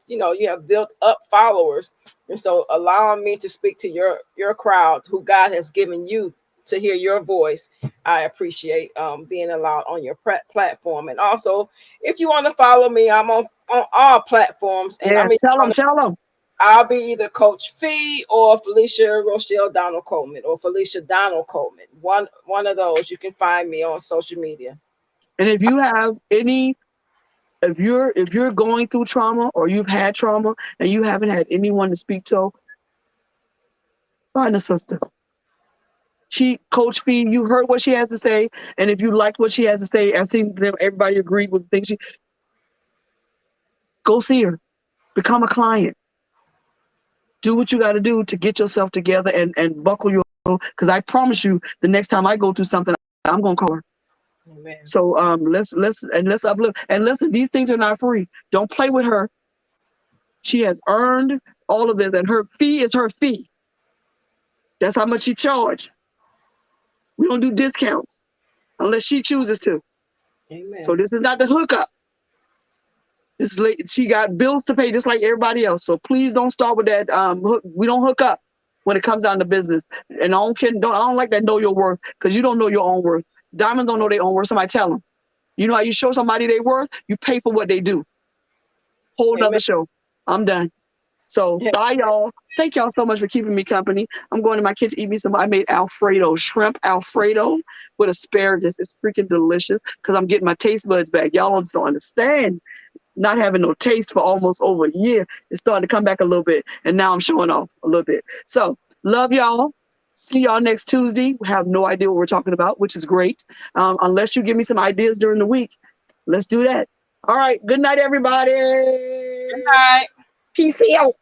up followers. And so allowing me to speak to your crowd, who God has given you to hear your voice, I appreciate being allowed on your platform. And also, if you want to follow me, I'm on all platforms. And yeah, tell them. I'll be either Coach Fee or Felicia Rochelle Donald Coleman, or Felicia Donald Coleman. One of those. You can find me on social media. And if you have if you're going through trauma, or you've had trauma and you haven't had anyone to speak to, find a sister. Coach Fee, you heard what she has to say, and if you liked what she has to say, I've seen everybody agreed with things. Go see her, become a client, do what you got to do to get yourself together and buckle your. Because I promise you, the next time I go through something, I'm gonna call her. Amen. So let's uplift, and listen. These things are not free. Don't play with her. She has earned all of this, and her fee is her fee. That's how much she charged. We don't do discounts unless she chooses to. Amen. So this is not the hookup. She got bills to pay just like everybody else. So please don't start with that. We don't hook up when it comes down to business. And I don't like that know your worth, because you don't know your own worth. Diamonds don't know their own worth. Somebody tell them. You know how you show somebody their worth? You pay for what they do. Whole nother show. I'm done. So bye, y'all. Thank y'all so much for keeping me company. I'm going to my kitchen, eat me some. I made Alfredo, shrimp Alfredo with asparagus. It's freaking delicious, because I'm getting my taste buds back. Y'all don't understand. not having no taste for almost over a year is starting to come back a little bit. And now I'm showing off a little bit. So love y'all. See y'all next Tuesday. We have no idea what we're talking about, which is great. Unless you give me some ideas during the week. Let's do that. All right. Good night, everybody. Good night. Peace out.